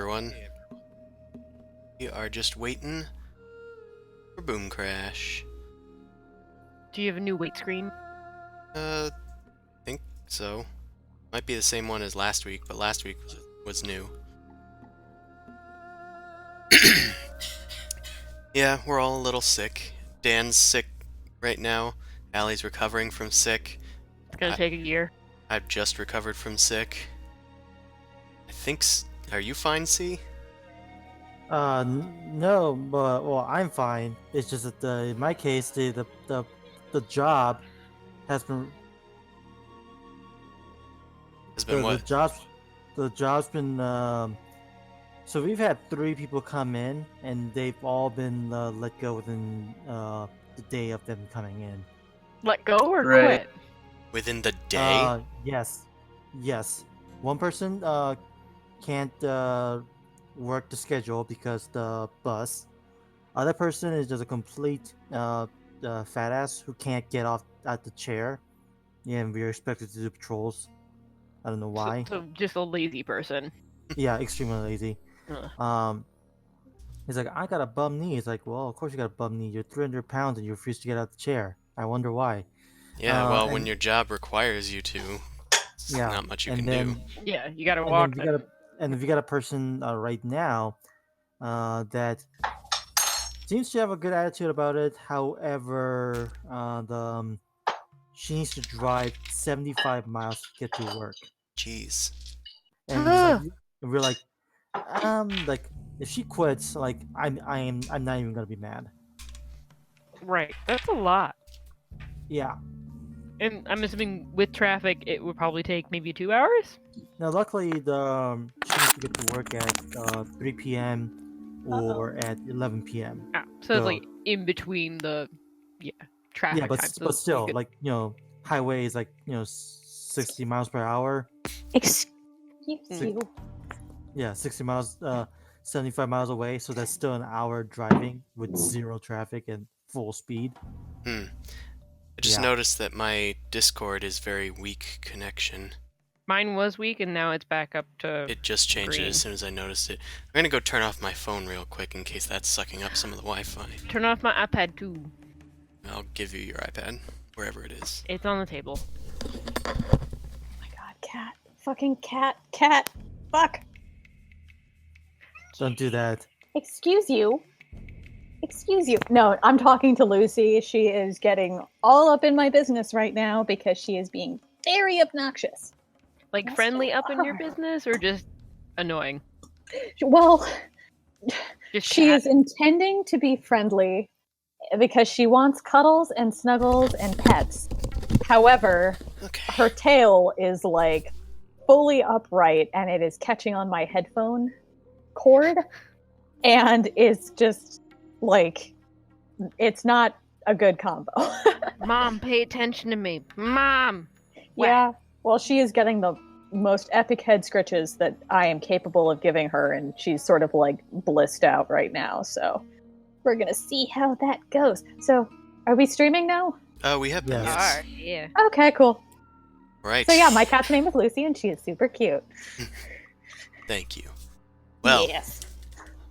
everyone. We are just waiting for Boom Crash. Do you have a new weight screen? Think so. Might be the same one as last week, but last week was new. Yeah, we're all a little sick. Dan's sick right now. Allie's recovering from sick. It's gonna take a year. I've just recovered from sick. I think... Are you fine, C? No, but well, I'm fine. It's just that in my case, the job has been Has been what? the job's been so we've had 3 people come in, and they've all been let go within the day of them coming in. Let go or Right. quit? Within the day? Yes. One person can't work the schedule because the bus. Other person is just a complete fat ass who can't get off at the chair. Yeah, and we're expected to do patrols. I don't know why. So just a lazy person. Yeah, extremely lazy. Ugh. He's like, I got a bum knee. He's like, well, of course you got a bum knee. You're 300 pounds and you refuse to get out the chair. I wonder why. Yeah, well, and- when your job requires you to, there's Yeah, not much you and can then do. Yeah, you gotta and walk. then if you got a person right now that seems to have a good attitude about it. However, she needs to drive 75 miles to get to work. Jeez. And he's like, and we're like if she quits, like I'm not even gonna be mad. Right, that's a lot. Yeah. And I'm assuming with traffic, it would probably take maybe 2 hours? Now, luckily, she needs to get to work at 3 p.m. or at 11 p.m. Ah, so it's like in between the traffic Yeah, but times. So but still, you could- like highway is like 60 miles per hour. Excuse you. Yeah, 60 miles, 75 miles away. So that's still an hour driving with zero traffic and full speed. I just Yeah. noticed that my Discord is very weak connection. Mine was weak, and now it's back up to. It just changed it green. as soon as I noticed it. I'm gonna go turn off my phone real quick in case that's sucking up some of the Wi-Fi. Turn off my iPad too. I'll give you your iPad, wherever it is. It's on the table. Oh my god, cat. Fucking cat. Fuck. Don't do that. Excuse you. No, I'm talking to Lucy. She is getting all up in my business right now because she is being very obnoxious. Like Yes, friendly you up in your are. business, or just annoying? Well, Just she cat? is intending to be friendly because she wants cuddles and snuggles and pets. However, Okay. her tail is like fully upright and it is catching on my headphone cord and is just like it's not a good combo. Mom, pay attention to me. Mom. Yeah. Well, she is getting the most epic head scritches that I am capable of giving her, and she's sort of like blissed out right now. So we're gonna see how that goes. So, are we streaming now? We have been, Yes. yes. Yeah. Okay, cool. Right. So yeah, my cat's name is Lucy, and she is super cute. Thank you. Well, yes.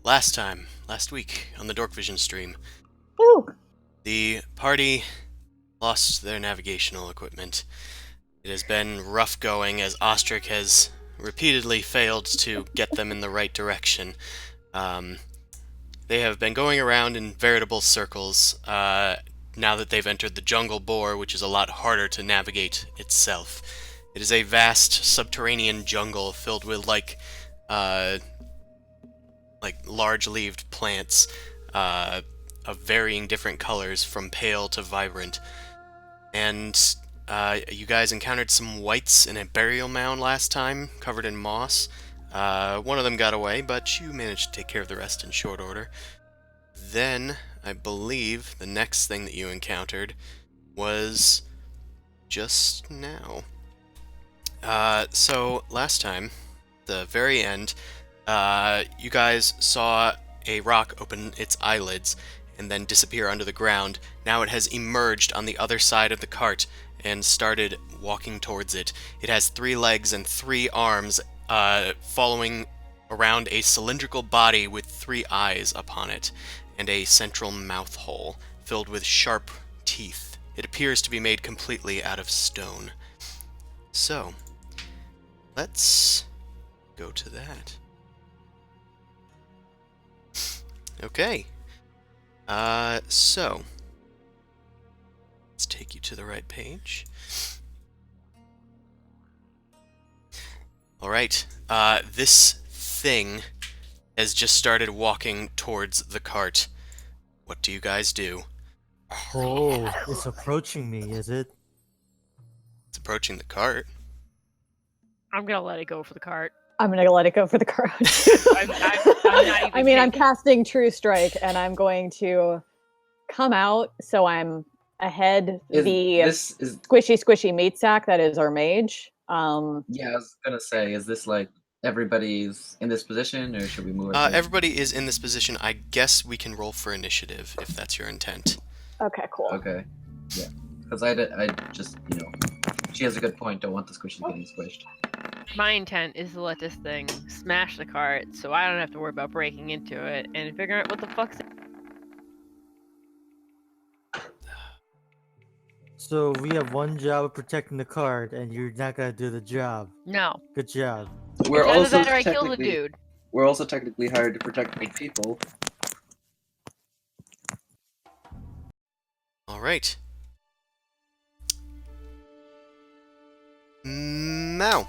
last week on the Dorkvision stream, Ooh. the party lost their navigational equipment. It has been rough going as Ostrich has repeatedly failed to get them in the right direction. They have been going around in veritable circles now that they've entered the jungle boar, which is a lot harder to navigate itself. It is a vast subterranean jungle filled with like large-leaved plants of varying different colors from pale to vibrant. And you guys encountered some whites in a burial mound last time, covered in moss. One of them got away, but you managed to take care of the rest in short order. Then, I believe, the next thing that you encountered was just now. So, last time, the very end, you guys saw a rock open its eyelids and then disappear under the ground. Now it has emerged on the other side of the cart and started walking towards it. It has 3 legs and 3 arms, following around a cylindrical body with 3 eyes upon it, and a central mouth hole filled with sharp teeth. It appears to be made completely out of stone. So, let's go to that. Okay. So, let's take you to the right page. Alright, this thing has just started walking towards the cart. What do you guys do? Oh, it's approaching me, is it? It's approaching the cart. I'm gonna let it go for the cart. I'm gonna let it go for the cart. I'm not even I mean, I'm taking- casting True Strike, and I'm going to come out so I'm ahead the This is squishy meat sack that is our mage. yeah. I was gonna say, is this like everybody's in this position, or should we move? Everybody is in this position. I guess we can roll for initiative if that's your intent. Okay, cool. Okay, yeah. Because I just she has a good point. Don't want the squishy getting squished. My intent is to let this thing smash the cart, so I don't have to worry about breaking into it and figuring out what the fuck's. So we have one job of protecting the cart, and you're not gonna do the job. No. Good job. We're Either also that or I kill the technically dude. we're also technically hired to protect the people. All right. Now,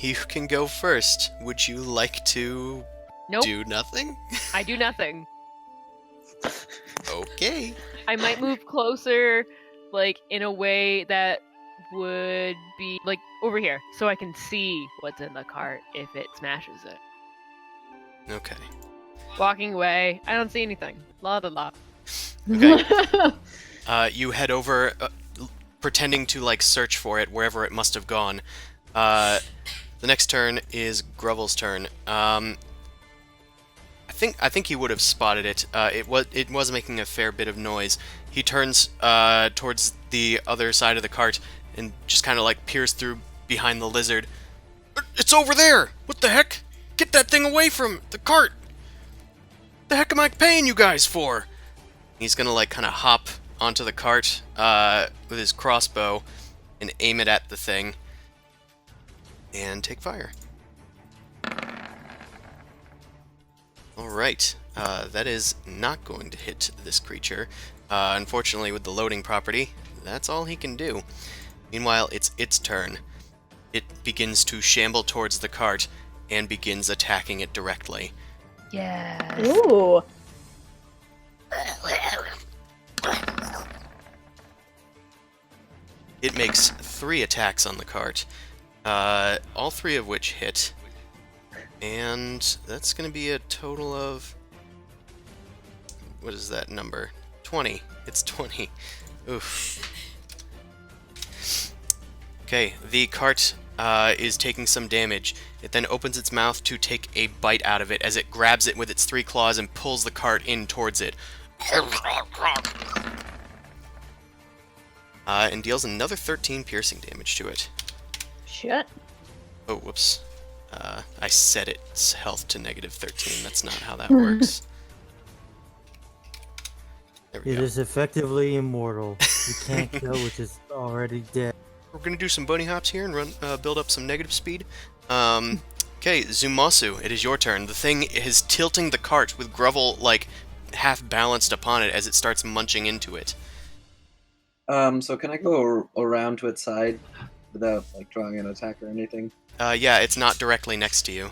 you can go first. Would you like to Nope. do nothing? I do nothing. Okay. I might move closer, like in a way that would be like over here, so I can see what's in the cart if it smashes it. Okay. Walking away, I don't see anything. La la la. Okay. You head over, pretending to like search for it wherever it must have gone. The next turn is Grovel's turn. I think he would have spotted it. It was making a fair bit of noise. He turns towards the other side of the cart and just kind of like peers through behind the lizard. It's over there! What the heck? Get that thing away from the cart! The heck am I paying you guys for? He's gonna like kind of hop onto the cart with his crossbow and aim it at the thing and take fire. Alright, that is not going to hit this creature. Unfortunately, with the loading property, that's all he can do. Meanwhile, it's its turn. It begins to shamble towards the cart and begins attacking it directly. Yes. Ooh. It makes 3 attacks on the cart, all 3 of which hit. And that's going to be a total of... What is that number? 20. It's 20. Oof. Okay, the cart is taking some damage. It then opens its mouth to take a bite out of it as it grabs it with its 3 claws and pulls the cart in towards it. And deals another 13 piercing damage to it. Shit. Oh, whoops. I set its health to negative 13. That's not how that works. There we It go. is effectively immortal. You can't kill which is already dead. We're gonna do some bunny hops here and run, build up some negative speed. Okay, Zumasu, it is your turn. The thing is tilting the cart with Grovel, like, half balanced upon it as it starts munching into it. So can I go around to its side without like drawing an attack or anything? Yeah, it's not directly next to you. You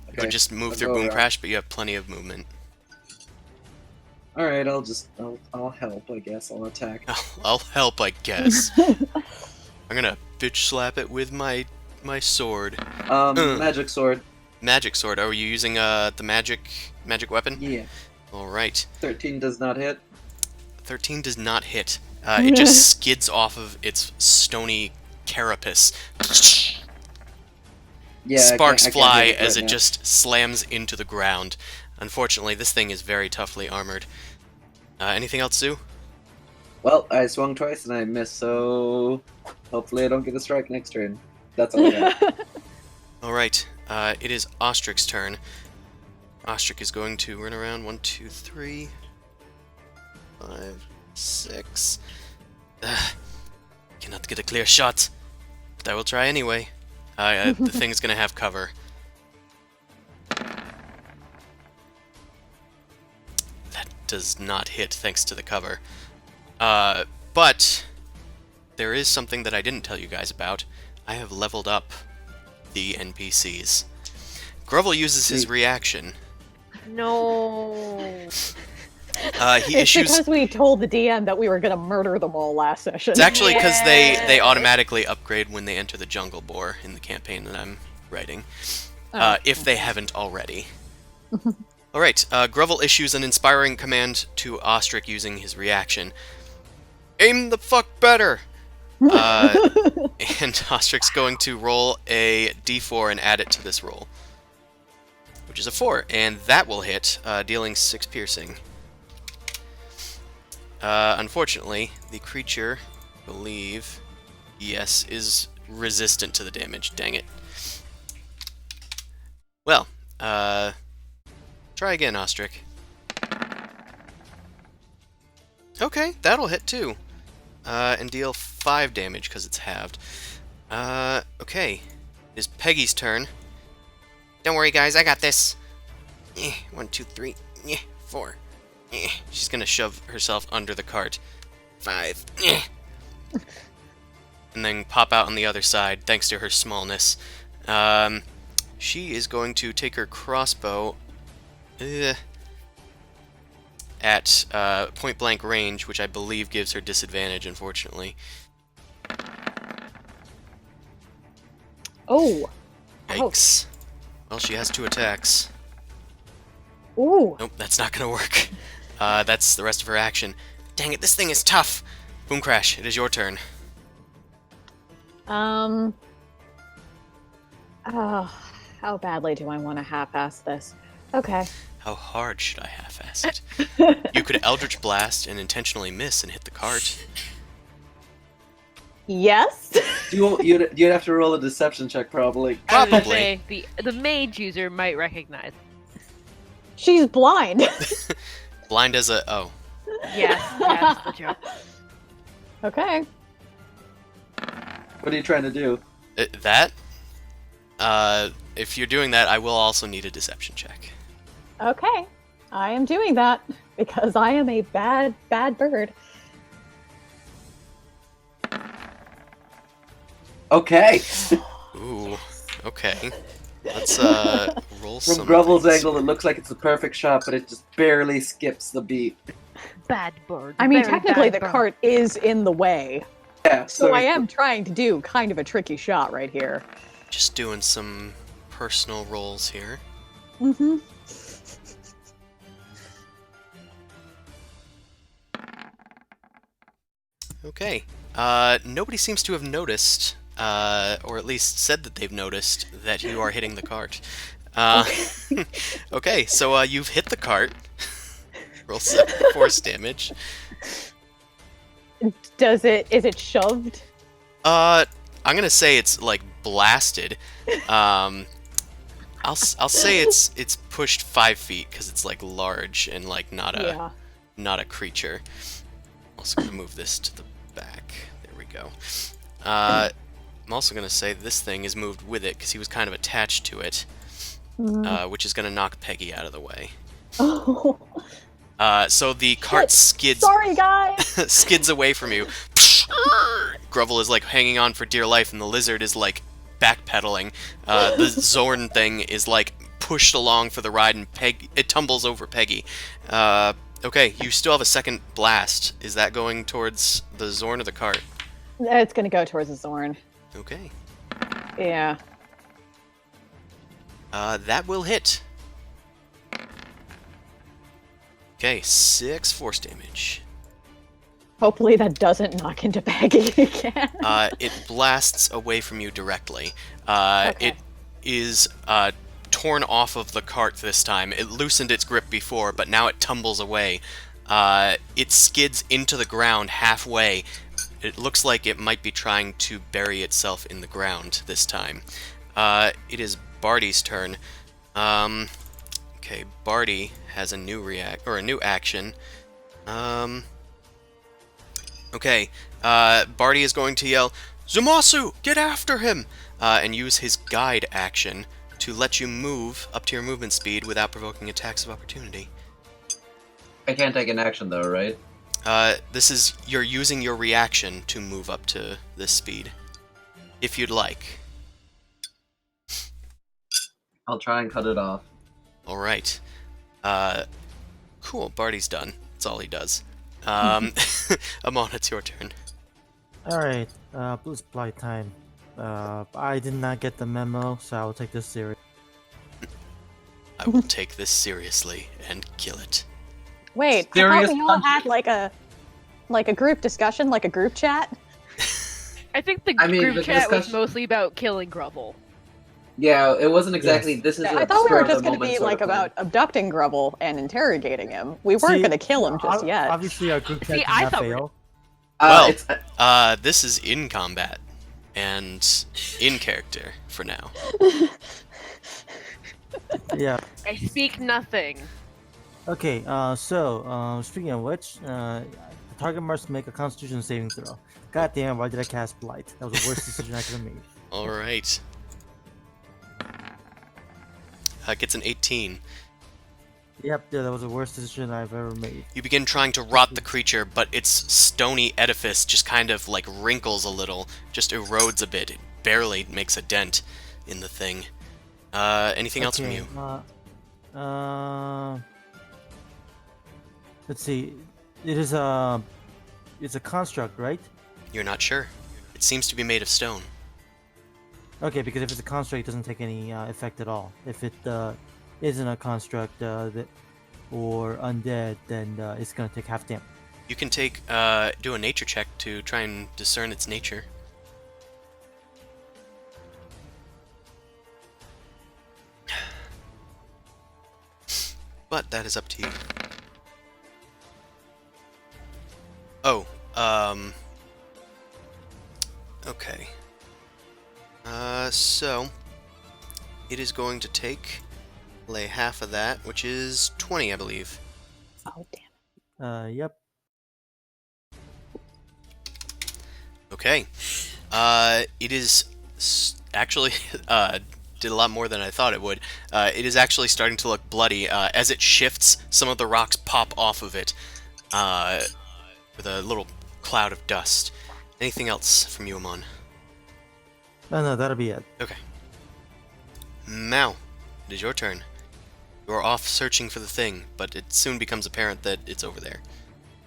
Okay. could just move I'll through go Boom around. Crash, but you have plenty of movement. All right, I'll help. I guess I'll attack. I'll help, I guess. I'm gonna bitch slap it with my sword. Magic sword. Magic sword. Oh, are you using the magic weapon? Yeah. All right. 13 does not hit. 13 does not hit. It just skids off of its stony carapace. Yeah. Sparks I can't fly hit as right it now. just slams into the ground. Unfortunately, this thing is very toughly armored. Anything else, Sue? Well, I swung twice and I missed, so hopefully I don't get a strike next turn. That's all I got. Alright, it is Ostric's turn. Ostric is going to run around 1, 2, 3, 5, 6. Cannot get a clear shot, but I will try anyway. The thing's gonna have cover. That does not hit thanks to the cover. But there is something that I didn't tell you guys about. I have leveled up the NPCs. Grovel uses his reaction. No. He It's issues. because we told the DM that we were going to murder them all last session. It's actually because they Yeah. automatically upgrade when they enter the jungle boar in the campaign that I'm writing, if they haven't already. Alright, Grovel issues an inspiring command to Ostrich using his reaction. Aim the fuck better! And Ostric's going to roll a d4 and add it to this roll, which is a 4, and that will hit, dealing 6 piercing. Unfortunately, the creature, I believe, yes, is resistant to the damage. Dang it. Well, try again, Ostrich. Okay, that'll hit too. And deal 5 damage because it's halved. Okay. It is Peggy's turn. Don't worry, guys, I got this. 1, 2, 3, 4. She's gonna shove herself under the cart. 5. And then pop out on the other side, thanks to her smallness. She is going to take her crossbow at point-blank range, which I believe gives her disadvantage, unfortunately. Oh. Yikes. Well, she has 2 attacks. Ooh. Nope, that's not gonna work. That's the rest of her action. Dang it, this thing is tough! Boom Crash, it is your turn. Oh, how badly do I want to half-ass this? Okay. How hard should I half-ass it? You could Eldritch Blast and intentionally miss and hit the cart. Yes. You'd have to roll a deception check, probably. I was gonna Probably. say, the mage user might recognize. She's blind. Blind as a... oh. Yes, that's the joke. Okay. What are you trying to do? That? If you're doing that, I will also need a deception check. Okay. I am doing that because I am a bad, bad bird. Okay. Ooh, okay. Let's, roll From some Grovel's things. angle, it looks like it's the perfect shot, but it just barely skips the beat. Bad bird. I mean, very technically, bad the bird. cart is in the way. Yeah, So I am trying to do kind of a tricky shot right here. Just doing some personal rolls here. Mm-hmm. Okay. Nobody seems to have noticed, or at least said that they've noticed, that you are hitting the cart. Okay, so you've hit the cart. Roll 7 force damage. Is it shoved? I'm gonna say it's like blasted. I'll say it's pushed 5 feet because it's like large and like not a creature. Also gonna move this to the back. There we go. I'm also gonna say this thing is moved with it because he was kind of attached to it, which is gonna knock Peggy out of the way. Oh. So the cart skids Sorry, guys. skids away from you. Grovel is like hanging on for dear life, and the lizard is like backpedaling. The Zorn thing is like pushed along for the ride, and it tumbles over Peggy. Okay, you still have a second blast. Is that going towards the Zorn or the cart? It's gonna go towards the Zorn. Okay. Yeah. That will hit. Okay, 6 force damage. Hopefully that doesn't knock into Peggy again. It blasts away from you directly. Okay. It is torn off of the cart this time. It loosened its grip before, but now it tumbles away. It skids into the ground halfway. It looks like it might be trying to bury itself in the ground this time. It is Barty's turn. Okay, Barty has a new action. Okay, Barty is going to yell, "Zumasu, get after him!" And use his guide action to let you move up to your movement speed without provoking attacks of opportunity. I can't take an action though, right? You're using your reaction to move up to this speed, if you'd like. I'll try and cut it off. Alright. Cool, Barty's done. That's all he does. Amon, it's your turn. Alright, blue supply time. I did not get the memo, so I will take this serious. I will take this seriously and kill it. Wait, I Serious thought we all punch. had like a group discussion, like a group chat. I think the I mean, group the chat was discussion- mostly about killing Grovel. Yeah, it wasn't exactly. Yes. This is. I a thought we spur were of the just going to moment be sort like of thing. about abducting Grubble and interrogating him. We weren't See, going to kill him just yet. Obviously, our group chat See, did I not thought we- fail. Well, It's, this is in combat and in character for now. Yeah. I speak nothing. Okay, speaking of which, the target must make a constitution saving throw. God damn, why did I cast Blight? That was the worst decision I could have made. Alright. Gets an 18. Yep, yeah, that was the worst decision I've ever made. You begin trying to rot the creature, but its stony edifice just kind of like wrinkles a little, just erodes a bit. It barely makes a dent in the thing. Anything else from you? Let's see. It's a construct, right? You're not sure. It seems to be made of stone. Okay, because if it's a construct, it doesn't take any effect at all. If it isn't a construct or undead, then it's gonna take half damage. You can do a nature check to try and discern its nature. But that is up to you. Oh, okay. So it is going to lay half of that, which is 20, I believe. Oh, damn. Yep. Okay. It is actually did a lot more than I thought it would. It is actually starting to look bloody. As it shifts, some of the rocks pop off of it with a little cloud of dust. Anything else from you, Amon? No, that'll be it. Okay. Mao, it is your turn. You are off searching for the thing, but it soon becomes apparent that it's over there.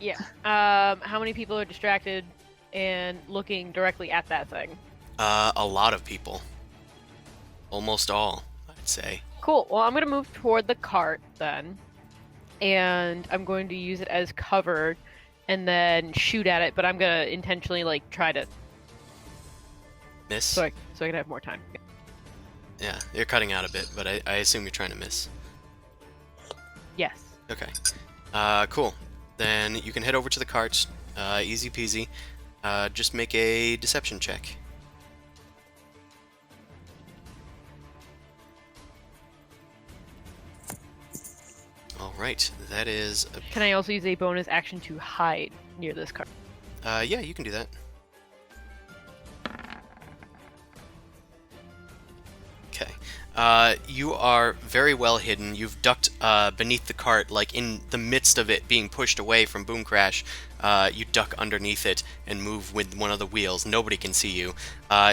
Yeah. How many people are distracted and looking directly at that thing? A lot of people. Almost all, I'd say. Cool. Well, I'm going to move toward the cart then. And I'm going to use it as cover and then shoot at it, but I'm going to intentionally like try to Miss? so I can have more time. Yeah, you're cutting out a bit, but I assume you're trying to miss. Yes. Okay. Cool. Then you can head over to the cart. Easy peasy. Just make a deception check. Alright, that is... Can I also use a bonus action to hide near this cart? yeah, you can do that. Okay. You are very well hidden. You've ducked beneath the cart, like in the midst of it being pushed away from Boom Crash. You duck underneath it and move with one of the wheels. Nobody can see you.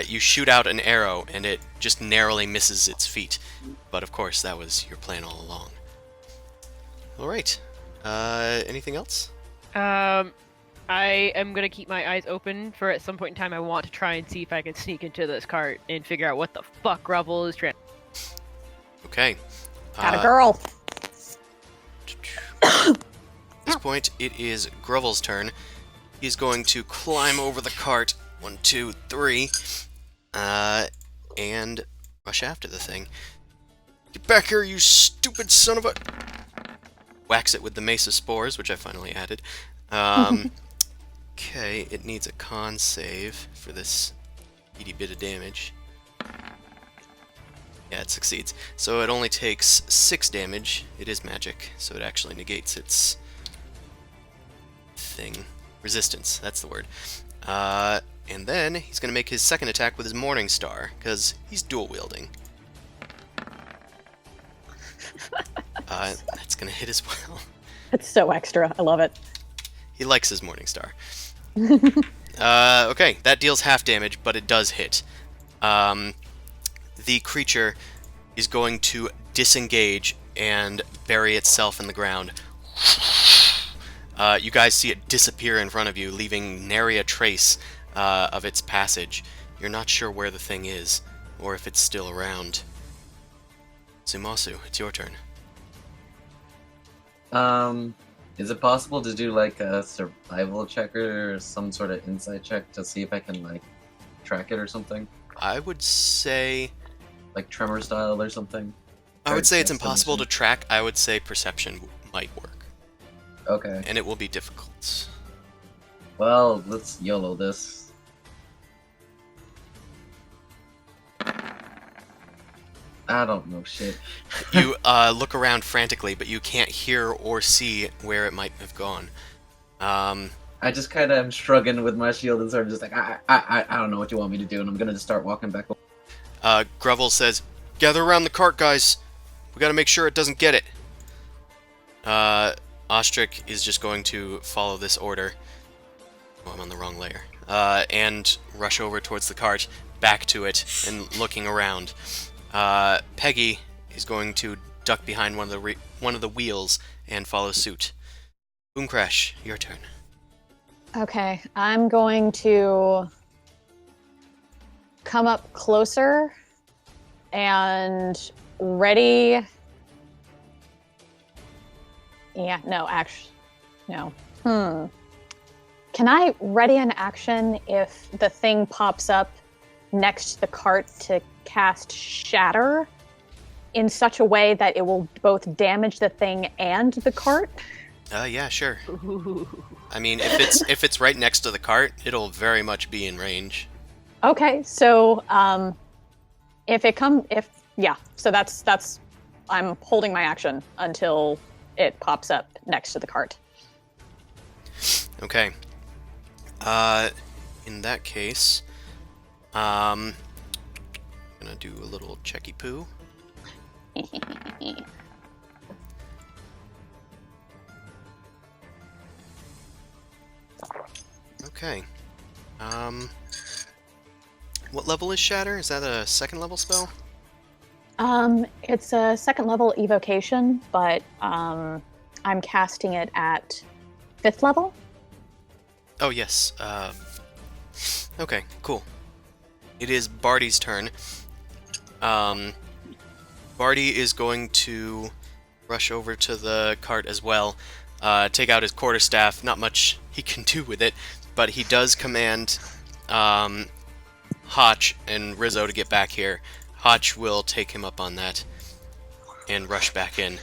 You shoot out an arrow, and it just narrowly misses its feet. But of course, that was your plan all along. Alright. Anything else? I am gonna keep my eyes open for at some point in time I want to try and see if I can sneak into this cart and figure out what the fuck Grovel is trying. Okay. Got a girl. At this point, it is Grovel's turn. He's going to climb over the cart. 1, 2, 3. And rush after the thing. Get back here, you stupid son of a... Whacks it with the Mace of Spores, which I finally added. Okay, it needs a con save for this itty bit of damage. Yeah, it succeeds. So it only takes 6 damage. It is magic, so it actually negates its thing. Resistance, that's the word. And then he's going to make his second attack with his Morning Star, because he's dual-wielding. That's going to hit as well. It's so extra. I love it. He likes his Morning Star. Okay, that deals half damage, but it does hit. The creature is going to disengage and bury itself in the ground. You guys see it disappear in front of you, leaving nary a trace of its passage. You're not sure where the thing is, or if it's still around. Zumasu, it's your turn. Is it possible to do like a survival check or some sort of insight check to see if I can like track it or something? I would say... Like Tremor style or something? I would say it's Estimation? impossible to track. I would say perception might work. Okay. And it will be difficult. Well, let's YOLO this. I don't know shit. You look around frantically, but you can't hear or see where it might have gone. I just kind of am shrugging with my shield and sort of just like, I don't know what you want me to do, and I'm gonna just start walking back. Grevel says, "Gather around the cart, guys. We gotta make sure it doesn't get it." Ostrich is just going to follow this order. Oh, I'm on the wrong layer. And rush over towards the cart, back to it, and looking around. Peggy is going to duck behind one of the wheels and follow suit. Boomcrash, your turn. Okay, I'm going to come up closer and ready. Yeah, no, actually, no. Can I ready an action if the thing pops up next to the cart to cast Shatter in such a way that it will both damage the thing and the cart? Yeah, sure. Ooh. I mean, if it's right next to the cart, it'll very much be in range. Okay, so so that's I'm holding my action until it pops up next to the cart. Okay. In that case, I'm gonna do a little checky poo. Okay. What level is Shatter? Is that a second level spell? It's a second level evocation, but I'm casting it at 5th level. Oh, yes. Okay, cool. It is Barty's turn. Barty is going to rush over to the cart as well, take out his quarterstaff. Not much he can do with it, but he does command Hotch and Rizzo to get back here. Hotch will take him up on that and rush back in.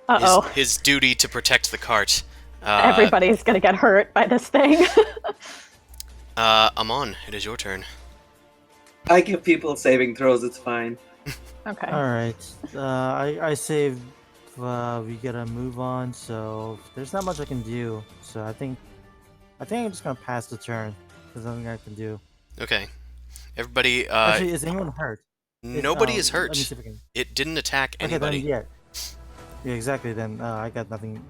Uh-oh. His duty to protect the cart. Everybody's gonna get hurt by this thing. Amon, it is your turn. I give people saving throws, it's fine. Okay. All right. I saved. We gotta move on. So there's not much I can do. So I think I'm just gonna pass the turn. There's nothing I can do. Okay. Everybody. Actually, is anyone hurt? Nobody is hurt. Let me see if I can... It didn't attack Okay, anybody. then yeah, exactly. Then I got nothing.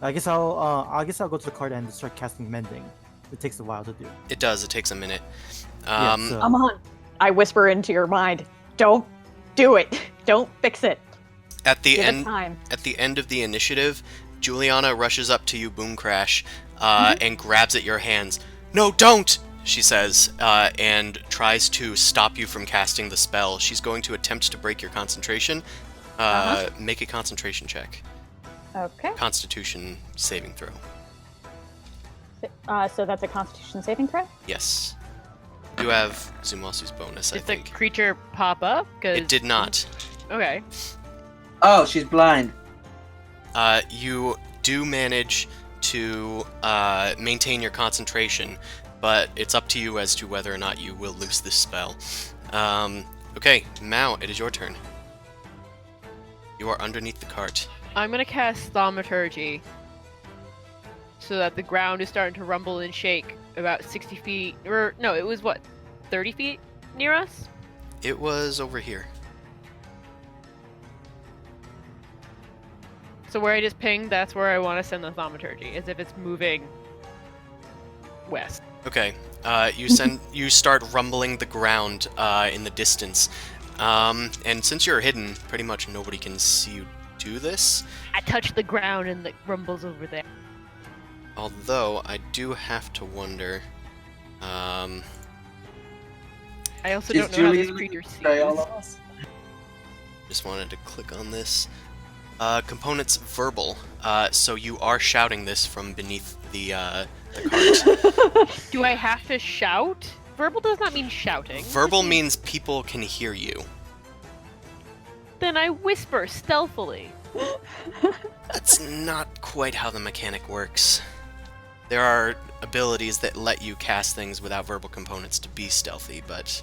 I guess I'll go to the card and start casting mending. It takes a while to do. It does. It takes a minute. Come on. I whisper into your mind. Don't do it. Don't fix it. At the Give it end. time. At the end of the initiative, Juliana rushes up to you, Boomcrash, and grabs at your hands. "No, don't!" she says, and tries to stop you from casting the spell. She's going to attempt to break your concentration. Make a concentration check. Okay. Constitution saving throw. So that's a Constitution saving throw? Yes. You have Zumasu's bonus, I Did the think. creature pop up? 'Cause- It did not. Okay. Oh, she's blind. You do manage to maintain your concentration, but it's up to you as to whether or not you will lose this spell. Okay, Mao, it is your turn. You are underneath the cart. I'm gonna cast Thaumaturgy so that the ground is starting to rumble and shake about 60 feet, or no, it was what, 30 feet near us? It was over here. So where I just pinged, that's where I want to send the Thaumaturgy, as if it's moving west. Okay, you start rumbling the ground in the distance. And since you're hidden, pretty much nobody can see you do this. I touch the ground and it rumbles over there. Although, I do have to wonder... I also Is don't know how this Julian creature betray all sees. of us? Just wanted to click on this. Components verbal. So you are shouting this from beneath the cart. Do I have to shout? Verbal does not mean shouting. Verbal means people can hear you. Then I whisper stealthily. That's not quite how the mechanic works. There are abilities that let you cast things without verbal components to be stealthy, but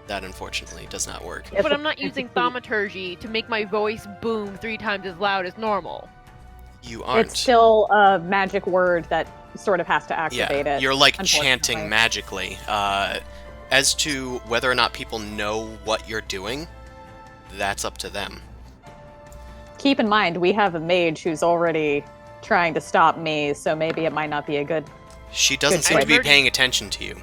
that unfortunately does not work. But I'm not using Thaumaturgy to make my voice boom 3 times as loud as normal. You aren't. It's still a magic word that sort of has to activate it. You're like unfortunately. chanting magically. As to whether or not people know what you're doing, that's up to them. Keep in mind, we have a mage who's already trying to stop me, so maybe it might not be a good... She doesn't Good seem to be choice. paying attention to you.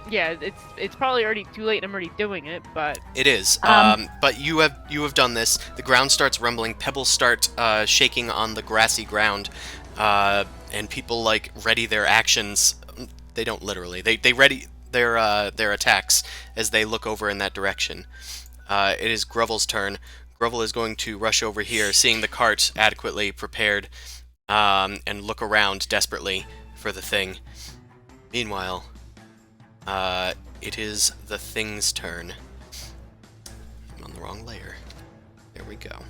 Yeah, it's probably already too late and I'm already doing it, but... It is. But you have done this. The ground starts rumbling. Pebbles start shaking on the grassy ground, and people like ready their actions. They don't literally. They ready their attacks as they look over in that direction. It is Grovel's turn. Grovel is going to rush over here, seeing the cart adequately prepared, and look around desperately for the thing. Meanwhile, it is the thing's turn. I'm on the wrong layer. There we go.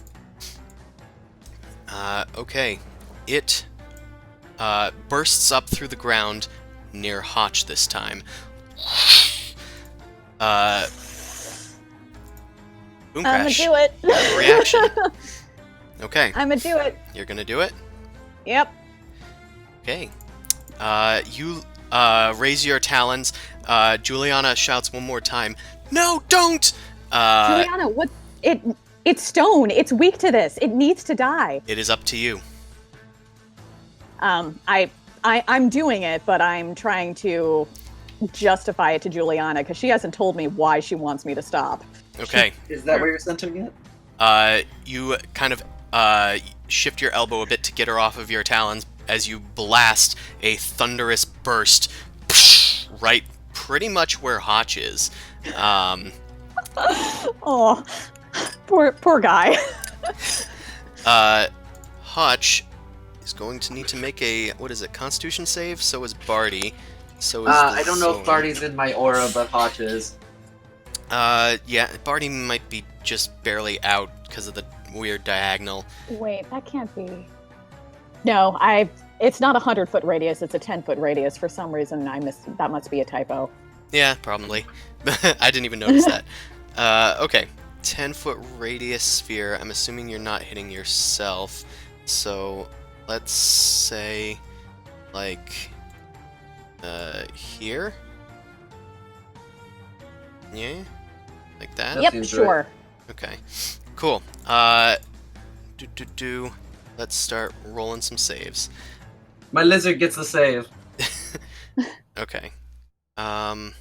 Okay. It bursts up through the ground near Hotch this time. Boom I'm gonna crash. do it! Reaction. Okay. I'm gonna do it! You're gonna do it? Yep. Okay. You raise your talons. Juliana shouts one more time, "No, don't!" Juliana, what? It's stone. It's weak to this. It needs to die. It is up to you. I'm doing it, but I'm trying to justify it to Juliana because she hasn't told me why she wants me to stop. Okay. Is that where you're centering it? You kind of shift your elbow a bit to get her off of your talons as you blast a thunderous burst right pretty much where Hotch is. Oh, poor guy. Hotch is going to need to make a, what is it, Constitution save? So is Barty. So is I don't know Zoe. if Barty's in my aura, but Hotch is. Yeah, Barty might be just barely out because of the weird diagonal. Wait, that can't be. No, it's not a 100-foot radius. It's a 10-foot radius. For some reason, I missed. That must be a typo. Yeah, probably. I didn't even notice that. Okay. 10-foot radius sphere. I'm assuming you're not hitting yourself. So, let's say, like, here? Yeah? Like that? That Yep, seems sure. Okay. Cool. Let's start rolling some saves. My lizard gets the save. Okay. Remembering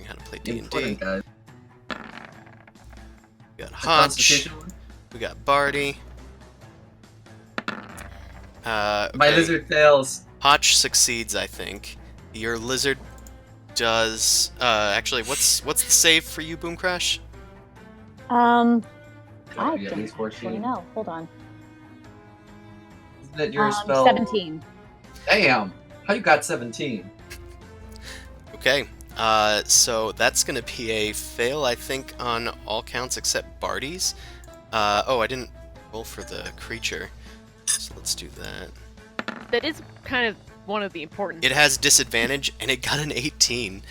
how to play Important, D&D. guys. We got The Hotch. Constitution one? We got Barty. My Okay. lizard fails. Hotch succeeds, I think. Your lizard does. Actually, what's the save for you, Boom Crash? Gotta I be at don't least actually 14. know. Hold on. Isn't it your spell? 17. Damn! How you got 17? Okay. So that's gonna be a fail, I think, on all counts except Barty's. Oh, I didn't roll for the creature, so let's do that. That is kind of one of the important... It has disadvantage, and it got an 18.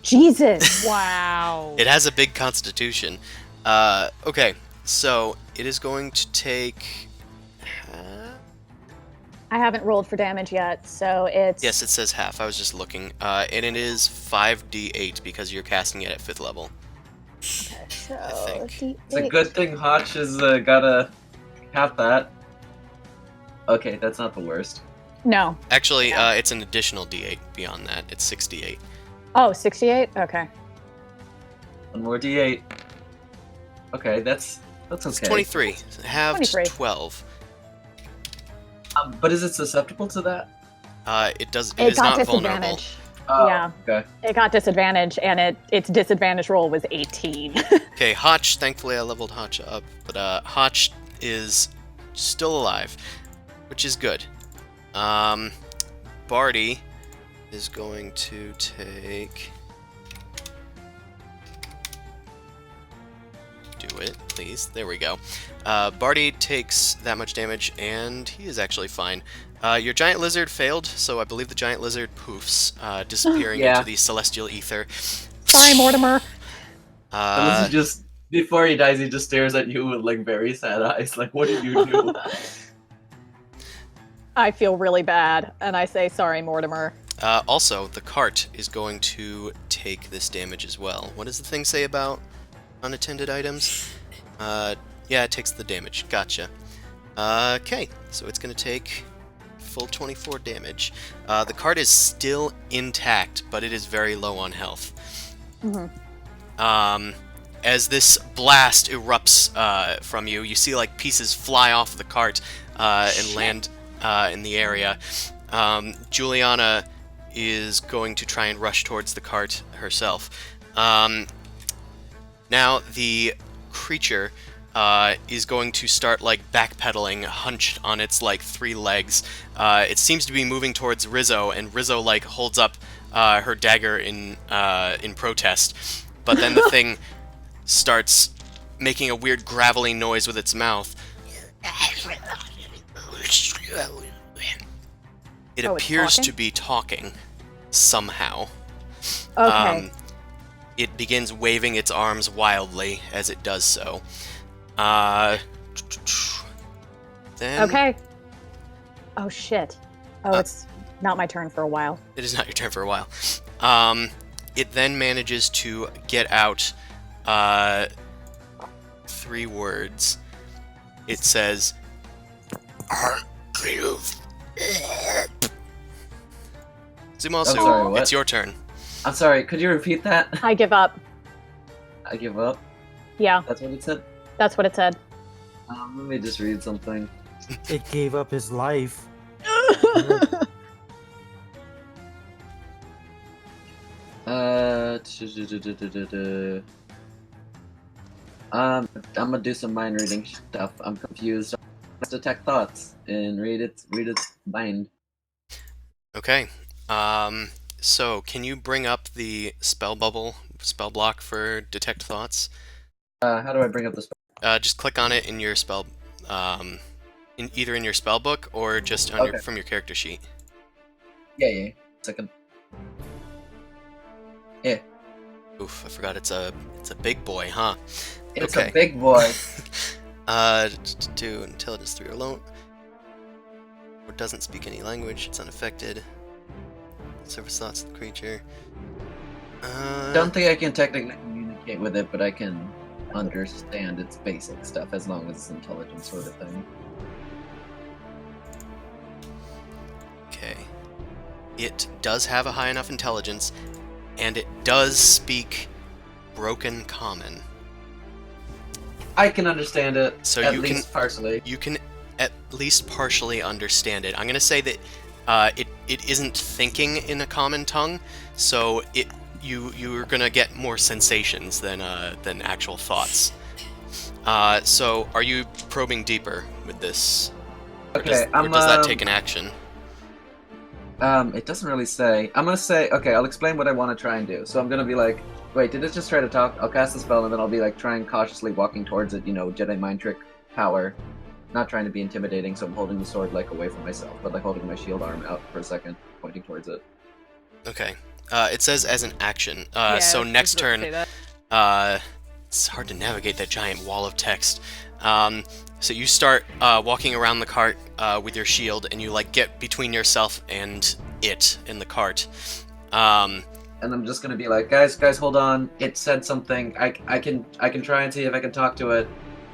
Jesus. Wow. It has a big constitution. Okay, so it is going to take... I haven't rolled for damage yet, so it's... Yes, it says half. I was just looking. And it is 5d8 because you're casting it at 5th level. Okay, so I think. D8. It's a good thing Hotch has gotta have that. Okay, that's not the worst. No. Actually, Yeah. it's an additional d8 beyond that. It's 6d8. Oh, 68? Okay. One more d8. Okay, that's okay. It's 23. Halved 23. 12. But is it susceptible to that? It does. It is got not vulnerable. disadvantage. Oh, Yeah. Okay. It got disadvantage, and its disadvantage roll was 18. Okay, Hotch. Thankfully, I leveled Hotch up, but Hotch is still alive, which is good. Barty is going to take. Do it, please. There we go. Barty takes that much damage, and he is actually fine. Your giant lizard failed, so I believe the giant lizard poofs, disappearing Yeah. into the celestial ether. Sorry, Mortimer. And this is just before he dies, he just stares at you with like very sad eyes. Like, what did you do? I feel really bad, and I say sorry, Mortimer. Also, the cart is going to take this damage as well. What does the thing say about unattended items? Yeah, it takes the damage. Gotcha. Okay, so it's going to take full 24 damage. The cart is still intact, but it is very low on health. Mm-hmm. As this blast erupts from you, you see like pieces fly off the cart and land in the area. Juliana is going to try and rush towards the cart herself. Now the creature is going to start like backpedaling, hunched on its like 3 legs. It seems to be moving towards Rizzo, and Rizzo like holds up her dagger in protest. But then the thing starts making a weird gravelly noise with its mouth. It Oh, it's appears talking? to be talking somehow. Okay. It begins waving its arms wildly as it does so. Then Okay. Oh, shit. Oh, it's not my turn for a while. it is not your turn for a while. It then manages to get out 3 words. It says, Zumasu, I'm sorry, what? it's your turn. I'm sorry, could you repeat that? I give up. I give up. Yeah, That's what it said? that's what it said. Let me just read something. It gave up his life. I'm gonna do some mind reading stuff. I'm confused. Let's detect thoughts and read its mind. Okay. So can you bring up the spell block for detect thoughts? How do I bring up this? Just click on it in your spell, either in your spell book or just on Okay. from your character sheet. Yeah. Second. Yeah, Oof, I forgot it's a big boy, huh? it's Okay. a big boy. Do intelligence 3 alone. Or doesn't speak any language. It's unaffected. Surface thoughts of the creature. Don't think I can technically communicate with it, but I can understand its basic stuff as long as it's intelligent sort of thing. Okay. It does have a high enough intelligence, and it does speak Broken Common. I can understand it. So at you least can- partially. You can at least partially understand it. I'm gonna say that it isn't thinking in a common tongue, so you're gonna get more sensations than actual thoughts. So are you probing deeper with this? Or Okay, does that take an action? It doesn't really say. I'm gonna say, okay, I'll explain what I want to try and do. So I'm gonna be like, wait, did it just try to talk? I'll cast the spell and then I'll be like trying cautiously walking towards it, Jedi mind trick power. Not trying to be intimidating, so I'm holding the sword like away from myself, but like holding my shield arm out for a second, pointing towards it. Okay. It says as an action. Yeah, So I was next about to turn, say that. it's hard to navigate that giant wall of text. So you start walking around the cart with your shield, and you like get between yourself and it in the cart. And I'm just gonna be like, guys, hold on. It said something. I can try and see if I can talk to it.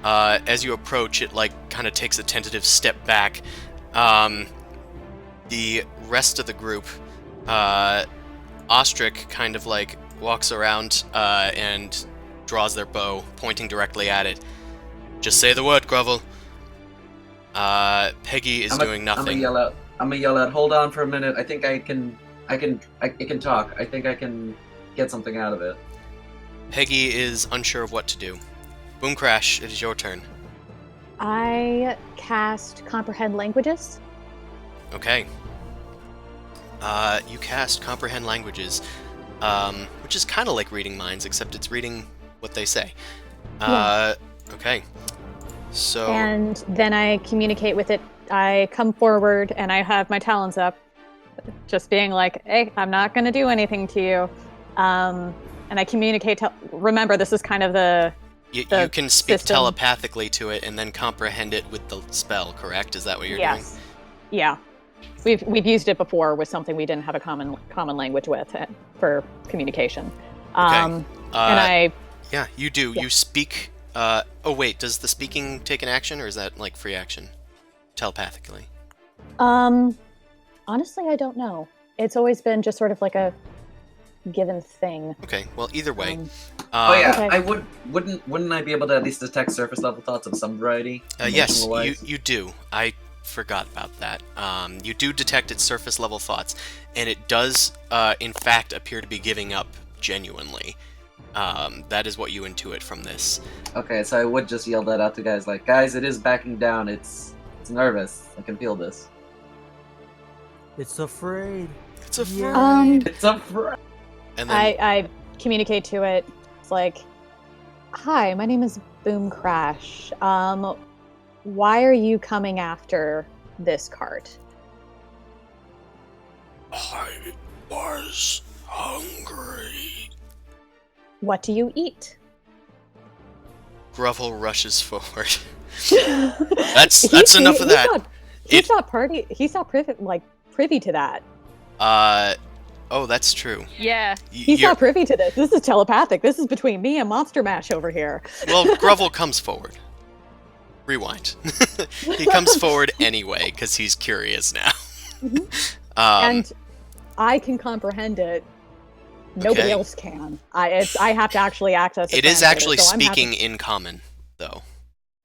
As you approach, it like kind of takes a tentative step back. The rest of the group, Ostrich kind of like walks around and draws their bow, pointing directly at it. Just say the word, Grovel. Peggy is doing nothing. I'm gonna yell out. Hold on for a minute. I think it can talk. I think I can get something out of it. Peggy is unsure of what to do. Boom Crash, it is your turn. I cast Comprehend Languages. Okay. You cast Comprehend Languages, which is kind of like reading minds, except it's reading what they say. Okay. So. And then I communicate with it. I come forward and I have my talons up, just being like, hey, I'm not going to do anything to you. And I communicate. Remember, this is kind of the You can speak system. telepathically to it and then comprehend it with the spell, correct? Is that what you're doing? Yeah. We've used it before with something we didn't have a common language with for communication. Okay. And Yeah, you do. Yeah. You speak. Oh wait, does the speaking take an action, or is that like free action, telepathically? honestly, I don't know. It's always been just sort of like a given thing. Okay. Well, either way. Oh yeah, Okay. I wouldn't I be able to at least detect surface level thoughts of some variety? Yes, Emotional-wise? you do. I forgot about that. You do detect its surface level thoughts, and it does, in fact, appear to be giving up genuinely. That is what you intuit from this. Okay, so I would just yell that out to guys, like, guys, it is backing down. It's nervous. I can feel this. It's afraid. It's a Yeah. It's afraid. And then I communicate to it. It's like, hi, my name is Boom Crash. Why are you coming after this cart? I was hungry. What do you eat? Grovel rushes forward. That's enough of that. He's not privy to that. Oh, that's true. Yeah. He's not privy to this. This is telepathic. This is between me and Monster Mash over here. Well, Grovel comes forward. Rewind. He comes forward anyway because he's curious now. And I can comprehend it. Nobody Okay. else can. I have to actually access it. It is actually speaking in common, though.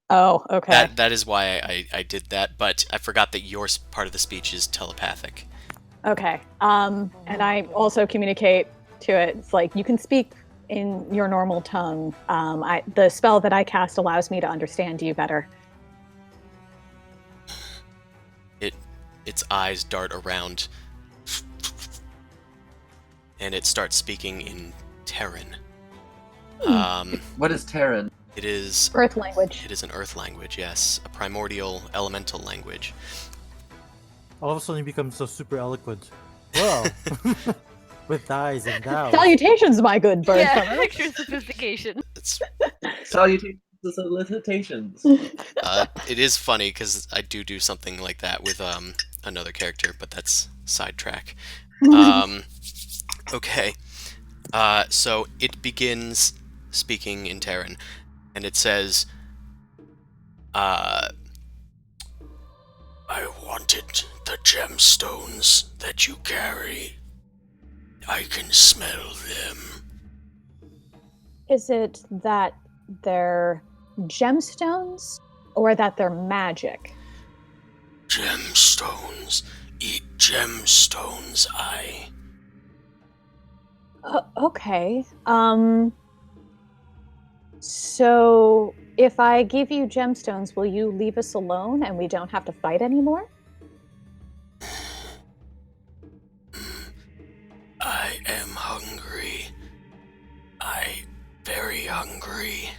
Oh, okay. That is why I did that, but I forgot that your part of the speech is telepathic. Okay. And I also communicate to it. It's like, you can speak in your normal tongue. The spell that I cast allows me to understand you better. Its eyes dart around, and it starts speaking in Terran. What is Terran? It is Earth language. It is an Earth language, yes, a primordial elemental language. All of a sudden, you become so super eloquent. Whoa. With thighs and thous. Salutations, my good bird. Yeah, extra sophistication. It's Salutations and solicitations. it is funny because I do something like that with another character, but that's sidetrack. Okay, so it begins speaking in Terran, and it says, I wanted the gemstones that you carry. I can smell them. Is it that they're gemstones or that they're magic? Gemstones. Eat gemstones, Okay. So if I give you gemstones, will you leave us alone and we don't have to fight anymore? I am hungry. Very hungry.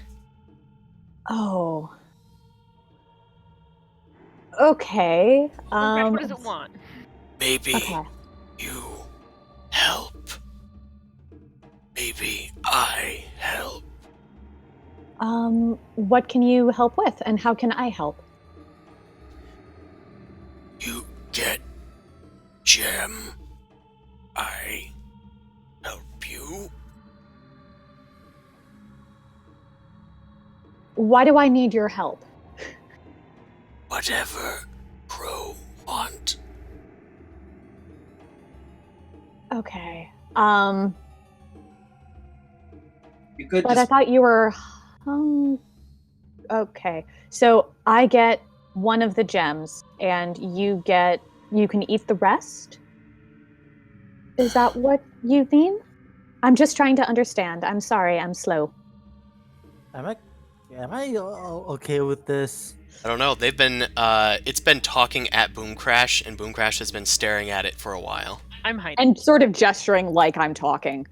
Oh. Okay. What does it want? Maybe Okay. you help. Maybe I help. What can you help with, and how can I help? You get gem. I help you. Why do I need your help? Whatever Crow want. Okay. You could But I just. thought you were. Okay. So I get one of the gems, and you can eat the rest? Is that what you mean? I'm just trying to understand. I'm sorry, I'm slow. Am I okay with this? I don't know. They've been it's been talking at Boom Crash, and Boom Crash has been staring at it for a while. I'm hiding. And sort of gesturing like I'm talking.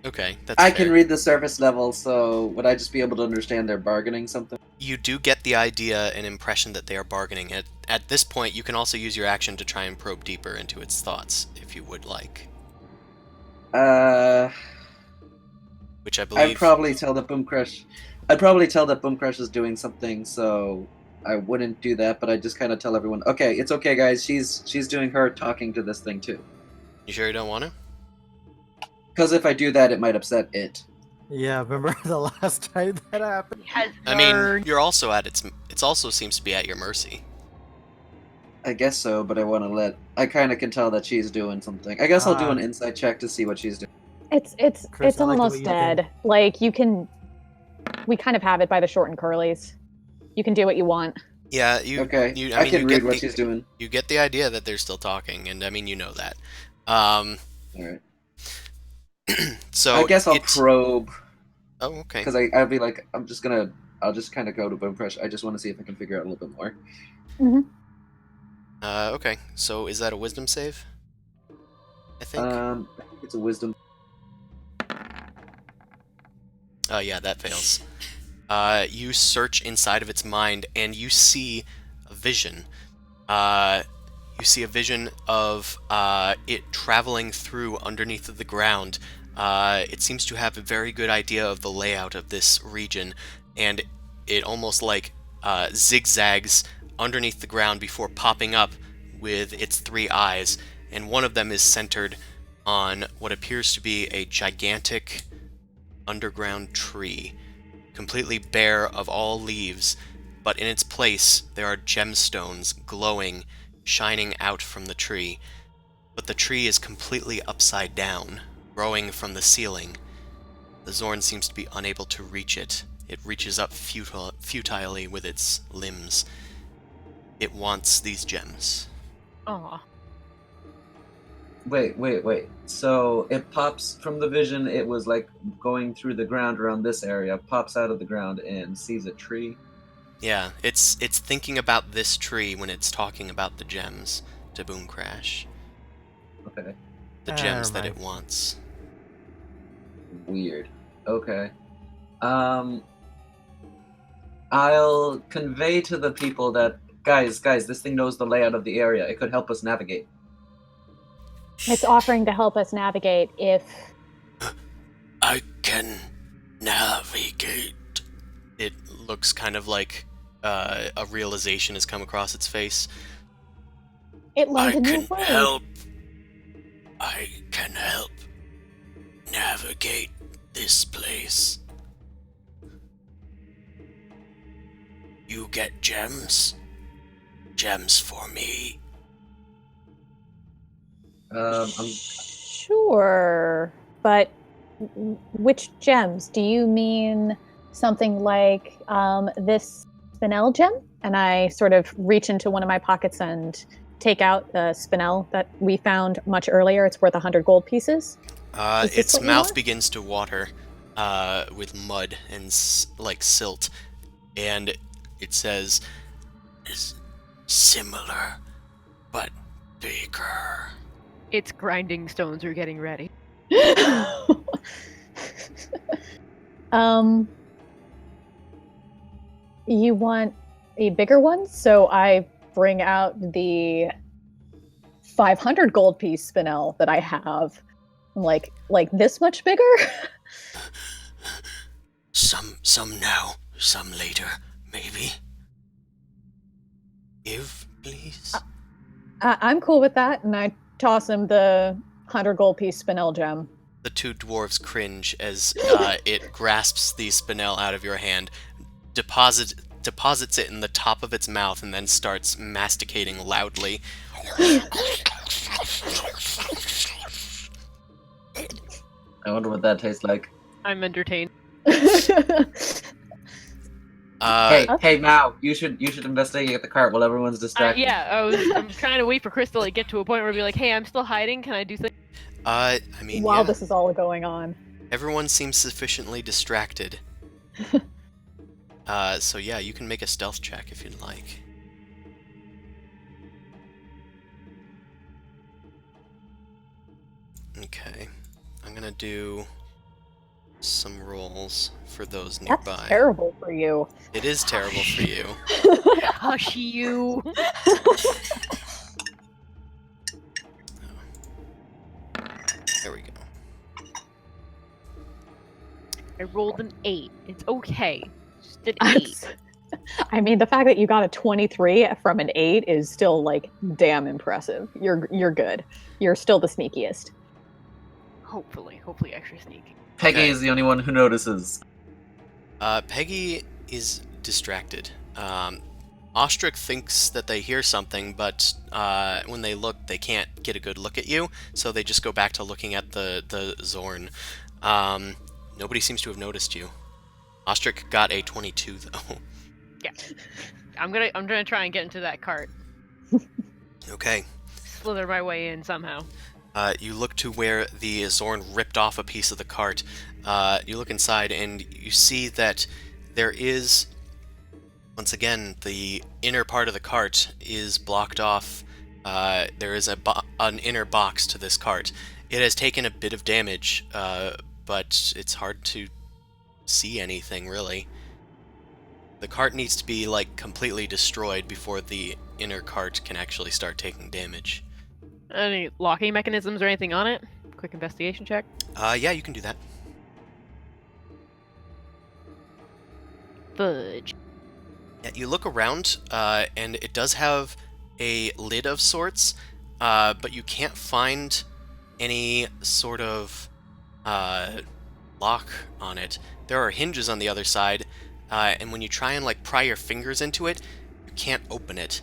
Okay, that's I fair. can read the surface level, so would I just be able to understand they're bargaining something? You do get the idea and impression that they are bargaining. At this point, you can also use your action to try and probe deeper into its thoughts, if you would like. Which I believe. I'd probably tell that Boom Crash is doing something, so I wouldn't do that, but I just kind of tell everyone, okay, it's okay, guys. She's doing her talking to this thing too. You sure you don't want to? Because if I do that, it might upset it. Yeah, remember the last time that happened? Has I mean, learned. you're also at its. It also seems to be at your mercy. I guess so, but I want to let. I kind of can tell that she's doing something. I guess I'll do an insight check to see what she's doing. It's Chris, I like the way almost you dead. think. Like you can. We kind of have it by the short and curlies. You can do what you want. Yeah, you. Okay, You, I mean, can you read get what the, she's doing. You get the idea that they're still talking, and I mean, you know that. All right. So I guess I'll probe. Oh, okay. Because I'll be like, I'll just kind of go to Boom Crush. I just want to see if I can figure out a little bit more. Okay. So is that a wisdom save? I think. I think it's a wisdom. Oh yeah, that fails. You search inside of its mind, and you see a vision. You see a vision of it traveling through underneath of the ground. It seems to have a very good idea of the layout of this region, and it almost like zigzags underneath the ground before popping up with its three eyes, and one of them is centered on what appears to be a gigantic underground tree, completely bare of all leaves, but in its place there are gemstones glowing, shining out from the tree. But the tree is completely upside down, growing from the ceiling. The Zorn seems to be unable to reach it. It reaches up futilely with its limbs. It wants these gems. Aw. Wait. So it pops from the vision. It was like going through the ground around this area. Pops out of the ground and sees a tree. Yeah, it's thinking about this tree when it's talking about the gems to Boom Crash. Okay. The gems that it wants. Weird. Okay. I'll convey to the people that guys, this thing knows the layout of the area. It could help us navigate. It's offering to help us navigate if... I can navigate. It looks kind of like a realization has come across its face. It learned I a new can word. help. I can help navigate this place. You get gems? Gems for me. Sure, but which gems? Do you mean something like this spinel gem? And I sort of reach into one of my pockets and take out the spinel that we found much earlier. It's worth 100 gold pieces. Its mouth begins to water with mud and like silt, and it says, "Is similar, but bigger." Its grinding stones are getting ready. You want a bigger one? So I bring out the 500 gold piece spinel that I have Like this much bigger? Some now, some later, maybe. Give, please. I'm cool with that, and I toss him the 100 gold piece spinel gem. The two dwarves cringe as it grasps the spinel out of your hand, deposits it in the top of its mouth, and then starts masticating loudly. I wonder what that tastes like. I'm entertained. Hey, Mao, you should investigate the cart while everyone's distracted. I'm trying to wait for Crystal to get to a point where I'll be like, hey, I'm still hiding, can I do something? I mean, While yeah. this is all going on. Everyone seems sufficiently distracted. So yeah, you can make a stealth check if you'd like. Okay. I'm gonna do some rolls for those nearby. That's terrible for you. It is terrible for you. Hush you. There we go. I rolled an 8. It's okay. Just an 8. I mean, the fact that you got a 23 from an 8 is still like damn impressive. You're good. You're still the sneakiest. Hopefully extra sneaky. Peggy Okay. is the only one who notices. Peggy is distracted. Ostrich thinks that they hear something, but when they look, they can't get a good look at you, so they just go back to looking at the Zorn. Nobody seems to have noticed you. Ostrich got a 22, though. Yeah. I'm gonna try and get into that cart. Okay. Slither my way in somehow. You look to where the Zorn ripped off a piece of the cart. You look inside, and you see that there is, once again, the inner part of the cart is blocked off. There is an inner box to this cart. It has taken a bit of damage, but it's hard to see anything, really. The cart needs to be, like, completely destroyed before the inner cart can actually start taking damage. Any locking mechanisms or anything on it? Quick investigation check. Yeah, you can do that. Fudge. Yeah, you look around, and it does have a lid of sorts, but you can't find any sort of lock on it. There are hinges on the other side, and when you try and like pry your fingers into it, you can't open it.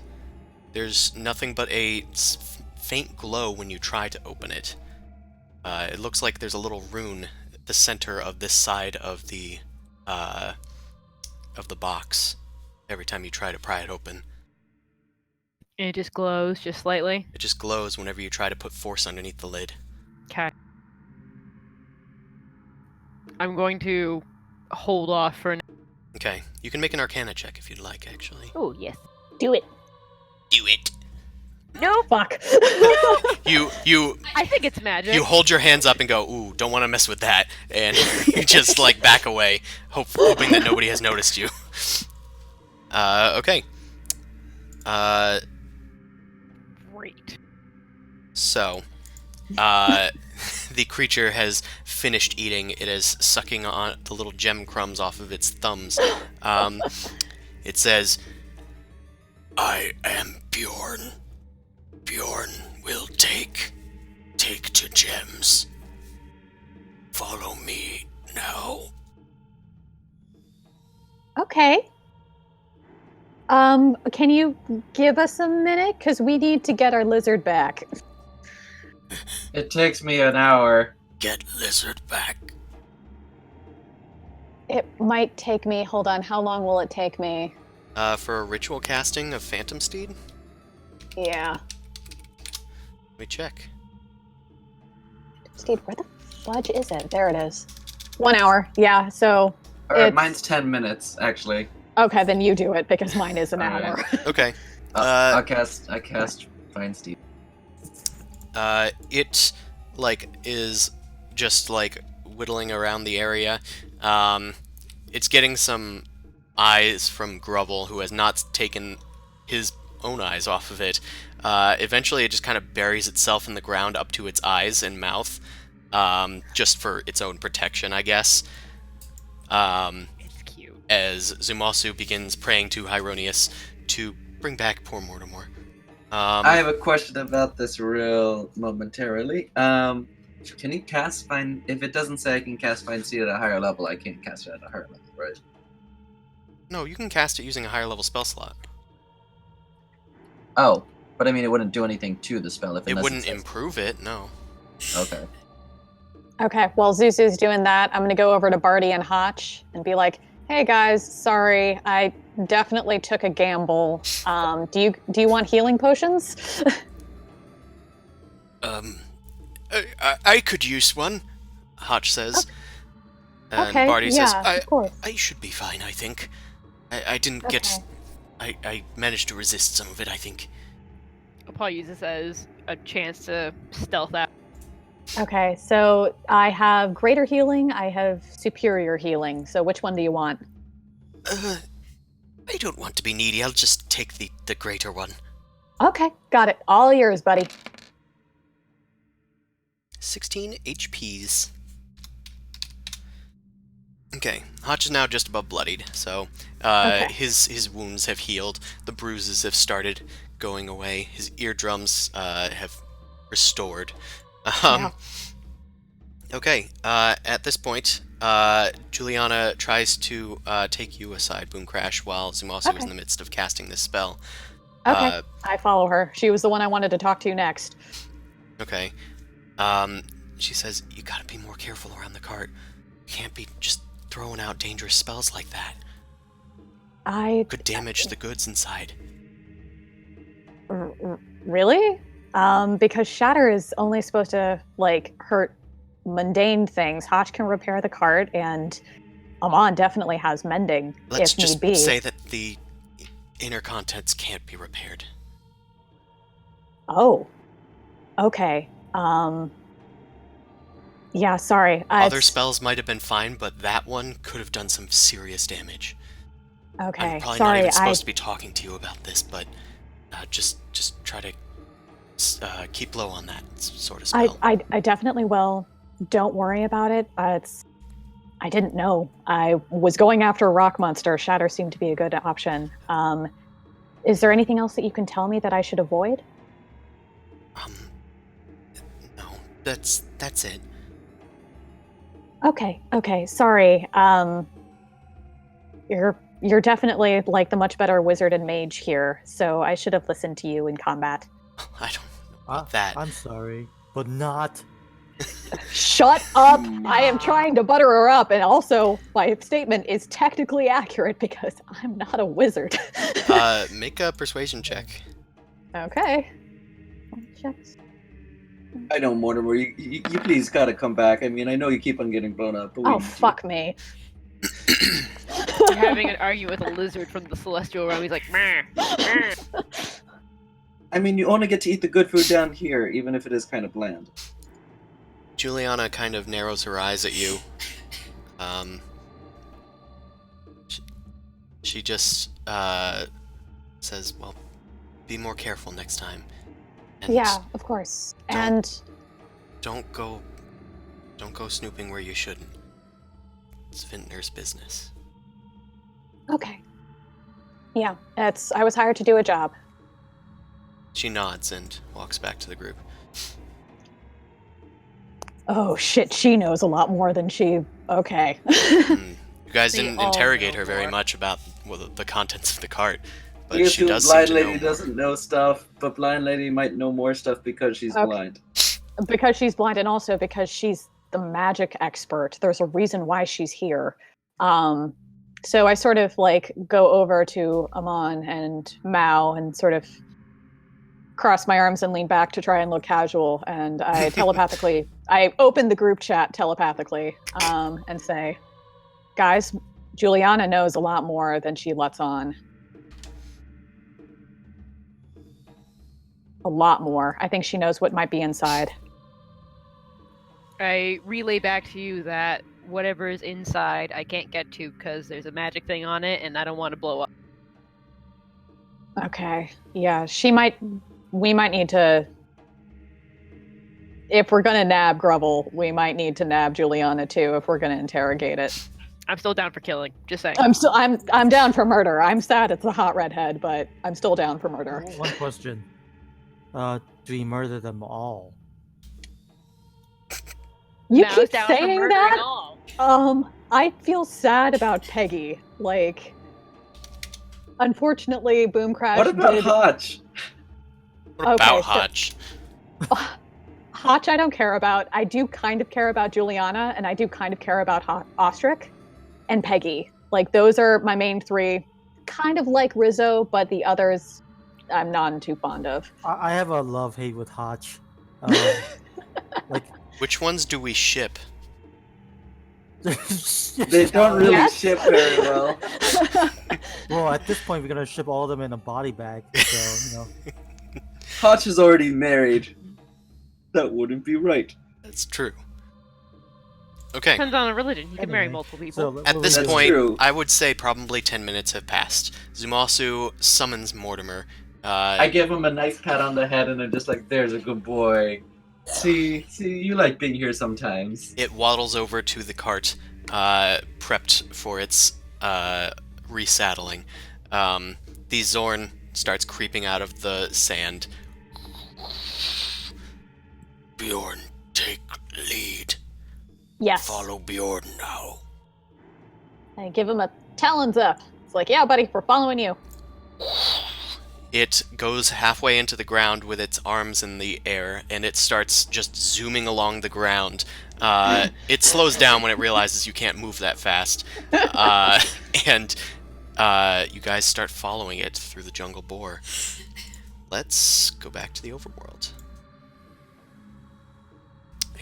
There's nothing but a faint glow when you try to open it. It looks like there's a little rune at the center of this side of the box every time you try to pry it open. And it just glows just slightly. It just glows whenever you try to put force underneath the lid. Okay. I'm going to hold off for. Okay, you can make an Arcana check if you'd like, actually. Oh yes. Do it. Do it. Nope. Fuck. You I think it's magic. you hold your hands up and go, ooh, don't want to mess with that, and you just like back away, hoping that nobody has noticed you. Okay. Great. So, the creature has finished eating. It is sucking on the little gem crumbs off of its thumbs. It says, I am Bjorn. Bjorn will take to gems. Follow me now. Okay. Can you give us a minute? Because we need to get our lizard back. It takes me an hour. Get lizard back. It might take me. Hold on. How long will it take me? For a ritual casting of Phantom Steed? Yeah. Let me check. Steve, where the fudge is it? There it is. 1 hour. Yeah, so... Mine's 10 minutes, actually. Okay, then you do it, because mine is an Alright. hour. Okay. I cast Find Steve. It, like, is just, like, whittling around the area. It's getting some eyes from Grubble, who has not taken his own eyes off of it. Eventually, it just kind of buries itself in the ground up to its eyes and mouth. just for its own protection, I guess. It's cute. As Zumasu begins praying to Hyronius to bring back poor Mortimer. I have a question about this real momentarily. Can you cast Find... If it doesn't say I can cast Find Seed at a higher level, I can't cast it at a higher level, right? No, you can cast it using a higher level spell slot. Oh, but I mean, it wouldn't do anything to the spell if It wouldn't says... improve it, no. Okay. Okay, while Zuzu's doing that, I'm gonna go over to Barty and Hotch and be like, "Hey guys, sorry, I definitely took a gamble. Do you want healing potions?" I could use one, Hotch says. And Okay, Barty yeah, says, of course. I should be fine, I think. I didn't get... I managed to resist some of it, I think. I'll probably use this as a chance to stealth out. Okay, so I have greater healing, I have superior healing. So which one do you want? I don't want to be needy, I'll just take the greater one. Okay, got it. All yours, buddy. 16 HPs. Okay, Hotch is now just above bloodied, so Okay. his wounds have healed, the bruises have started going away, his eardrums have restored. Yeah. Okay, at this point, Juliana tries to take you aside, Boom Crash, while Zumasu is in the midst of casting this spell. Okay, I follow her. She was the one I wanted to talk to next. Okay. She says, you gotta be more careful around the cart. You can't be just throwing out dangerous spells like that. Could damage the goods inside. Really? Because Shatter is only supposed to, like, hurt mundane things. Hotch can repair the cart, and Amon definitely has mending, Let's if just need be. say that the inner contents can't be repaired. Oh. Okay. Yeah, sorry. Other spells might have been fine, but that one could have done some serious damage. Okay, I'm probably sorry. not even supposed to be talking to you about this, but just try to keep low on that sort of spell. I definitely will. Don't worry about it. I didn't know. I was going after a rock monster. Shatter seemed to be a good option. Is there anything else that you can tell me that I should avoid? No, that's it. Okay. Sorry. You're definitely like the much better wizard and mage here, so I should have listened to you in combat. I don't know about that. I'm sorry, but not. Shut up! I am trying to butter her up, and also my statement is technically accurate because I'm not a wizard. Make a persuasion check. Okay. Checks. I know, Mortimer. You please gotta come back. I mean, I know you keep on getting blown up. But Oh, fuck me. You're having an argument with a lizard from the celestial realm. He's like, meh, meh. I mean, you only get to eat the good food down here, even if it is kind of bland. Juliana kind of narrows her eyes at you. She just says, well, be more careful next time. And Yeah, of course. And don't go snooping where you shouldn't. It's Vintner's business. okay. Yeah, I was hired to do a job. She nods and walks back to the group. Oh shit, she knows a lot more than she. Okay. You guys They didn't all interrogate know her very more. much about the contents of the cart, but You she assume does seem Blind to Lady know more. doesn't know stuff, but Blind Lady might know more stuff because she's Okay. blind. Because she's blind and also because she's the magic expert. There's a reason why she's here. So I sort of like go over to Amon and Mao and sort of cross my arms and lean back to try and look casual. And I I open the group chat telepathically and say, guys, Juliana knows a lot more than she lets on. A lot more. I think she knows what might be inside. I relay back to you that whatever is inside, I can't get to because there's a magic thing on it, and I don't want to blow up. Okay. Yeah, we might need to if we're gonna nab Grovel, we might need to nab Juliana too if we're gonna interrogate it. I'm still down for killing. Just saying. I'm down for murder. I'm sad it's the hot redhead, but I'm still down for murder. One question. Do we murder them all? You Now keep it's down for saying murder that? and all. I feel sad about Peggy. Like, unfortunately, Boom Crash What about did... Hotch? What Okay, about so- Hotch? Hotch I don't care about. I do kind of care about Juliana, and I do kind of care about Ostrich and Peggy. Like, those are my main three. Kind of like Rizzo, but the others I'm not too fond of. I have a love-hate with Hotch. Like, Which ones do we ship? They don't really Yes. ship very well. Well, at this point, we're gonna ship all of them in a body bag. So, Hotch is already married. That wouldn't be right. That's true. Okay. Depends on the religion. You can marry Anyway, multiple people. So At this That's point, true. I would say probably 10 minutes have passed. Zumasu summons Mortimer. I give him a nice pat on the head and I'm just like, there's a good boy. See, you like being here sometimes. It waddles over to the cart, prepped for its resaddling. The Zorn starts creeping out of the sand. Bjorn, take lead. Yes. Follow Bjorn now. I give him a talons up. It's like, yeah, buddy, we're following you. It goes halfway into the ground with its arms in the air, and it starts just zooming along the ground. It slows down when it realizes you can't move that fast. And you guys start following it through the jungle boar. Let's go back to the overworld.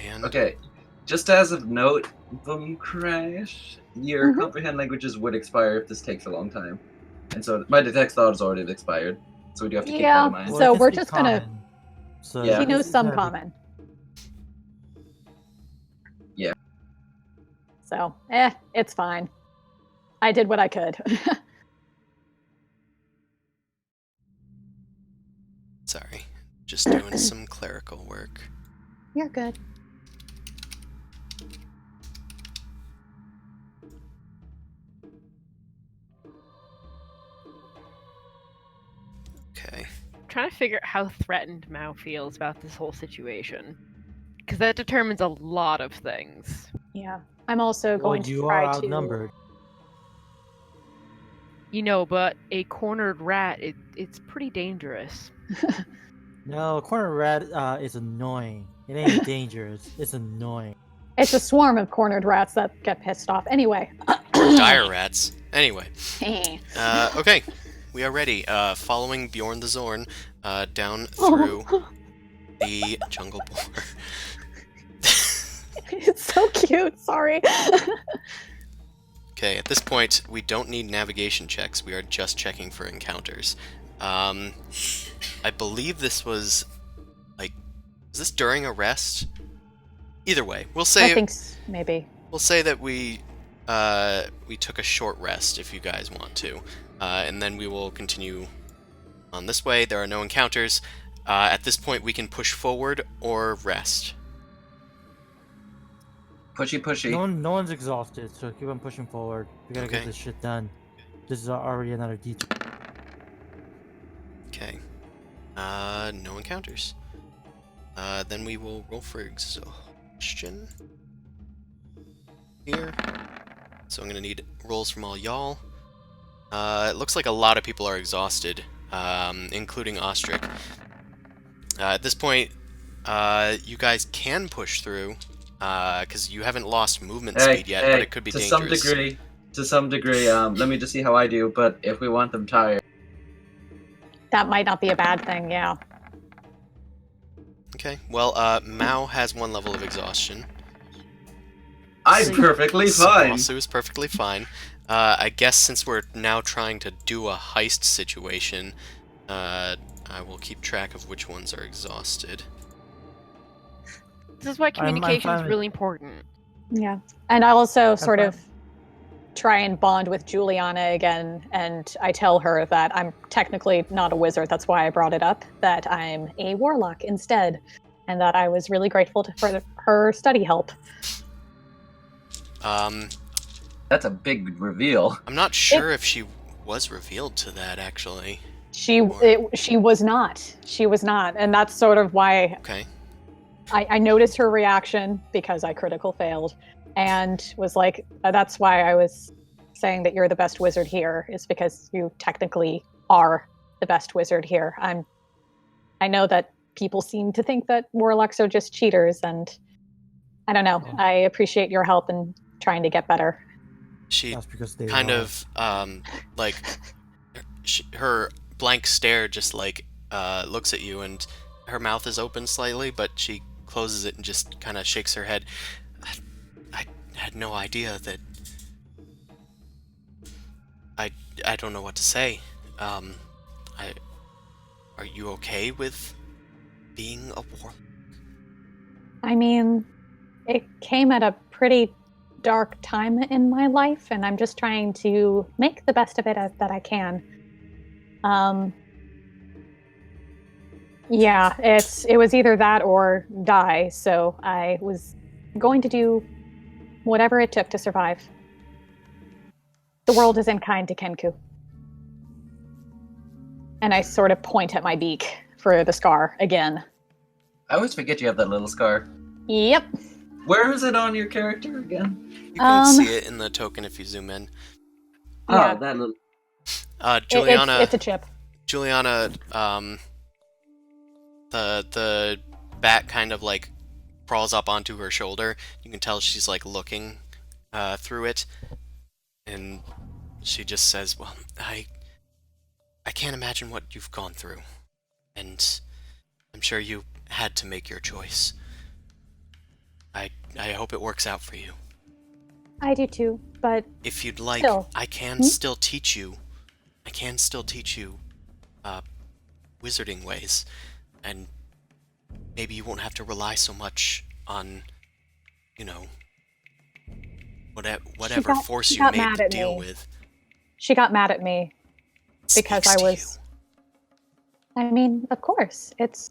And Okay, just as of note, Boom Crash, your comprehend languages would expire if this takes a long time. And so my detect thought has already expired. So we do have to keep that in mind. So it can we're speak just gonna- common. So Yeah. He knows it's some gotta be- common. Yeah. So, it's fine. I did what I could. sorry, just doing some clerical work. You're good. Okay. I'm trying to figure out how threatened Mao feels about this whole situation. Because that determines a lot of things. Yeah. I'm also Well, going to you try are to... outnumbered. You know, but a cornered rat, it's pretty dangerous. No, corner rat is annoying. It ain't dangerous. It's annoying. It's a swarm of cornered rats that get pissed off. Anyway. Dire rats. Anyway. Okay. We are ready. Following Bjorn the Zorn down through the jungle boar. It's so cute. Sorry. Okay, at this point, we don't need navigation checks. We are just checking for encounters. I believe this was, like, was this during a rest? Either way, we'll I say think maybe. we'll say that we took a short rest if you guys want to, and then we will continue on this way. There are no encounters. At this point, we can push forward or rest. Pushy. No one's exhausted, so keep on pushing forward. We gotta Okay. get this shit done. This is already another detour. Okay. No encounters. Then we will roll for exhaustion. Here. So I'm gonna need rolls from all y'all. It looks like a lot of people are exhausted, including Ostrich. At this point, you guys can push through, because you haven't lost movement speed yet, but it could be to dangerous. To some degree, let me just see how I do, but if we want them tired. That might not be a bad thing, yeah. Okay, well, Mao has 1 level of exhaustion. I'm perfectly fine. Samasu is perfectly fine. I guess since we're now trying to do a heist situation, I will keep track of which ones are exhausted. This is why communication is fine. really important. Yeah. And I also sort fine. of try and bond with Juliana again, and I tell her that I'm technically not a wizard, that's why I brought it up, that I'm a warlock instead. and that I was really grateful for her study help. That's a big reveal. I'm not sure if she was revealed to that, actually. She was not. She was not, and that's sort of why Okay. I noticed her reaction because I critical failed, and was like, that's why I was saying that you're the best wizard here, is because you technically are the best wizard here. I know that people seem to think that warlocks are just cheaters, and I don't know. I appreciate your help in trying to get better. She That's because they kind are. of, like, her blank stare just, like, looks at you, and her mouth is open slightly, but she closes it and just kind of shakes her head. I had no idea that... I don't know what to say. Are you okay with being a warlock? I mean, it came at a pretty dark time in my life, and I'm just trying to make the best of it that I can. Yeah, it was either that or die, so I was going to do whatever it took to survive. The world isn't kind to Kenku. And I sort of point at my beak for the scar again. I always forget you have that little scar. Yep. Where is it on your character again? You can see it in the token if you zoom in. Yeah. Oh, that little... Juliana... It's a chip. Juliana, the bat kind of, like, crawls up onto her shoulder. You can tell she's, like, looking through it. And she just says, well, I can't imagine what you've gone through. And I'm sure you had to make your choice. I hope it works out for you. I do too, but If you'd like, still. I can still teach you. I can still teach you wizarding ways. And maybe you won't have to rely so much on, you know, whatever force you got made mad to at deal me. with. She got mad at me because Speaks I to was... I mean, of course, it's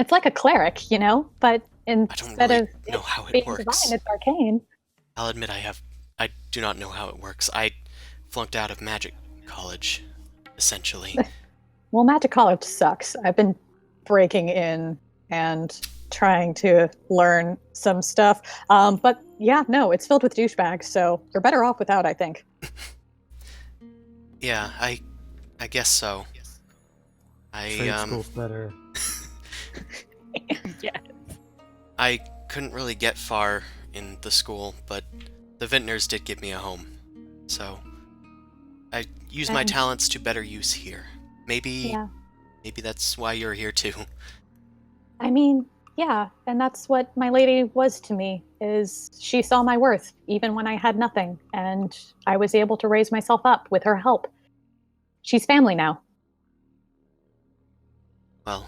like a cleric, you know, but I don't instead really of know it how it being works. divine, it's arcane. I'll admit I do not know how it works. I flunked out of magic college, essentially. Well, Magic College sucks. I've been breaking in and trying to learn some stuff. But yeah, no, it's filled with douchebags, so you're better off without, I think. Yeah, I guess so. Trade school's better. Yeah. I couldn't really get far in the school, but the vintners did give me a home. So I used my And- talents to better use here. Maybe Yeah. that's why you're here too. I mean, yeah, and that's what my lady was to me, is she saw my worth, even when I had nothing, and I was able to raise myself up with her help. She's family now. Well,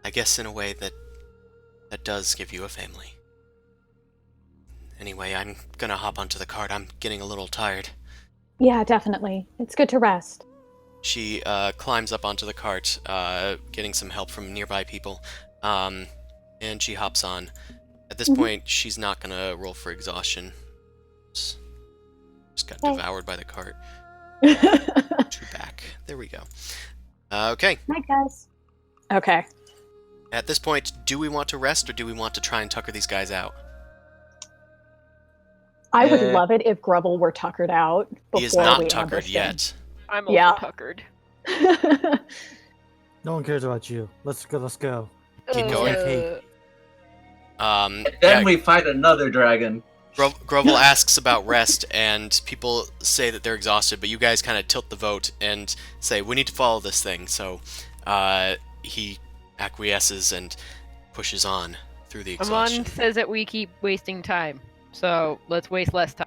I guess in a way that does give you a family. Anyway, I'm gonna hop onto the cart. I'm getting a little tired. Yeah, definitely. It's good to rest. She climbs up onto the cart, getting some help from nearby people, and she hops on. At this point, she's not gonna roll for exhaustion. Just got devoured by the cart. Two back. There we go. Okay. Night, guys. Okay. At this point, do we want to rest or do we want to try and tucker these guys out? I would love it if Grubble were tuckered out before He is not we tuckered ambushed him. yet. I'm also Yeah. tuckered. No one cares about you. Let's go. Let's go. Keep going. Hey. Then we fight another dragon. Grovel asks about rest, and people say that they're exhausted, but you guys kind of tilt the vote and say, we need to follow this thing. So he acquiesces and pushes on through the exhaustion. Amon says that we keep wasting time, so let's waste less time.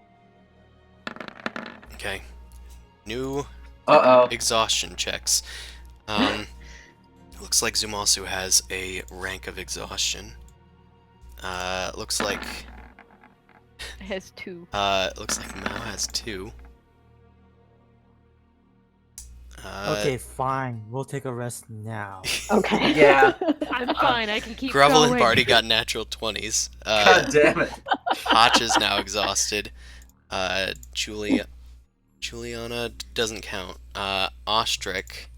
Okay. New Uh-oh. exhaustion checks. Looks like Zumasu has a rank of exhaustion. Looks like... It has 2. Looks like Mao has 2. Okay, fine. We'll take a rest now. Okay. Yeah. I'm fine. I can keep Grovel going. and Barty got natural 20s. God damn it. Hotch is now exhausted. Juliana doesn't count. Ostrich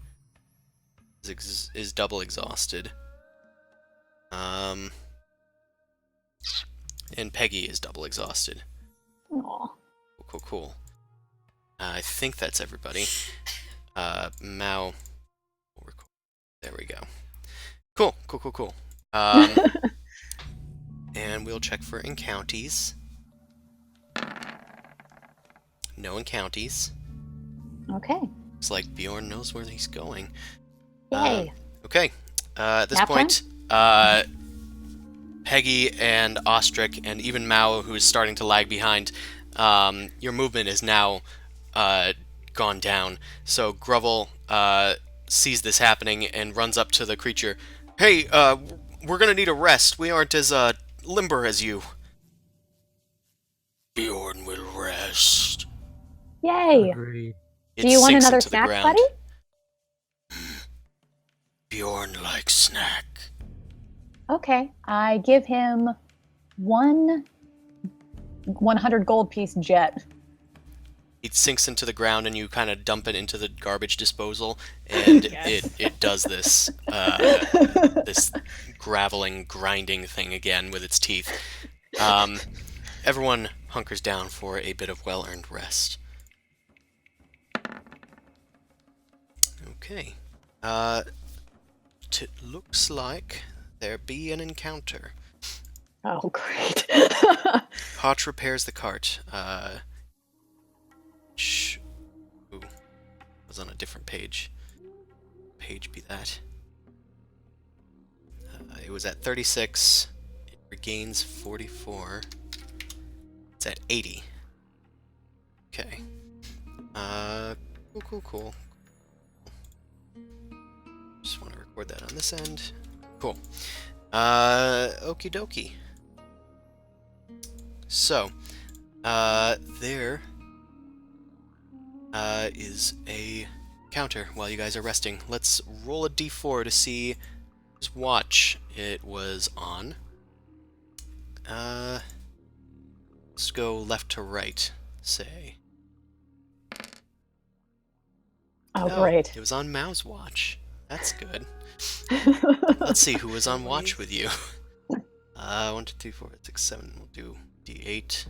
is double exhausted. And Peggy is double exhausted. Aw. Cool. I think that's everybody. Mao. There we go. Cool. And we'll check for encounties. No encounties. Okay. Looks like Bjorn knows where he's going. Yay. Okay. At this Nap point, Peggy and Ostrich and even Mao, who is starting to lag behind, your movement is now gone down. So Grovel sees this happening and runs up to the creature. Hey, we're gonna need a rest. We aren't as limber as you. Bjorn will rest. Yay. Agreed. It Do you want sinks another into the snack, ground. buddy? Bjorn likes snack. Okay. I give him 100 gold piece jet. It sinks into the ground and you kind of dump it into the garbage disposal, and Yes. it does this this graveling, grinding thing again with its teeth. Everyone hunkers down for a bit of well-earned rest. Okay. It looks like there be an encounter. Oh, great. Hotch repairs the cart. Ooh, was on a different page. Page be that. It was at 36. It regains 44. It's at 80. Okay. Cool. Just want to record that on this end. Cool. Okie dokie. So, there is a counter while you guys are resting. Let's roll a d4 to see whose watch it was on. Let's go left to right, say. Oh, No, great. it was on Mao's watch. That's good. Let's see who was on watch with you. 1, 2, 3, 4, 5, 6, 7. We'll do d8.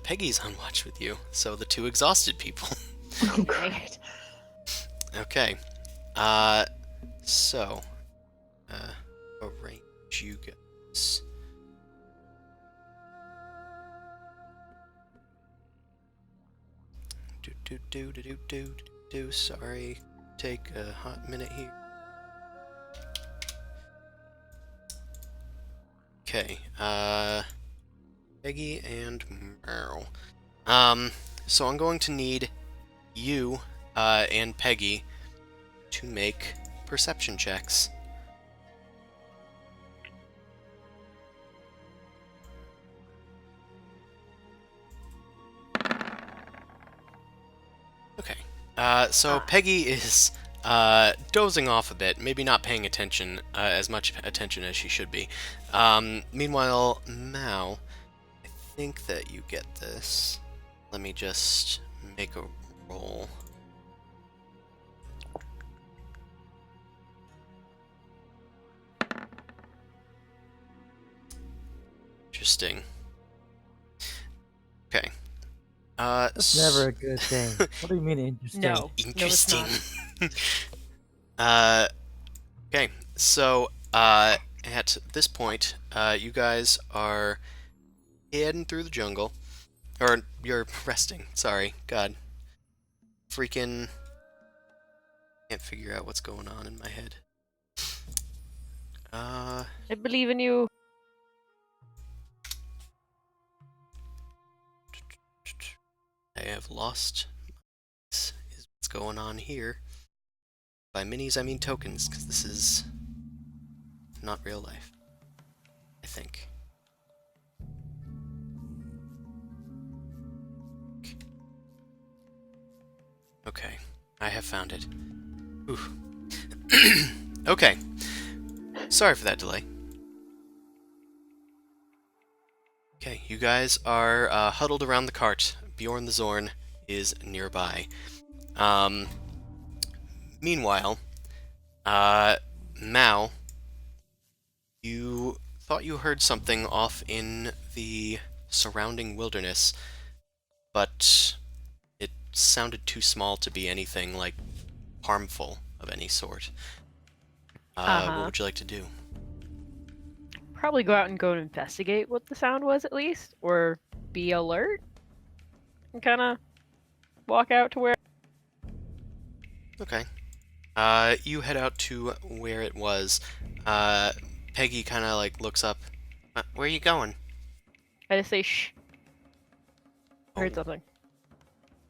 Peggy's on watch with you, so the two exhausted people. Oh, great. Okay. So, arrange you guys. Sorry, take a hot minute here. Okay, Peggy and Merle. So I'm going to need you, and Peggy to make perception checks. Okay. So Peggy is dozing off a bit, maybe not paying attention, as much attention as she should be. Meanwhile, Mao, I think that you get this. Let me just make a roll. Interesting. Okay. That's never a good thing. What do you mean interesting? No. Interesting. No, it's not. Okay, so at this point, you guys are heading through the jungle. Or you're resting, sorry. God. Freaking can't figure out what's going on in my head. I believe in you. I have lost. Is what's going on here. By minis, I mean tokens, because this is not real life. I think. Okay, I have found it. Ooh. Okay. Sorry for that delay. Okay, you guys are huddled around the cart. Bjorn the Zorn is nearby. Meanwhile, Mao, you thought you heard something off in the surrounding wilderness, but it sounded too small to be anything like harmful of any sort. What would you like to do? Probably go out and go and investigate what the sound was at least, or be alert and kind of walk out to where. Okay. You head out to where it was. Peggy kind of like looks up. Where are you going? I just say shh. I heard Oh. something.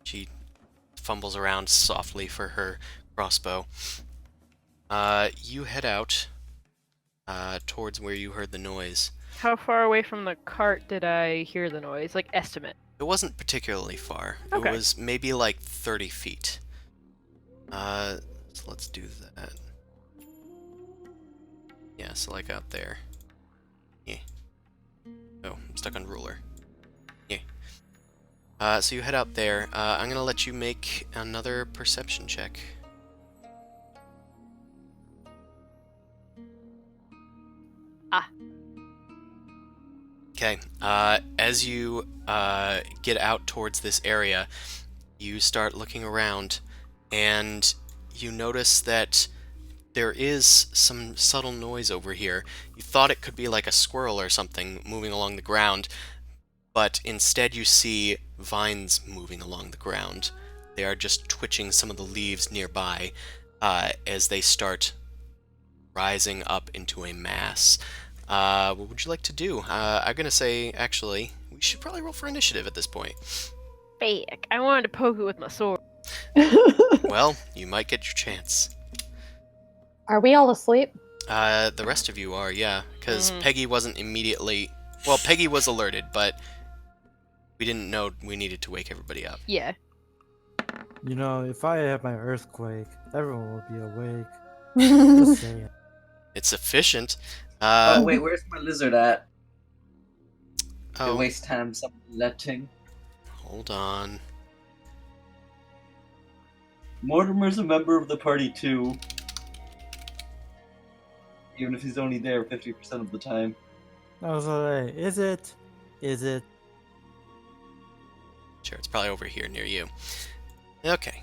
She fumbles around softly for her crossbow. You head out towards where you heard the noise. How far away from the cart did I hear the noise? Like estimate. It wasn't particularly far. Okay. It was maybe like 30 feet. So let's do that. Yeah, so like out there. Yeah. Oh, I'm stuck on ruler. Yeah. So you head out there. I'm gonna let you make another perception check. Okay. As you get out towards this area, you start looking around, and you notice that there is some subtle noise over here. You thought it could be like a squirrel or something moving along the ground, but instead you see vines moving along the ground. They are just twitching some of the leaves nearby as they start rising up into a mass. What would you like to do? I'm gonna say, actually, we should probably roll for initiative at this point. Fake. I wanted to poke it with my sword. Well, you might get your chance. Are we all asleep? The rest of you are, yeah, because Peggy wasn't immediately... Well, Peggy was alerted, but we didn't know we needed to wake everybody up. Yeah. You know, if I have my earthquake, everyone will be awake. Just saying. It's efficient. Oh wait, where's my lizard at? Oh, It waste time subletting. hold on. Mortimer's a member of the party too. Even if he's only there 50% of the time. I was like, is it? Is it? Sure, it's probably over here near you. Okay.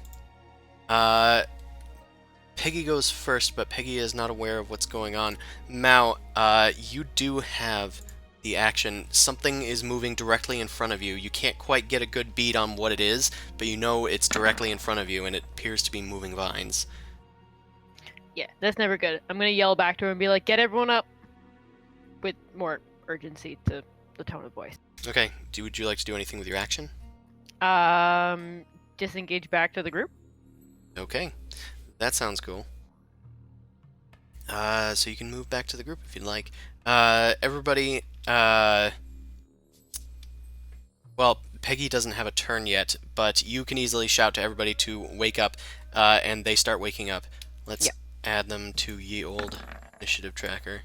Peggy goes first, but Peggy is not aware of what's going on. Mao, you do have the action. Something is moving directly in front of you. You can't quite get a good beat on what it is, but you know it's directly in front of you, and it appears to be moving vines. Yeah, that's never good. I'm gonna yell back to her and be like, get everyone up! With more urgency to the tone of voice. Okay, would you like to do anything with your action? Disengage back to the group? Okay, that sounds cool. So you can move back to the group if you'd like. Everybody, well, Peggy doesn't have a turn yet, but you can easily shout to everybody to wake up, and they start waking up. Let's add them to ye old initiative tracker.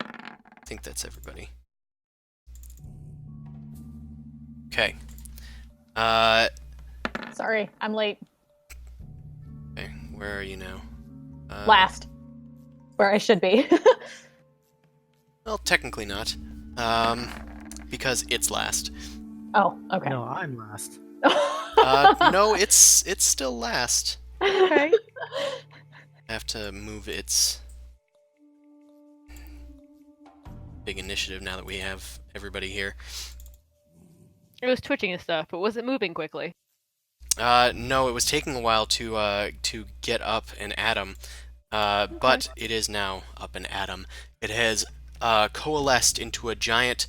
I think that's everybody. Okay. Sorry, I'm late. Okay, where are you now? Last. Where I should be. Well, technically not. Because it's last. Oh, okay. No, I'm last. No, it's still last. Okay. I have to move its big initiative now that we have everybody here. It was twitching and stuff, but was it moving quickly? No, it was taking a while to get up and at 'em, but it is now up and at 'em. It has coalesced into a giant,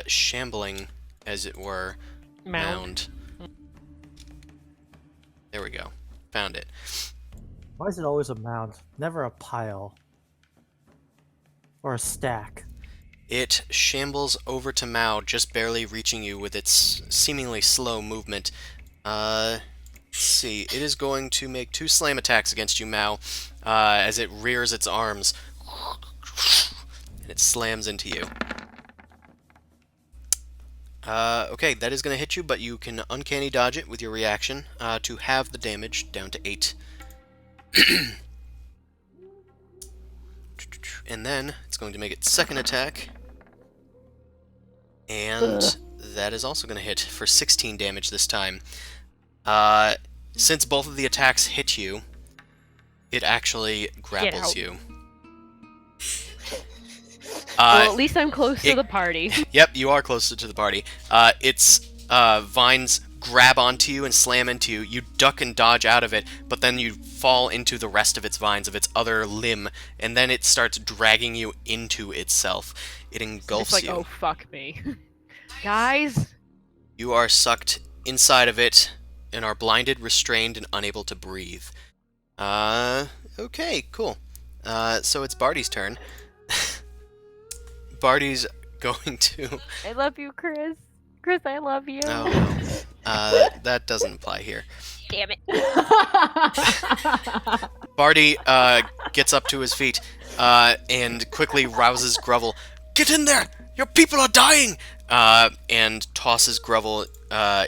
shambling, as it were, mound. There we go. Found it. Why is it always a mound? Never a pile. Or a stack. It shambles over to Mao, just barely reaching you with its seemingly slow movement. Let's see. It is going to make 2 slam attacks against you, Mao, as it rears its arms. And it slams into you. Okay, that is going to hit you, but you can uncanny dodge it with your reaction to halve the damage down to 8. And then it's going to make its second attack. And that is also going to hit for 16 damage this time. Since both of the attacks hit you, it actually grapples you. Well, at least I'm close to the party. Yep, you are closer to the party. Its vines grab onto you and slam into you. You duck and dodge out of it, but then you fall into the rest of its vines, of its other limb, and then it starts dragging you into itself. It engulfs It's like, you. oh, fuck me. Guys? You are sucked inside of it and are blinded, restrained, and unable to breathe. Okay, cool. So it's Barty's turn. Barty's going to... I love you, Chris. Chris, I love you. Oh, no. That doesn't apply here. Damn it. Barty gets up to his feet and quickly rouses Grovel. Get in there! Your people are dying! And tosses Grovel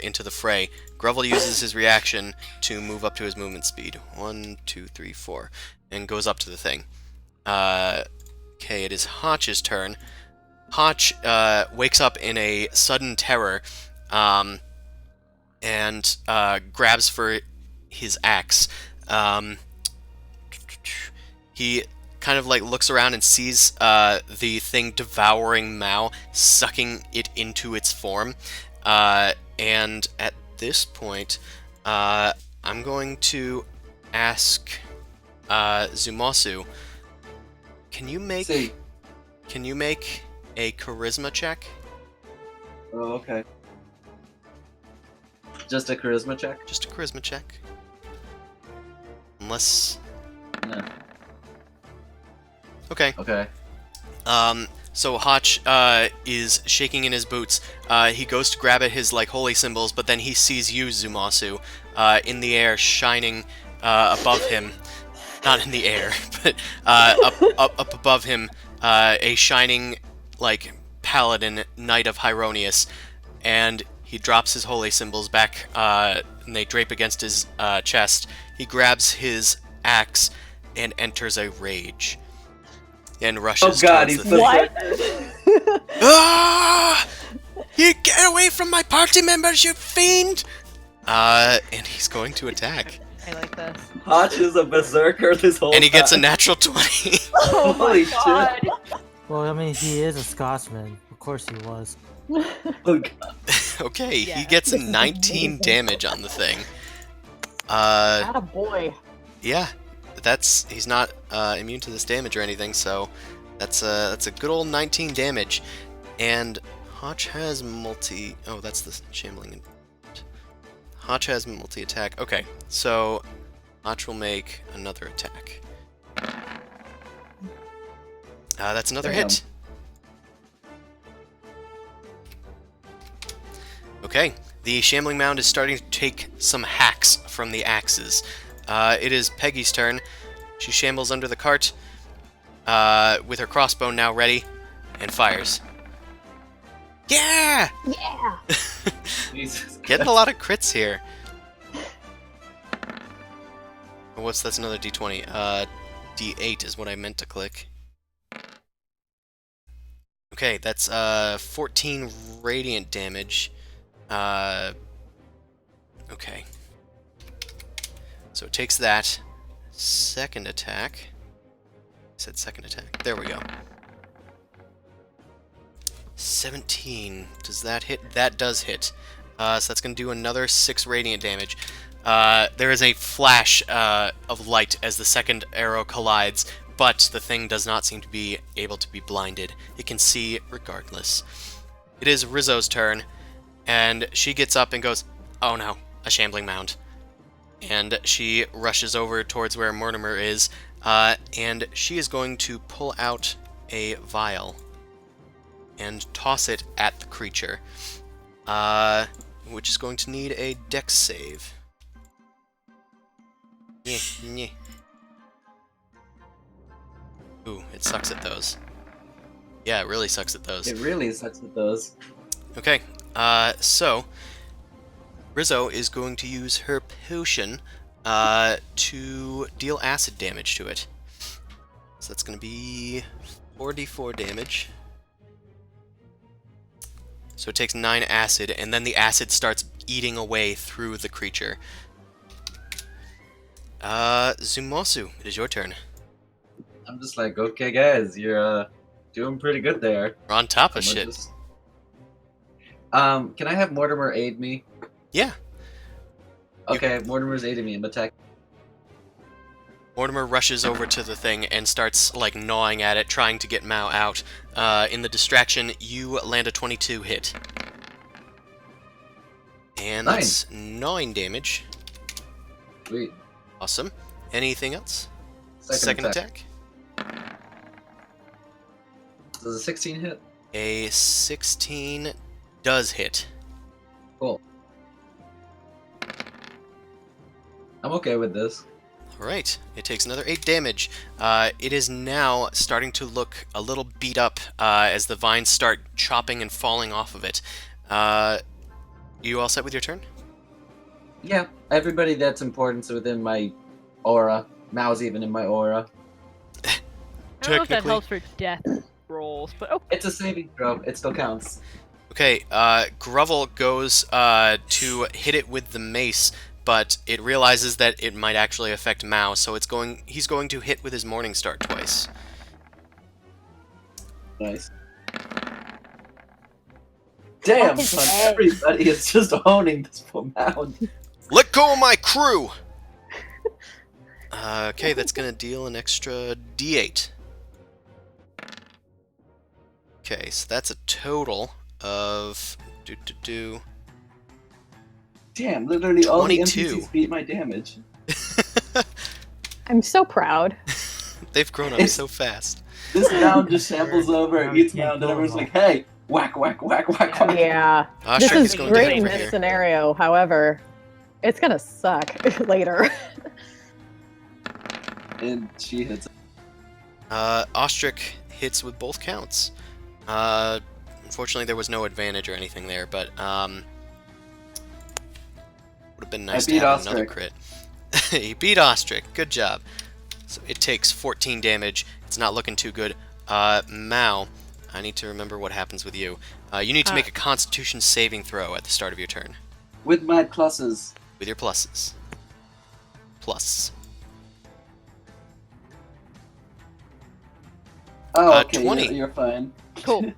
into the fray. Grovel uses his reaction to move up to his movement speed. 1, 2, 3, 4. And goes up to the thing. Okay, it is Hotch's turn. Hotch wakes up in a sudden terror and grabs for his axe. He kind of like looks around and sees the thing devouring Mao, sucking it into its form. And at this point, I'm going to ask Zumasu, can you make a charisma check? Oh, okay. Just a charisma check? Just a charisma check. Unless... No. Okay. Okay. So Hotch is shaking in his boots. He goes to grab at his like holy symbols, but then he sees you, Zumasu, in the air, shining above him. Not in the air, but up above him, a shining like paladin knight of Hyronius, and he drops his holy symbols back, and they drape against his chest. He grabs his axe and enters a rage. And rushes towards the thing. What? Ah! You get away from my party members, you fiend! And he's going to attack. I like this. Hotch is a berserker this whole time. And he gets a natural 20. Oh my Holy god. Well, I mean, he is a Scotsman. Of course he was. Oh, God. Okay, Yeah. he gets This is 19 amazing. damage on the thing. Attaboy. Yeah, he's not immune to this damage or anything, so that's a good old 19 damage. And Hotch has multi... Oh, that's the shambling. Hotch has multi-attack. Okay, so Hotch will make another attack. That's another Damn. hit. Okay, the shambling mound is starting to take some hacks from the axes. It is Peggy's turn. She shambles under the cart with her crossbow now ready and fires. Yeah! Yeah. Jesus. Getting a lot of crits here. That's another D20. D8 is what I meant to click. Okay, that's 14 radiant damage. Okay. So it takes that. Second attack. I said second attack. There we go. 17. Does that hit? That does hit. So that's going to do another 6 radiant damage. There is a flash of light as the second arrow collides, but the thing does not seem to be able to be blinded. It can see regardless. It is Rizzo's turn, and she gets up and goes, "Oh no, a shambling mound." And she rushes over towards where Mortimer is, and she is going to pull out a vial. and toss it at the creature, which is going to need a dex save. Nyeh. Ooh, it sucks at those. Yeah, it really sucks at those. It really sucks with those. Okay, so Rizzo is going to use her potion to deal acid damage to it. So that's going to be 4d4 damage. So it takes 9 acid, and then the acid starts eating away through the creature. Zumosu, it is your turn. I'm just like, okay, guys, you're doing pretty good there. We're on top of I'ma shit. just- Can I have Mortimer aid me? Yeah. Okay, Mortimer's aiding me. I'm attacking. Mortimer rushes over to the thing and starts, like, gnawing at it, trying to get Mao out. In the distraction, you land a 22 hit. And Nine. that's 9 damage. Sweet. Awesome. Anything else? Second attack. Does a 16 hit? A 16 does hit. Cool. I'm okay with this. Alright, it takes another 8 damage. It is now starting to look a little beat up as the vines start chopping and falling off of it. You all set with your turn? Yeah, everybody that's important is within my aura. Mao's even in my aura. I don't know if that Technically- helps for death rolls, but okay. It's a saving throw. It still counts. Okay, Grovel goes to hit it with the mace, but it realizes that it might actually affect Mao, so he's going to hit with his Morning Star twice. Nice. Damn, son, everybody is just owning this mound. Let go of my crew! Okay, that's gonna deal an extra d8. Okay, so that's a total of... Damn, literally all the 22. NPCs beat my damage. I'm so proud. They've grown up so fast. This mound just shambles over and Now eats you can't mound, and kill everyone's them like, hey, whack, whack, whack, whack, whack. Yeah, this Ostrich is going great down in over this here. scenario. However, it's gonna suck later. And she hits. Ostrich hits with both counts. Unfortunately, there was no advantage or anything there, but would have been nice to beat have another Ostrich. crit. He beat Ostrich. Good job. So it takes 14 damage. It's not looking too good. Mao, I need to remember what happens with you. You need to make a Constitution saving throw at the start of your turn With my pluses. with your pluses. Plus. Oh, okay, 20. You're fine. Cool.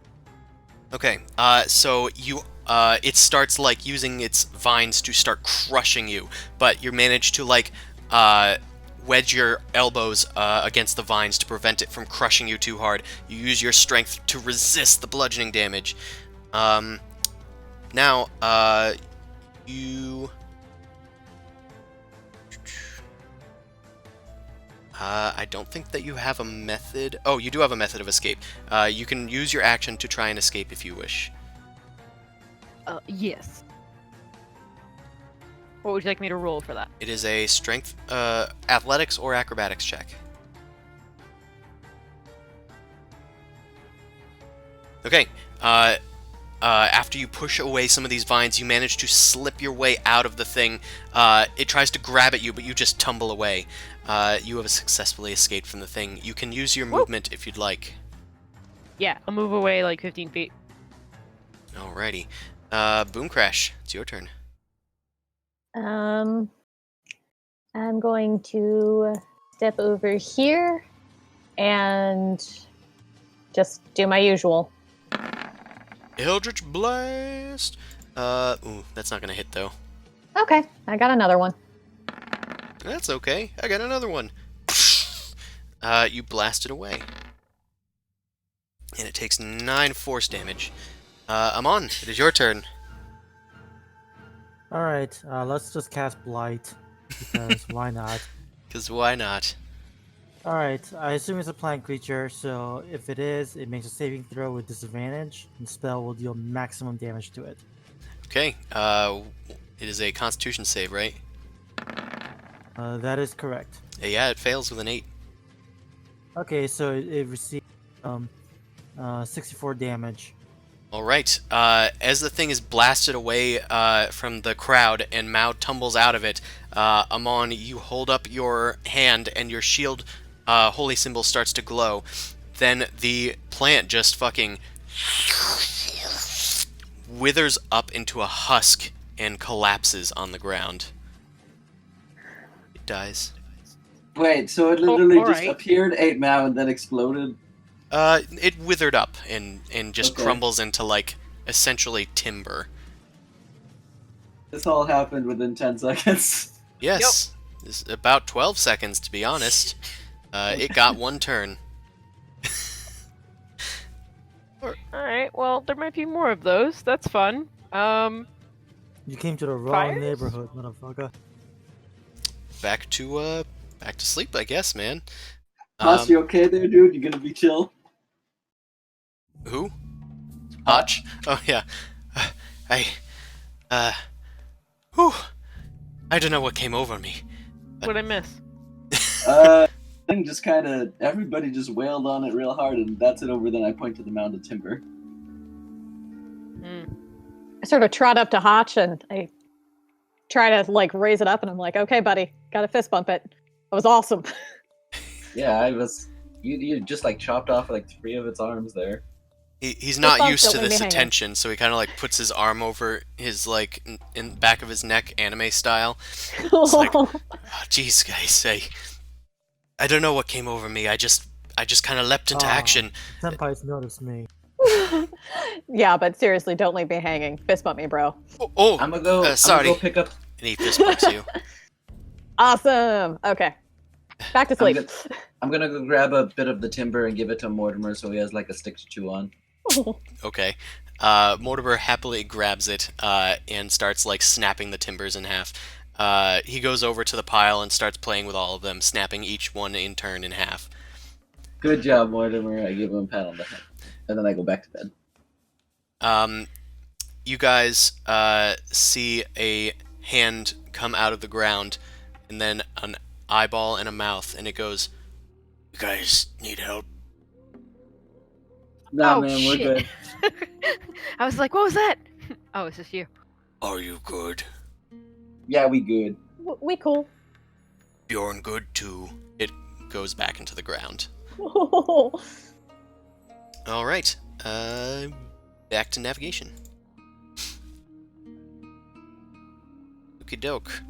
Okay, so you, it starts, like, using its vines to start crushing you, but you manage to, like, wedge your elbows against the vines to prevent it from crushing you too hard. You use your strength to resist the bludgeoning damage. Now, you... I don't think that you have a method... Oh, you do have a method of escape. You can use your action to try and escape if you wish. Yes. What would you like me to roll for that? It is a strength, athletics or acrobatics check. Okay, after you push away some of these vines, you manage to slip your way out of the thing. It tries to grab at you, but you just tumble away. You have successfully escaped from the thing. You can use your movement if you'd like. Yeah, I'll move away like 15 feet. Alrighty. Boom Crash, it's your turn. I'm going to step over here and just do my usual. Eldritch Blast! Ooh, that's not gonna hit, though. Okay, I got another one. That's okay. I got another one. You blast it away. And it takes 9 force damage. Amon, it is your turn. Alright, let's just cast Blight. Because why not? Because why not? All right, I assume it's a plant creature, so if it is, it makes a saving throw with disadvantage, and the spell will deal maximum damage to it. Okay. It is a Constitution save, right? That is correct. Yeah, it fails with an 8. Okay, so it received 64 damage. All right. As the thing is blasted away from the crowd and Mao tumbles out of it, Amon, you hold up your hand and your shield holy symbol starts to glow. Then the plant just fucking withers up into a husk and collapses on the ground. It dies. Wait, so it literally just alright. appeared, ate Mao, and then exploded? It withered up and just Okay. crumbles into, like, essentially timber. This all happened within 10 seconds. Yes. It's about 12 seconds, to be honest. It got one turn. Alright, well, there might be more of those. That's fun. You came to the wrong Fires? neighborhood, motherfucker. Back to sleep, I guess, man. Haas, you okay there, dude? You gonna be chill? Who? Hotch? Oh, yeah. Whew. I don't know what came over me. What'd I miss? Thing just kind of, everybody just wailed on it real hard, and that's it over. Then I point to the mound of timber. I sort of trot up to Hotch and I try to like raise it up, and I'm like, "Okay, buddy, got to fist bump it. That was awesome." Yeah, I was. You just like chopped off like 3 of its arms there. He's not Don't used to leave me this hanging. attention, so he kind of like puts his arm over his like in back of his neck, anime style. It's like, oh, jeez, guys, I don't know what came over me. I just kind of leapt into Aw. action. Senpai's noticed me. Yeah, but seriously, don't leave me hanging. Fist bump me, bro. Oh, I'm gonna go. sorry. I'm gonna go pick up. And he fist bumps you. Awesome. Okay, back to sleep. I'm gonna go grab a bit of the timber and give it to Mortimer so he has like a stick to chew on. Okay. Mortimer happily grabs it and starts like snapping the timbers in half. He goes over to the pile and starts playing with all of them, snapping each one in turn in half. Good job, Mortimer. I give him a pat on the head, and then I go back to bed. You guys see a hand come out of the ground, and then an eyeball and a mouth, and it goes, "You guys need help?" Nah, Oh, man, we're shit. good. I was like, what was that? Oh, it's just you. Are you good? Yeah, we good. We cool. Bjorn good too. It goes back into the ground. All right. Back to navigation. Okie doke.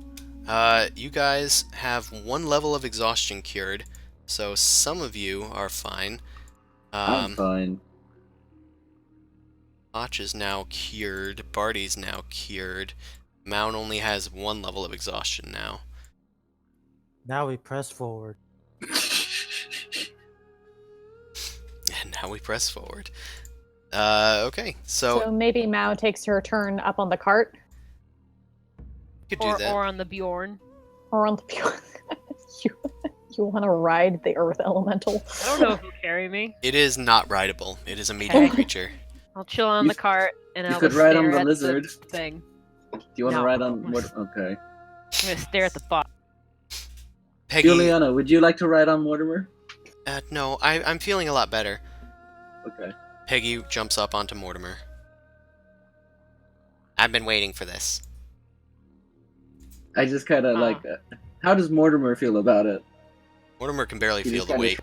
You guys have 1 level of exhaustion cured, so some of you are fine. I'm fine. Hotch is now cured. Barty's now cured. Mound only has 1 level of exhaustion now. Now we press forward. And now we press forward. Okay, so So maybe Mao takes her turn up on the cart you could do that. Or on the Bjorn. or on the. you want to ride the Earth Elemental? I don't know if you carry me. It is not rideable. It is a medium Okay. creature. I'll chill on You- the cart and you I'll could just ride on stare the at lizard. the thing. Do you want to No. ride on? What? Okay. I'm gonna stare at the box. Peggy, Juliana, would you like to ride on Mortimer? no, I'm feeling a lot better. Okay. Peggy jumps up onto Mortimer. I've been waiting for this. I just kind of Huh. like. How does Mortimer feel about it? Mortimer can barely He feel just the kinda weight.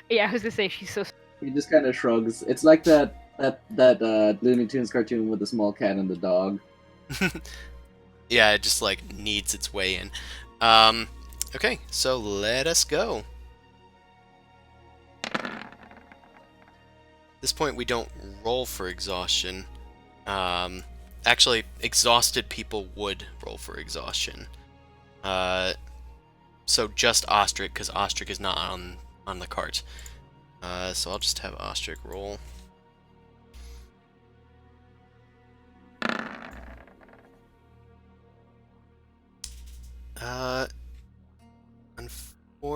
Yeah, I was gonna say she's so. He just kind of shrugs. It's like that Looney Tunes cartoon with the small cat and the dog. Yeah, it just like needs its way in. Okay, so let us go. At this point, we don't roll for exhaustion. Actually, exhausted people would roll for exhaustion. So just Ostrich, because Ostrich is not on the cart. So I'll just have Ostrich roll.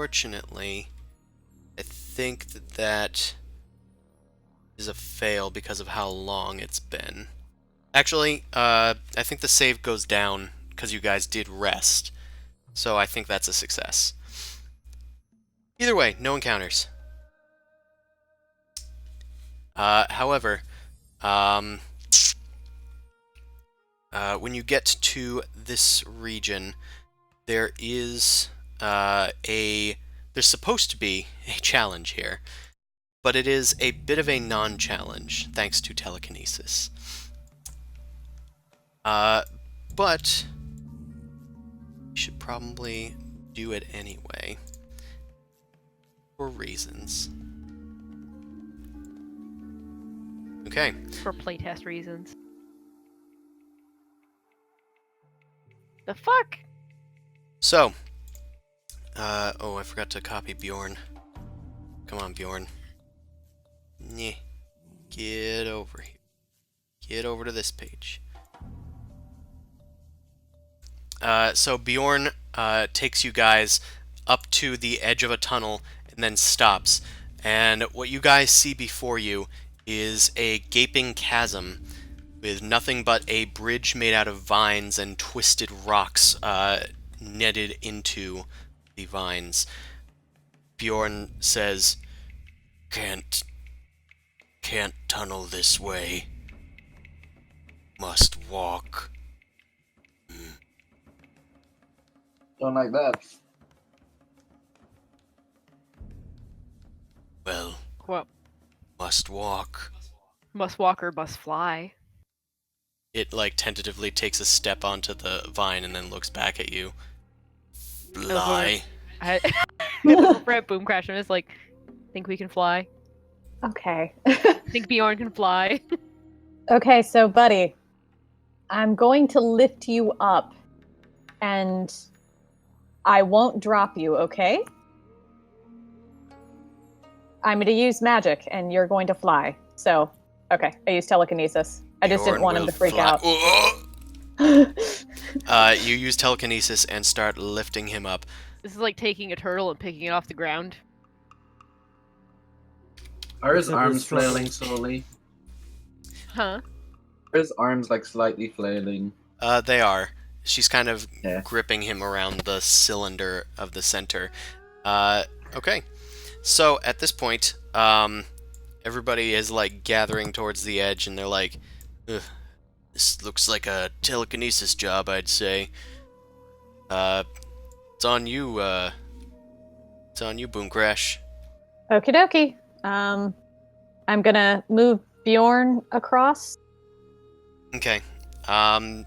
unfortunately, I think that is a fail because of how long it's been. Actually, I think the save goes down because you guys did rest. So I think that's a success. Either way, no encounters. However, when you get to this region, there is there's supposed to be a challenge here, but it is a bit of a non-challenge thanks to telekinesis. But you should probably do it anyway for reasons. Okay. For playtest reasons. The fuck? So, oh, I forgot to copy Bjorn. Come on, Bjorn. Nyeh. Get over here. Get over to this page. So Bjorn takes you guys up to the edge of a tunnel and then stops. And what you guys see before you is a gaping chasm with nothing but a bridge made out of vines and twisted rocks netted into the vines. Bjorn says, Can't tunnel this way. Must walk. Don't like that. Well, What? must walk. Must walk or must fly? It, like, tentatively takes a step onto the vine and then looks back at you. Fly. I look at Boom Crash and it's like, think we can fly? Okay. Think Bjorn can fly? Okay, so buddy, I'm going to lift you up and I won't drop you, okay? I'm going to use magic and you're going to fly. So, okay, I use telekinesis. I just didn't want him to freak out. You use telekinesis and start lifting him up. This is like taking a turtle and picking it off the ground. Are his Except arms it's flailing. flailing slowly? Huh? Are his arms like slightly flailing? They are. She's kind of Yeah. gripping him around the cylinder of the center. Okay. So, at this point, everybody is, like, gathering towards the edge, and they're like, Ugh, this looks like a telekinesis job, I'd say. It's on you, Boom Crash. Okie dokie. I'm gonna move Bjorn across. Okay.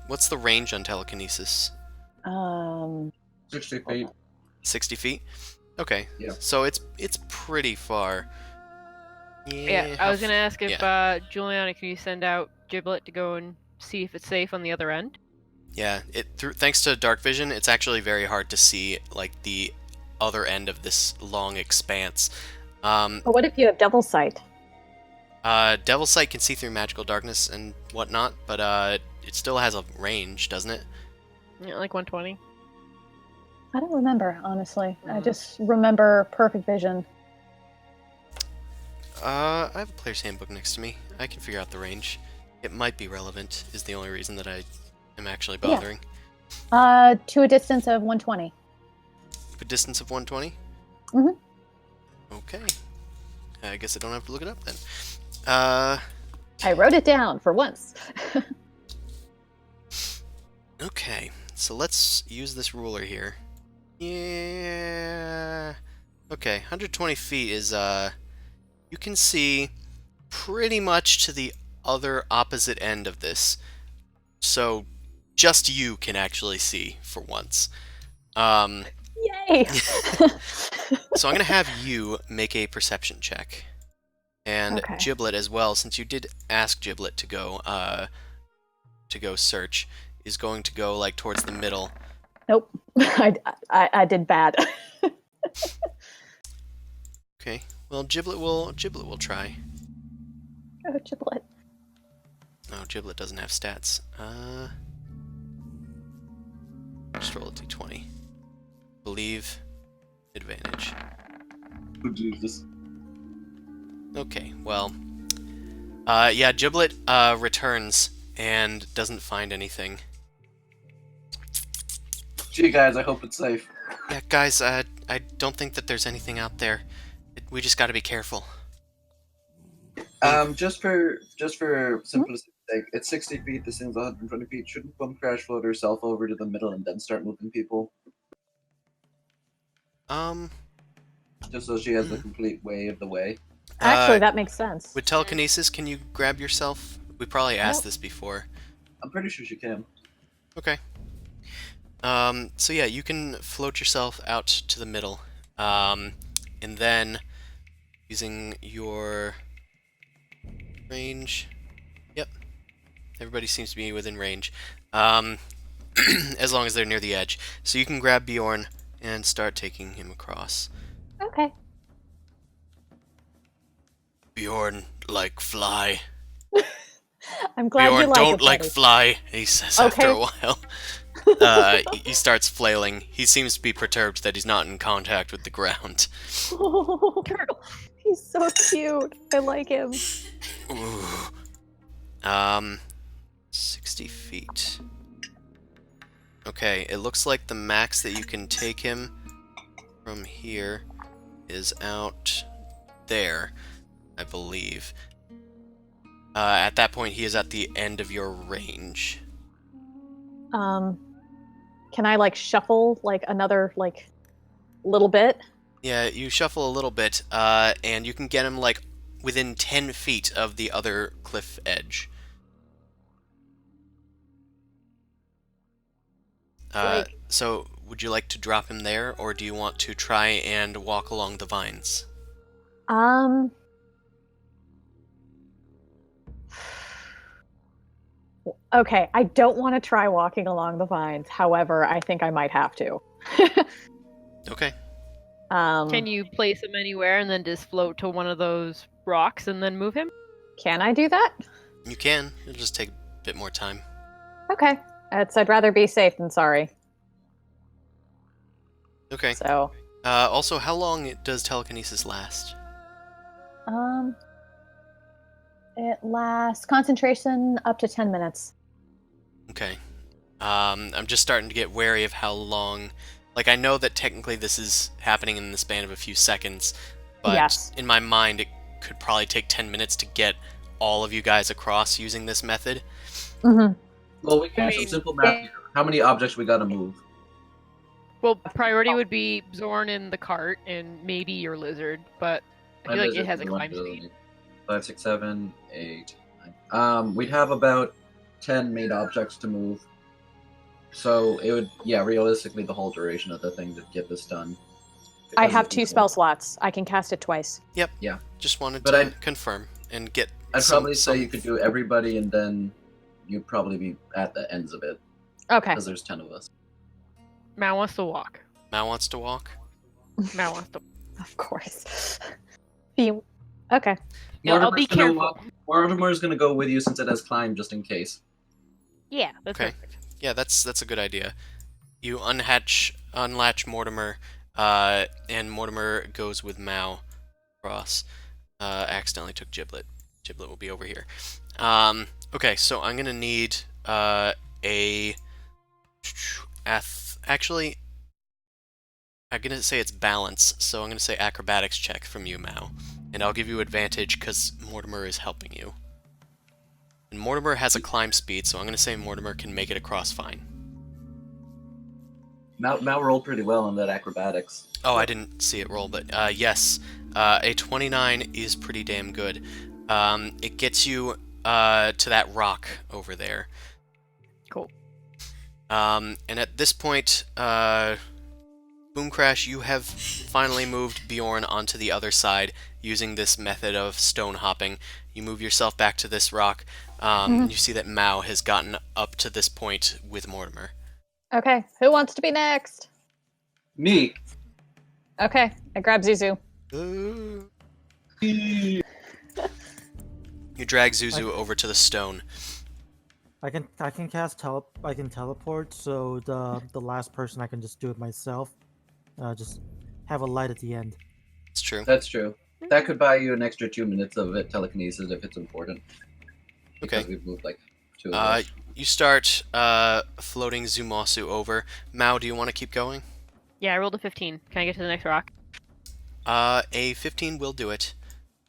What's the range on telekinesis? 60 feet. 60 feet? Okay. Yeah. So it's pretty far. Yeah, I was gonna ask if yeah. Juliana, can you send out Giblet to go and see if it's safe on the other end? Yeah, thanks to Darkvision, it's actually very hard to see, like, the other end of this long expanse. But what if you have Devil Sight? Devil Sight can see through magical darkness and whatnot, but it still has a range, doesn't it? Yeah, like 120. I don't remember, honestly. I just remember perfect vision. I have a player's handbook next to me. I can figure out the range. It might be relevant, is the only reason that I am actually bothering. Yeah. To a distance of 120. A distance of 120? Mm-hmm. Okay. I guess I don't have to look it up then. I wrote it down for once. Okay, so let's use this ruler here. Yeah. Okay, 120 feet is, you can see pretty much to the other opposite end of this. So, just you can actually see, for once. Yay! So I'm going to have you make a perception check. And Okay. Giblet as well, since you did ask Giblet to go search, is going to go, like, towards the middle. Nope. I did bad. Okay. Well, Giblet will try. Oh, Giblet. No, Giblet doesn't have stats. Just roll a d20. Believe advantage. Oh, Jesus. Okay, well. Yeah, Giblet returns and doesn't find anything. Gee, guys, I hope it's safe. Yeah, guys, I don't think that there's anything out there. We just gotta be careful. Just for simplicity's sake, it's 60 feet. This thing's 120 feet. Shouldn't Bum Crash float herself over to the middle and then start moving people, just so she has the complete way of the way? Actually, that makes sense. With telekinesis, can you grab yourself? We probably asked Nope. this before. I'm pretty sure she can. Okay. So yeah, you can float yourself out to the middle. And then, using your range... Yep. Everybody seems to be within range. As long as they're near the edge. So you can grab Bjorn and start taking him across. Okay. Bjorn, like fly. I'm glad Bjorn, you like don't it, like buddy. fly, he says after a while. He starts flailing. He seems to be perturbed that he's not in contact with the ground. Turtle. He's so cute. I like him. Ooh. 60 feet. Okay, it looks like the max that you can take him from here is out there, I believe. At that point, he is at the end of your range. Can I like shuffle like another like little bit? Yeah, you shuffle a little bit, and you can get him like within 10 feet of the other cliff edge. So, would you like to drop him there, or do you want to try and walk along the vines? Okay, I don't want to try walking along the vines. However, I think I might have to. Okay. Can you place him anywhere and then just float to one of those rocks and then move him? Can I do that? You can. It'll just take a bit more time. Okay. I'd rather be safe than sorry. Okay. So, Also, how long does telekinesis last? it lasts concentration up to 10 minutes. Okay. I'm just starting to get wary of how long... Like, I know that technically this is happening in the span of a few seconds, but Yes. in my mind it could probably take 10 minutes to get all of you guys across using this method. Mm-hmm. Well, we can do some simple math here. How many objects we gotta move? Well, priority would be Zorn in the cart and maybe your lizard, but I feel like it has a climb speed. 5, 6, 7, 8, 9. We'd have about 10 main objects to move. So it would, yeah, realistically, the whole duration of the thing to get this done. I have 2 spell slots. I can cast it twice. Yep. Yeah. Just wanted But to confirm and get I'd some- probably say you could do everybody, and then you'd probably be at the ends of it, Okay. because there's 10 of us. Mal wants to walk. Mal wants to walk. Mal wants to. Of course. Okay. Yeah, I'll be careful. Mortimer's gonna go with you since it has climb, just in case. Yeah, that's Okay. perfect. Yeah, that's a good idea. You unlatch Mortimer, and Mortimer goes with Mao across. Accidentally took Giblet. Giblet will be over here. Okay, so I'm gonna need actually, I'm gonna say it's balance, so I'm gonna say acrobatics check from you, Mao, and I'll give you advantage because Mortimer is helping you. And Mortimer has a climb speed, so I'm going to say Mortimer can make it across fine. Mal rolled pretty well on that acrobatics. Oh, I didn't see it roll, but yes. A 29 is pretty damn good. It gets you to that rock over there. Cool. And at this point, Boom Crash, you have finally moved Bjorn onto the other side using this method of stone hopping. You move yourself back to this rock. You see that Mao has gotten up to this point with Mortimer. Okay. Who wants to be next? Me. Okay. I grab Zuzu. You drag Zuzu over to the stone. I can cast teleport, so the last person I can just do it myself. Just have a light at the end. It's true. That's true. That could buy you an extra 2 minutes of telekinesis if it's important. Because Okay. we've moved like 2 of us. You start floating Zumasu over. Mao, do you want to keep going? Yeah, I rolled a 15. Can I get to the next rock? A 15 will do it.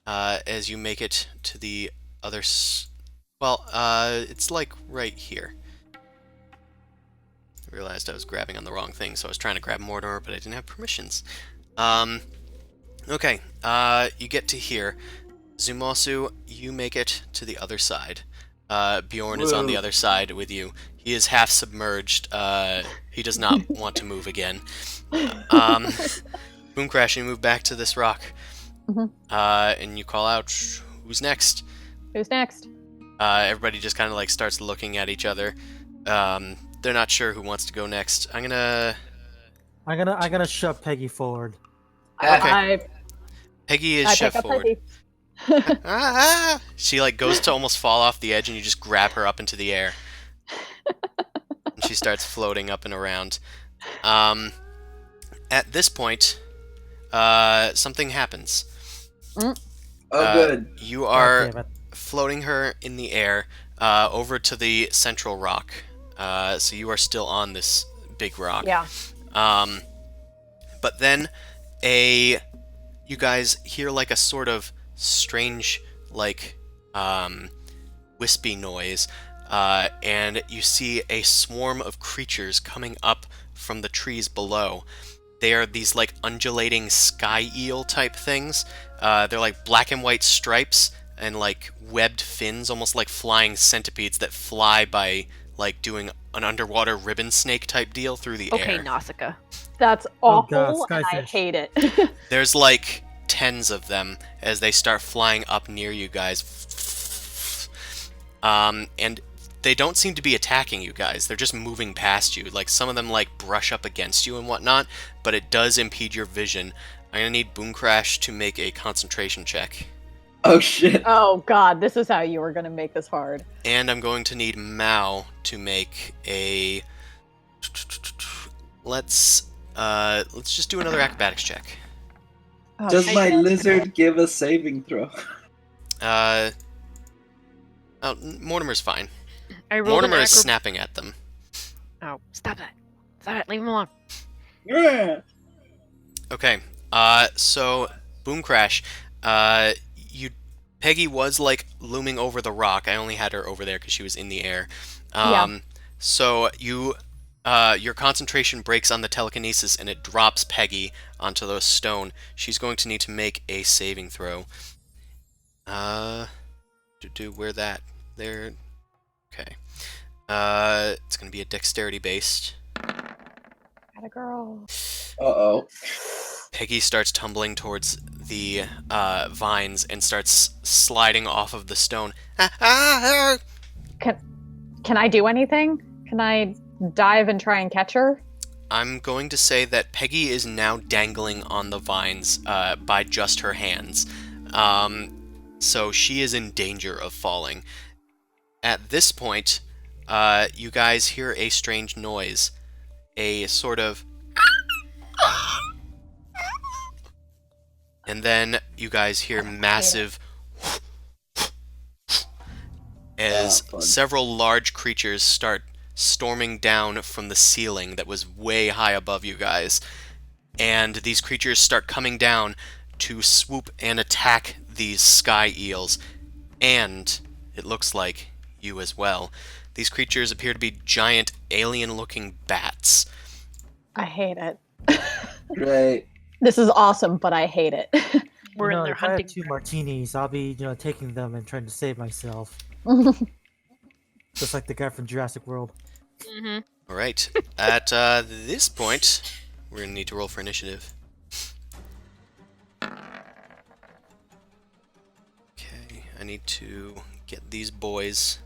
As you make it to the other well, it's like right here. I realized I was grabbing on the wrong thing, so I was trying to grab Mortimer, but I didn't have permissions. Okay, you get to here. Zumasu, you make it to the other side. Bjorn is on the Woo. other side with you. He is half submerged. He does not want to move again. Boom Crash, you move back to this rock. Mhm. And you call out, who's next? Who's next? Everybody just kind of like starts looking at each other. They're not sure who wants to go next. I'm gonna shove Peggy forward. Okay. Peggy is I shoved pick up forward. Peggy. She like goes to almost fall off the edge, and you just grab her up into the air, and she starts floating up and around. At this point, something happens. Oh, good. You God are damn it. floating her in the air over to the central rock. So you are still on this big rock. Yeah. But then you guys hear like a sort of strange, like, wispy noise, and you see a swarm of creatures coming up from the trees below. They are these like undulating sky eel type things. They're like black and white stripes and like webbed fins, almost like flying centipedes that fly by like doing an underwater ribbon snake type deal through the Okay, air. Nausicaa. That's Oh, awful, God, and I skyfish. hate it. There's like tens of them as they start flying up near you guys. And they don't seem to be attacking you guys. They're just moving past you. Like some of them like brush up against you and whatnot, but it does impede your vision. I'm gonna need Boom Crash to make a concentration check. Oh shit. Oh god, this is how you were gonna make this hard. And I'm going to need Mao to make a. Let's just do another acrobatics check. Oh, Does shit. my lizard give a saving throw? Mortimer's fine. I rolled Mortimer an is snapping at them. Oh, stop that. Stop it. Leave him alone. Yeah. Okay. So Boom Crash, Peggy was like looming over the rock. I only had her over there because she was in the air. Yeah. So your concentration breaks on the telekinesis and it drops Peggy onto the stone. She's going to need to make a saving throw. Where that? There. Okay. It's going to be a dexterity based. Got a girl. Uh-oh. Peggy starts tumbling towards the vines and starts sliding off of the stone. Can I do anything? Can I dive and try and catch her? I'm going to say that Peggy is now dangling on the vines by just her hands. So she is in danger of falling. At this point, you guys hear a strange noise. A sort of... And then you guys hear massive... as fun. several large creatures start storming down from the ceiling that was way high above you guys. And these creatures start coming down to swoop and attack these sky eels. And it looks like you as well. These creatures appear to be giant alien-looking bats. I hate it. Great. This is awesome, but I hate it. We're in there if I hunting. had 2 martinis, I'll be, taking them and trying to save myself. Just like the guy from Jurassic World. Mm-hmm. Alright, at this point, we're going to need to roll for initiative. Okay, I need to get these boys.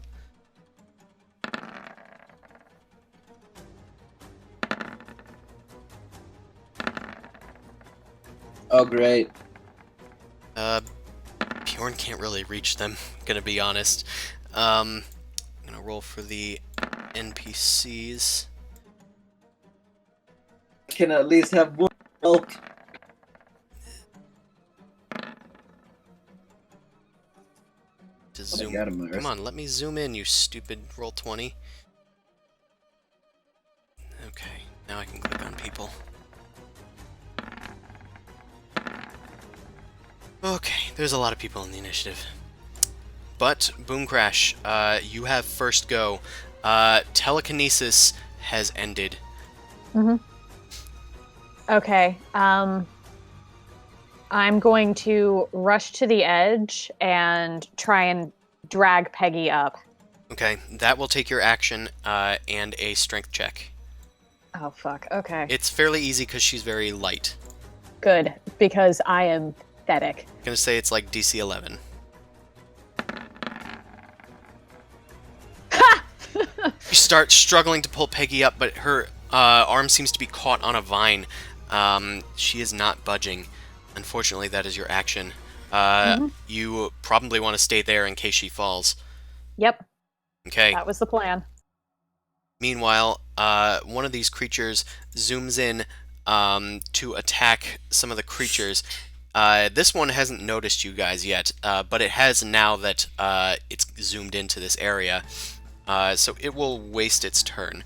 Oh, great. Bjorn can't really reach them, gonna be honest. I'm gonna roll for the NPCs. Can at least have one help. to What a zoom. god, Mars. Come on, let me zoom in, you stupid roll 20. Okay, now I can click on people. Okay, there's a lot of people in the initiative. But, Boom Crash, you have first go. Telekinesis has ended. Okay. I'm going to rush to the edge and try and drag Peggy up. Okay, that will take your action and a strength check. Oh, fuck. Okay. It's fairly easy because she's very light. Good, because I am pathetic. I'm gonna say it's like DC 11. You start struggling to pull Peggy up, but her arm seems to be caught on a vine. She is not budging. Unfortunately, that is your action. You probably want to stay there in case she falls. Yep, Okay. that was the plan. Meanwhile, one of these creatures zooms in to attack some of the creatures. This one hasn't noticed you guys yet, but it has now that it's zoomed into this area. So it will waste its turn.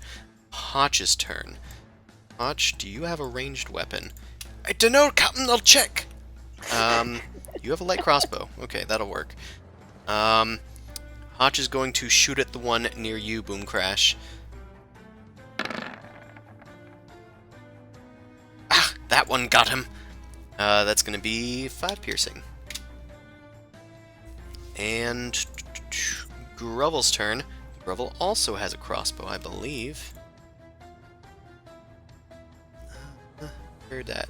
Hotch's turn. Hotch, do you have a ranged weapon? I don't know, Captain, I'll check! You have a light crossbow. Okay, that'll work. Hotch is going to shoot at the one near you, Boom Crash. Ah, that one got him! That's gonna be 5 piercing. And Grovel's turn. Grovel also has a crossbow, I believe. Where that?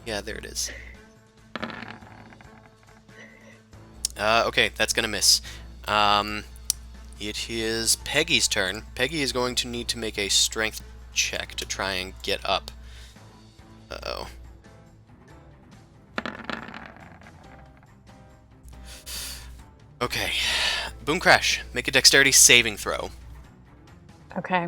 Yeah, there it is. Okay, that's gonna miss. It is Peggy's turn. Peggy is going to need to make a strength check to try and get up. Uh-oh. Okay. Boom Crash, make a dexterity saving throw. Okay.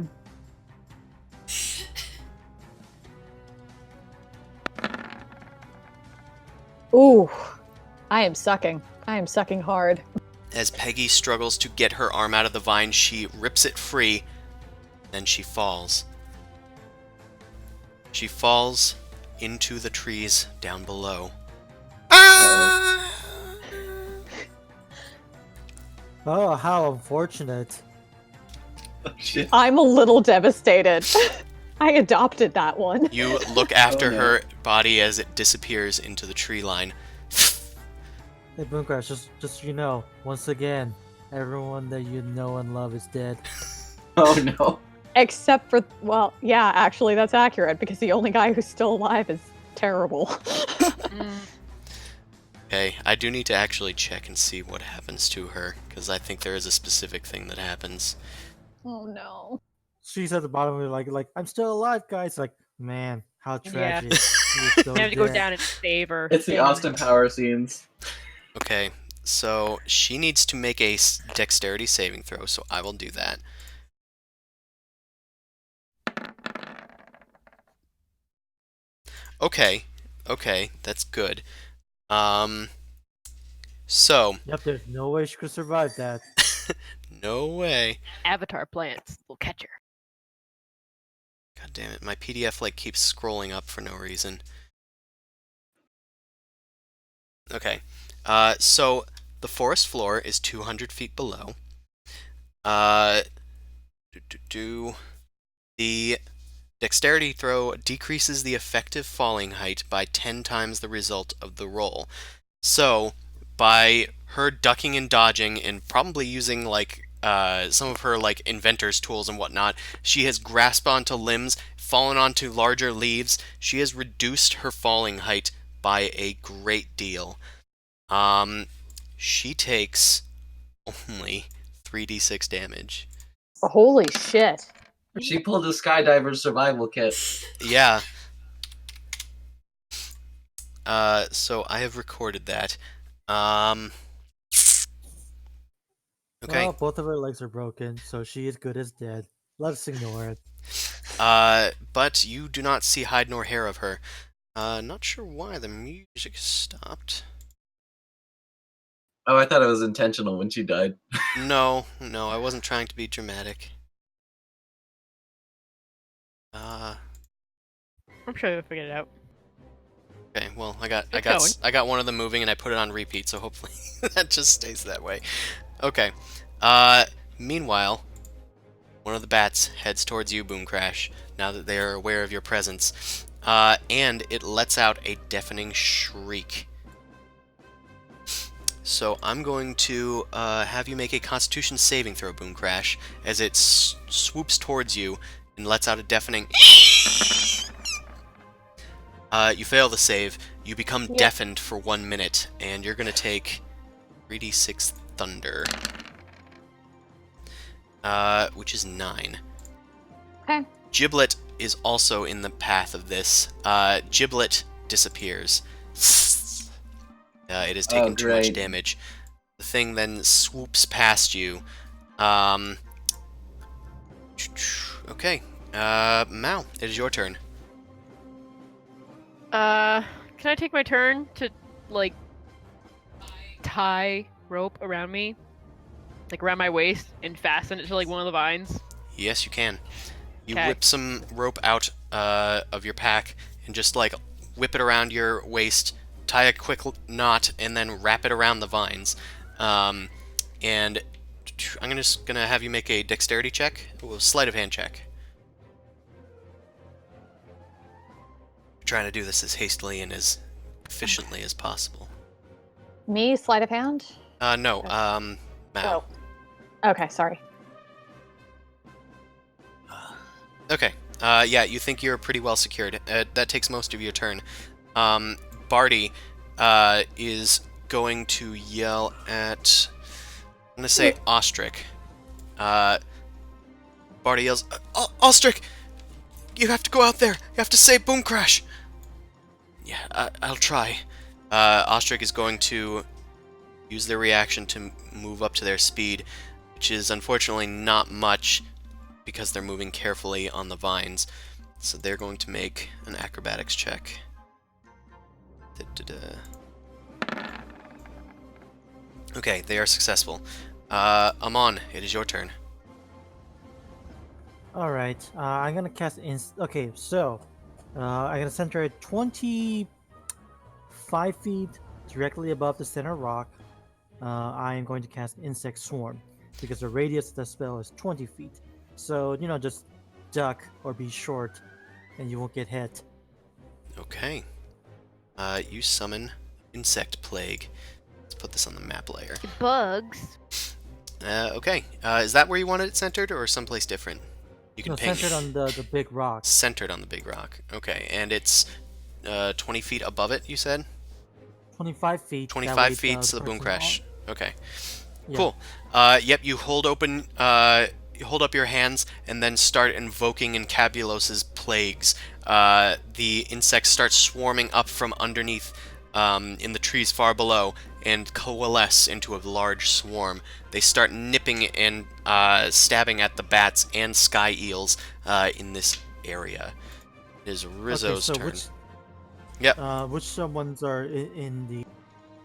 Ooh, I am sucking. I am sucking hard. As Peggy struggles to get her arm out of the vine, she rips it free, then she falls. She falls into the trees down below. Ah! Oh, how unfortunate. Oh, shit. I'm a little devastated. I adopted that one. You look after Oh, no. her body as it disappears into the tree line. Hey, Boom Crash, just so you know, once again, everyone that you know and love is dead. Oh no. Except for, well, yeah, actually, that's accurate because the only guy who's still alive is terrible. Okay, I do need to actually check and see what happens to her, because I think there is a specific thing that happens. Oh no. She's at the bottom of it, like, I'm still alive, guys. Like, man, how Yeah. tragic. You're so You have to go dead. down and save her. It's the Damn it. Austin Power scenes. Okay, so she needs to make a dexterity saving throw, so I will do that. Okay, that's good. So, Yep, there's no way she could survive that. no way. Avatar plants will catch her. God damn it, my PDF like keeps scrolling up for no reason. Okay, so the forest floor is 200 feet below. The dexterity throw decreases the effective falling height by 10 times the result of the roll. So, by her ducking and dodging and probably using like some of her like inventor's tools and whatnot, she has grasped onto limbs, fallen onto larger leaves. She has reduced her falling height by a great deal. She takes only 3d6 damage. Holy shit. She pulled a skydiver's survival kit. Yeah. So I have recorded that. Okay. Well, both of her legs are broken, so she is good as dead. Let's ignore it. But you do not see hide nor hair of her. Not sure why the music stopped. Oh, I thought it was intentional when she died. No, no, I wasn't trying to be dramatic. I'm sure you'll figure it out. Okay, well, It's going. I got one of them moving and I put it on repeat, so hopefully that just stays that way. Okay. Meanwhile, one of the bats heads towards you, Boom Crash, now that they are aware of your presence. And it lets out a deafening shriek. So I'm going to have you make a Constitution saving throw, Boom Crash, as it swoops towards you and lets out a deafening. You fail the save. You become deafened for 1 minute, and you're going to take 3d6 thunder, which is 9. Okay. Giblet is also in the path of this. Giblet disappears. It has taken too much great. damage. The thing then swoops past you. Okay. Mal, it is your turn. Can I take my turn to, like, tie rope around me? Like, around my waist and fasten it to, like, one of the vines? Yes, you can. You Okay. whip some rope out of your pack and just, like, whip it around your waist, tie a quick knot, and then wrap it around the vines. And I'm just gonna have you make a dexterity check, a sleight of hand check. Trying to do this as hastily and as efficiently as possible. Me, sleight of hand? No, Mal. Oh. Okay, sorry. Okay. Yeah, you think you're pretty well secured. That takes most of your turn. Barty is going to yell at... I'm going to say Ostrich. Barty yells, Ostrich! You have to go out there! You have to save Boom Crash! Yeah, I'll try. Ostrich is going to use their reaction to move up to their speed, which is unfortunately not much because they're moving carefully on the vines. So they're going to make an acrobatics check. Okay, they are successful. Amon, it is your turn. All right. I'm gonna cast. Okay, so I'm gonna center it 25 feet directly above the center rock. I am going to cast Insect Swarm because the radius of the spell is 20 feet. So just duck or be short, and you won't get hit. Okay. You summon Insect Plague. Let's put this on the map layer. Bugs. Okay. Is that where you wanted it centered, or someplace different? You can ping. Centered on the big rock. Centered on the big rock. Okay, and it's 20 feet above it, you said? 25 feet. 25 feet to the Boom Crash. Okay. Yeah. Cool. Yep, you hold open... you hold up your hands and then start invoking Encabulos's plagues. The insects start swarming up from underneath in the trees far below and coalesce into a large swarm. They start nipping and stabbing at the bats and sky eels in this area. It is Rizzo's turn. Which ones are in the...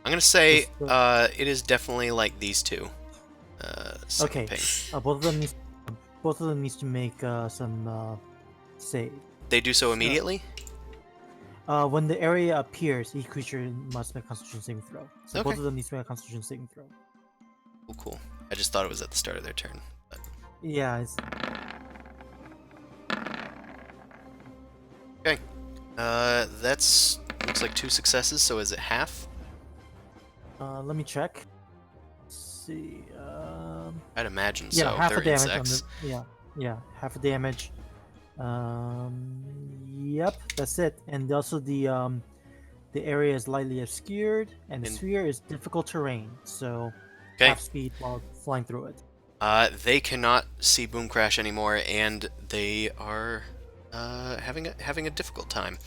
I'm going to say it is definitely like these two. Okay. Both of them needs to make some save. They do so immediately? When the area appears, each creature must make a Constitution saving throw. So Okay. both of them needs to make a Constitution saving throw. Cool. I just thought it was at the start of their turn. But... Yeah. It's... Okay. That's looks like 2 successes. So is it half? Let me check. Let's see. I'd imagine Yeah, so. half They're a damage. insects. Yeah, half a damage. Yep, that's it. And also the area is lightly obscured, and the sphere is difficult terrain, so half speed while flying through it. They cannot see Boom Crash anymore, and they are having a difficult time.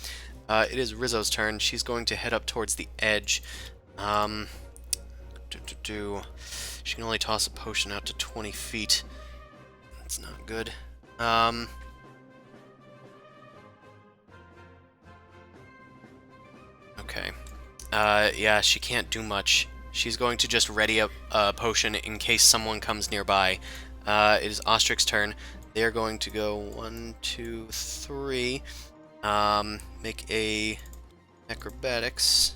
It is Rizzo's turn. She's going to head up towards the edge. She can only toss a potion out to 20 feet. That's not good. Okay. Yeah, she can't do much. She's going to just ready a potion in case someone comes nearby. It is Ostric's turn. They're going to go 1, 2, 3. Make a acrobatics.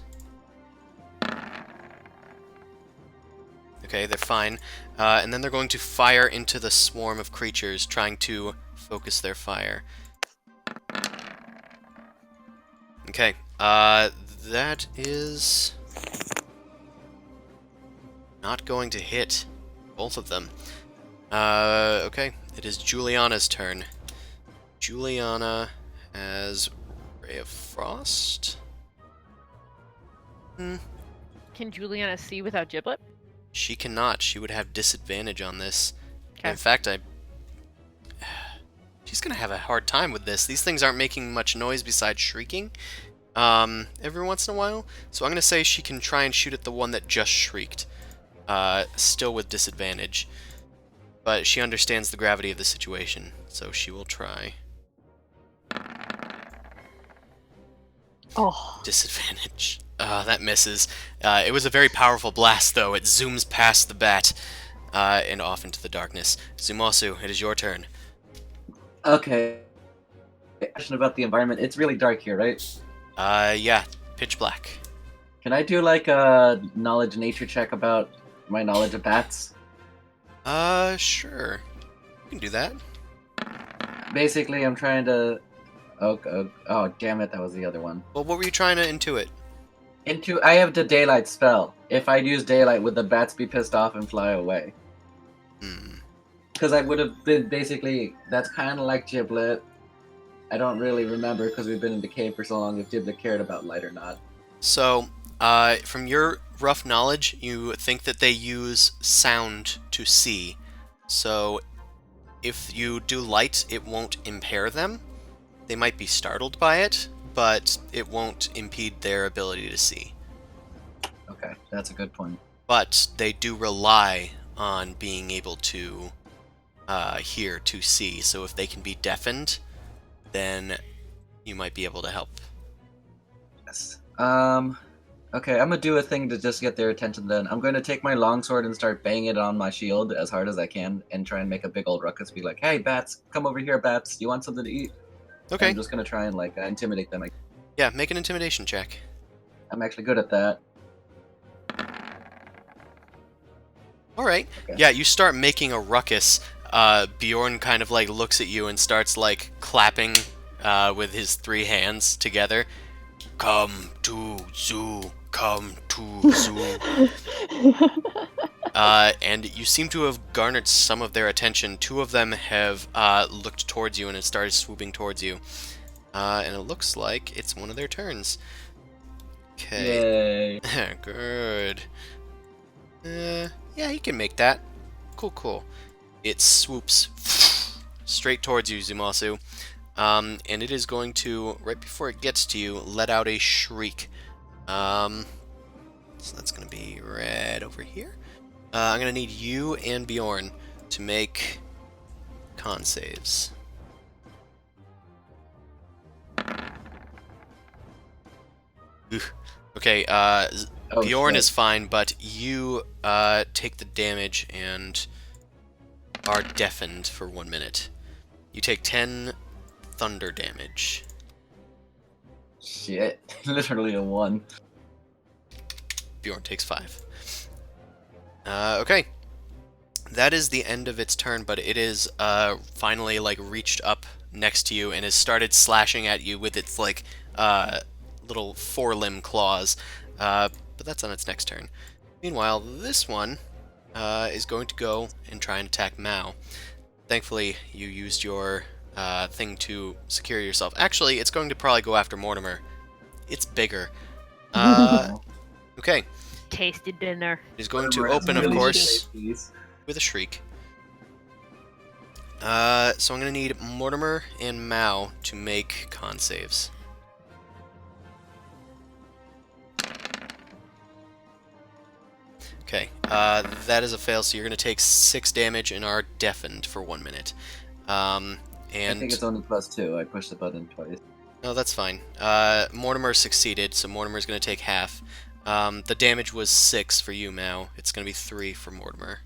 Okay, they're fine. And then they're going to fire into the swarm of creatures, trying to focus their fire. Okay, that is not going to hit both of them. Okay, it is Juliana's turn. Juliana has Ray of Frost. Can Juliana see without Giblet? She cannot. She would have disadvantage on this. Okay. In fact, she's gonna have a hard time with this. These things aren't making much noise besides shrieking every once in a while. So I'm gonna say she can try and shoot at the one that just shrieked. Still with disadvantage. But she understands the gravity of the situation, so she will try. Oh. Disadvantage. That misses. It was a very powerful blast, though. It zooms past the bat and off into the darkness. Zumasu, it is your turn. Okay. Question about the environment. It's really dark here, right? Yeah, pitch black. Can I do like a knowledge nature check about my knowledge of bats? Sure. You can do that. Basically, I'm trying to. Oh, damn it! That was the other one. Well, what were you trying to intuit? I have the daylight spell. If I use daylight, would the bats be pissed off and fly away? Because I would have been basically. That's kind of like Giblet. I don't really remember because we've been in the cave for so long if Giblet cared about light or not. So, from your rough knowledge, you think that they use sound to see. So, if you do light, it won't impair them. They might be startled by it, but it won't impede their ability to see. Okay, that's a good point. But they do rely on being able to hear to see. So if they can be deafened, then you might be able to help. Yes. Okay, I'm gonna do a thing to just get their attention then. I'm going to take my longsword and start banging it on my shield as hard as I can and try and make a big old ruckus. Be like, hey, bats, come over here, bats. You want something to eat? Okay. I'm just gonna try and like intimidate them. Yeah, make an intimidation check. I'm actually good at that. Alright. Okay. Yeah, you start making a ruckus. Bjorn kind of like looks at you and starts like clapping with his 3 hands together. Come to zoo, come to zoo. And you seem to have garnered some of their attention. 2 of them have looked towards you and have started swooping towards you. And it looks like it's one of their turns. Okay. Yay. Good. Yeah, he can make that. Cool. It swoops straight towards you, Zumasu. And it is going to, right before it gets to you, let out a shriek. So that's going to be right over here. I'm going to need you and Bjorn to make con saves. Okay, Bjorn is fine, but you take the damage and are deafened for 1 minute. You take 10 thunder damage. Shit. Literally a 1. Bjorn takes 5. Okay. That is the end of its turn, but it is finally like reached up next to you and has started slashing at you with its like little 4-limb claws. But that's on its next turn. Meanwhile, this one is going to go and try and attack Mao. Thankfully, you used your thing to secure yourself. Actually, it's going to probably go after Mortimer. It's bigger. Okay. Tasty dinner. It's going to open, of course, with a shriek. So I'm going to need Mortimer and Mao to make con saves. Okay, that is a fail, so you're going to take 6 damage and are deafened for 1 minute. And I think it's only +2. I pushed the button twice. No, that's fine. Mortimer succeeded, so Mortimer's going to take half. The damage was 6 for you, Mao. It's going to be 3 for Mortimer.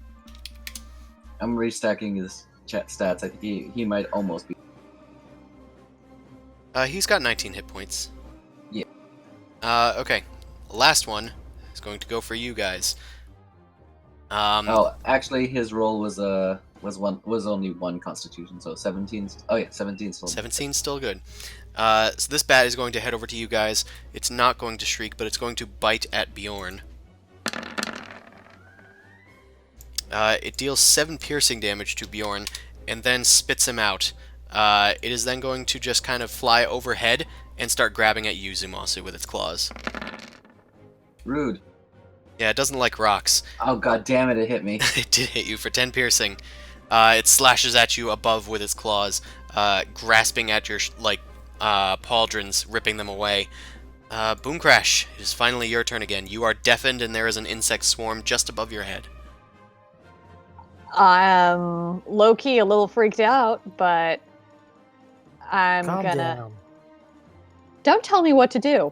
I'm restacking his chat stats. I think he might almost be. He's got 19 hit points. Yeah. Okay. Last one is going to go for you guys. Oh, actually, his roll was only 1 Constitution, so 17. Oh yeah, 17 still. 17's still good. So this bat is going to head over to you guys. It's not going to shriek, but it's going to bite at Bjorn. It deals 7 piercing damage to Bjorn, and then spits him out. It is then going to just kind of fly overhead and start grabbing at you, Zumasu, with its claws. Rude. Yeah, it doesn't like rocks. Oh god damn it! It hit me. It did hit you for 10 piercing. It slashes at you above with its claws, grasping at your pauldrons, ripping them away. Boom Crash, it is finally your turn again. You are deafened and there is an insect swarm just above your head. I'm low-key a little freaked out, but I'm Calm gonna... down. Don't tell me what to do.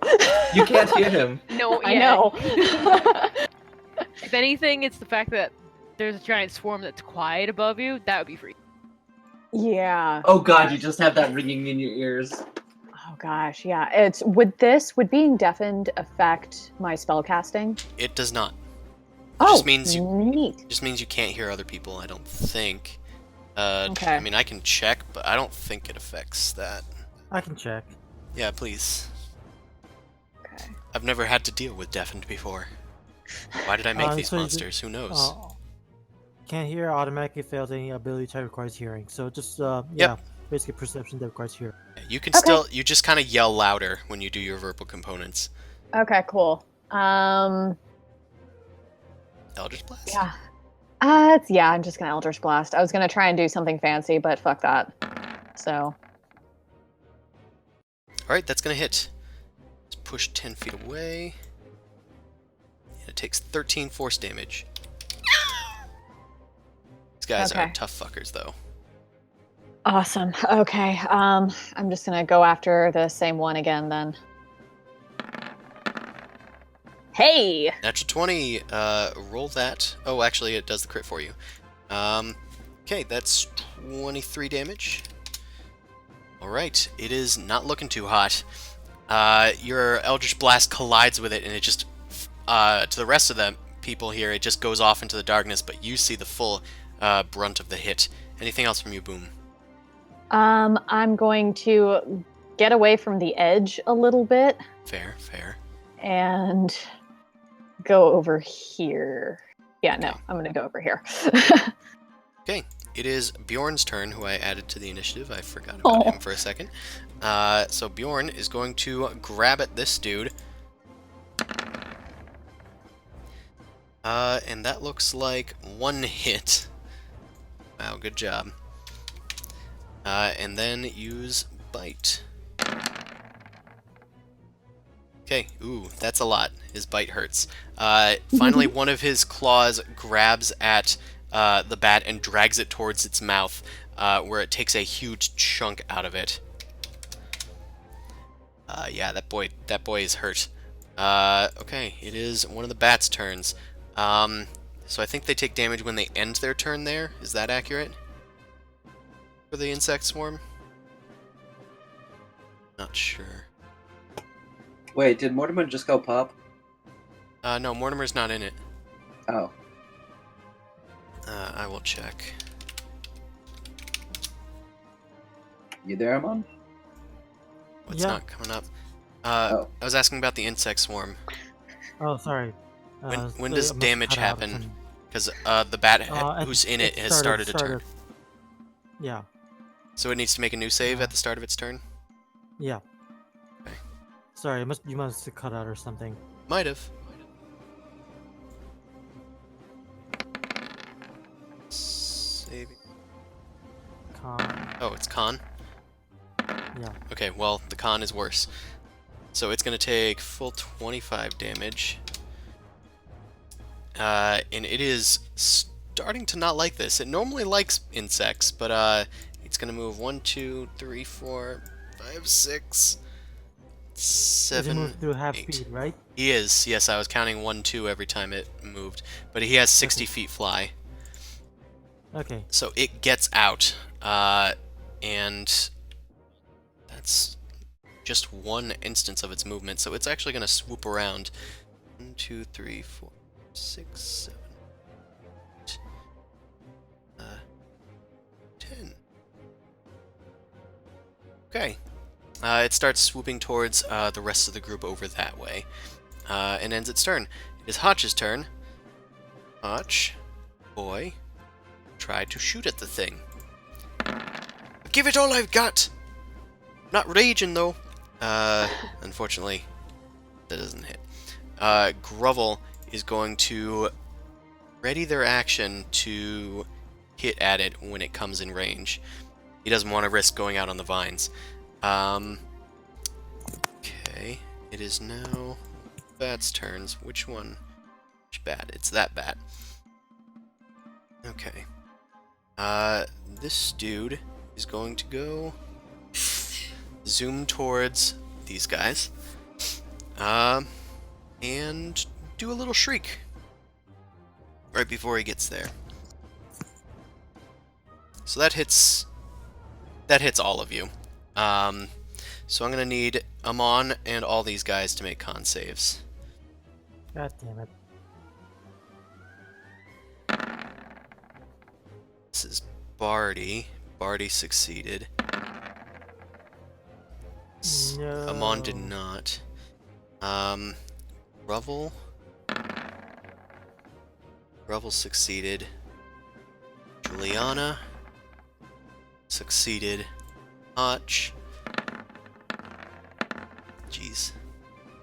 You can't hear him. No, I yeah. know. If anything, it's the fact that there's a giant swarm that's quiet above you. That would be freaky. Yeah. Oh god, you just have that ringing in your ears. Oh gosh, yeah. Would being deafened affect my spellcasting? It does not. Oh, just means neat. Just means you can't hear other people, I don't think. Okay. I mean, I can check, but I don't think it affects that. I can check. Yeah, please. Okay. I've never had to deal with deafened before. Why did I make these so you monsters? Who knows? Can't hear automatically fails any ability type requires hearing. So just yeah, basically perception that requires hearing. You can still, you just kind of yell louder when you do your verbal components. Okay, cool. Eldritch Blast? Yeah. I'm just gonna Eldritch Blast. I was gonna try and do something fancy, but fuck that. So. Alright, that's gonna hit. Let's push 10 feet away. And it takes 13 force damage. These guys are Okay. tough fuckers, though. Awesome. Okay. I'm just gonna go after the same one again then. Hey! Natural 20, roll that. Oh, actually, it does the crit for you. Okay, that's 23 damage. Alright, it is not looking too hot. Your Eldritch Blast collides with it, and it just, to the rest of the people here, it just goes off into the darkness, but you see the full brunt of the hit. Anything else from you, Boom? I'm going to get away from the edge a little bit Fair, fair. and go over here. Yeah, no, I'm gonna go over here. Okay, it is Bjorn's turn, who I added to the initiative. I forgot about him for a second. So Bjorn is going to grab at this dude. And that looks like 1 hit. Wow, good job. And then use Bite. Okay, ooh, that's a lot. His bite hurts. Finally, one of his claws grabs at the bat and drags it towards its mouth, where it takes a huge chunk out of it. Yeah, that boy is hurt. Okay, it is one of the bat's turns. So I think they take damage when they end their turn there. Is that accurate? For the insect swarm? Not sure. Wait, did Mortimer just go pop? No, Mortimer's not in it. Oh. I will check. You there, Amon? What's Yeah. not coming up? Oh. I was asking about the insect swarm. Oh, sorry. When so does it must damage cut out or happen? something. Because the bat At- who's in it has started- started a turn. Yeah, So it needs to make a new save at the start of its turn? yeah. Okay. Sorry, you must have cut out or something. Might have. Saving. Con. Oh, it's con? Yeah. Okay, well, the con is worse. So it's going to take full 25 damage. And it is starting to not like this. It normally likes insects, but it's going to move 1, 2, 3, 4, 5, 6, Does it 7, move through half 8. speed, right? He is. Yes, I was counting 1, 2 every time it moved. But he has 60 feet fly. Okay. So it gets out. And that's just one instance of its movement. So it's actually going to swoop around. 1, 2, 3, 4, 6, 7, 8, 10. Okay. It starts swooping towards the rest of the group over that way. And ends its turn. It is Hotch's turn. Hotch, boy, try to shoot at the thing. Give it all I've got! Not raging, though. Unfortunately, that doesn't hit. Grovel is going to ready their action to hit at it when it comes in range. He doesn't want to risk going out on the vines. Okay, it is now Bat's turns. Which one? Which bat? It's that bat. Okay. This dude is going to go zoom towards these guys. And do a little shriek right before he gets there. So that hits all of you. So I'm gonna need Amon and all these guys to make con saves. God damn it. This is Barty. Barty succeeded. No. Amon did not. Revel. Revel succeeded. Juliana succeeded. Hotch. Jeez.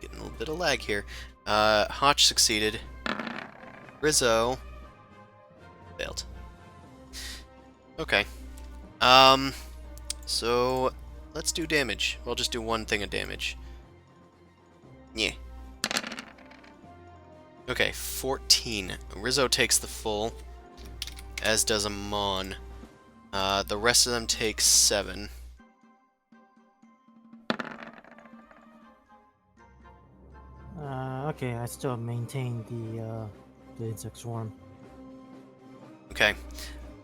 Getting a little bit of lag here. Hotch succeeded. Rizzo failed. Okay. So let's do damage. We'll just do one thing of damage. Yeah. Okay, 14. Rizzo takes the full, as does Amon. The rest of them take 7. Okay, I still maintain the insect swarm. Okay.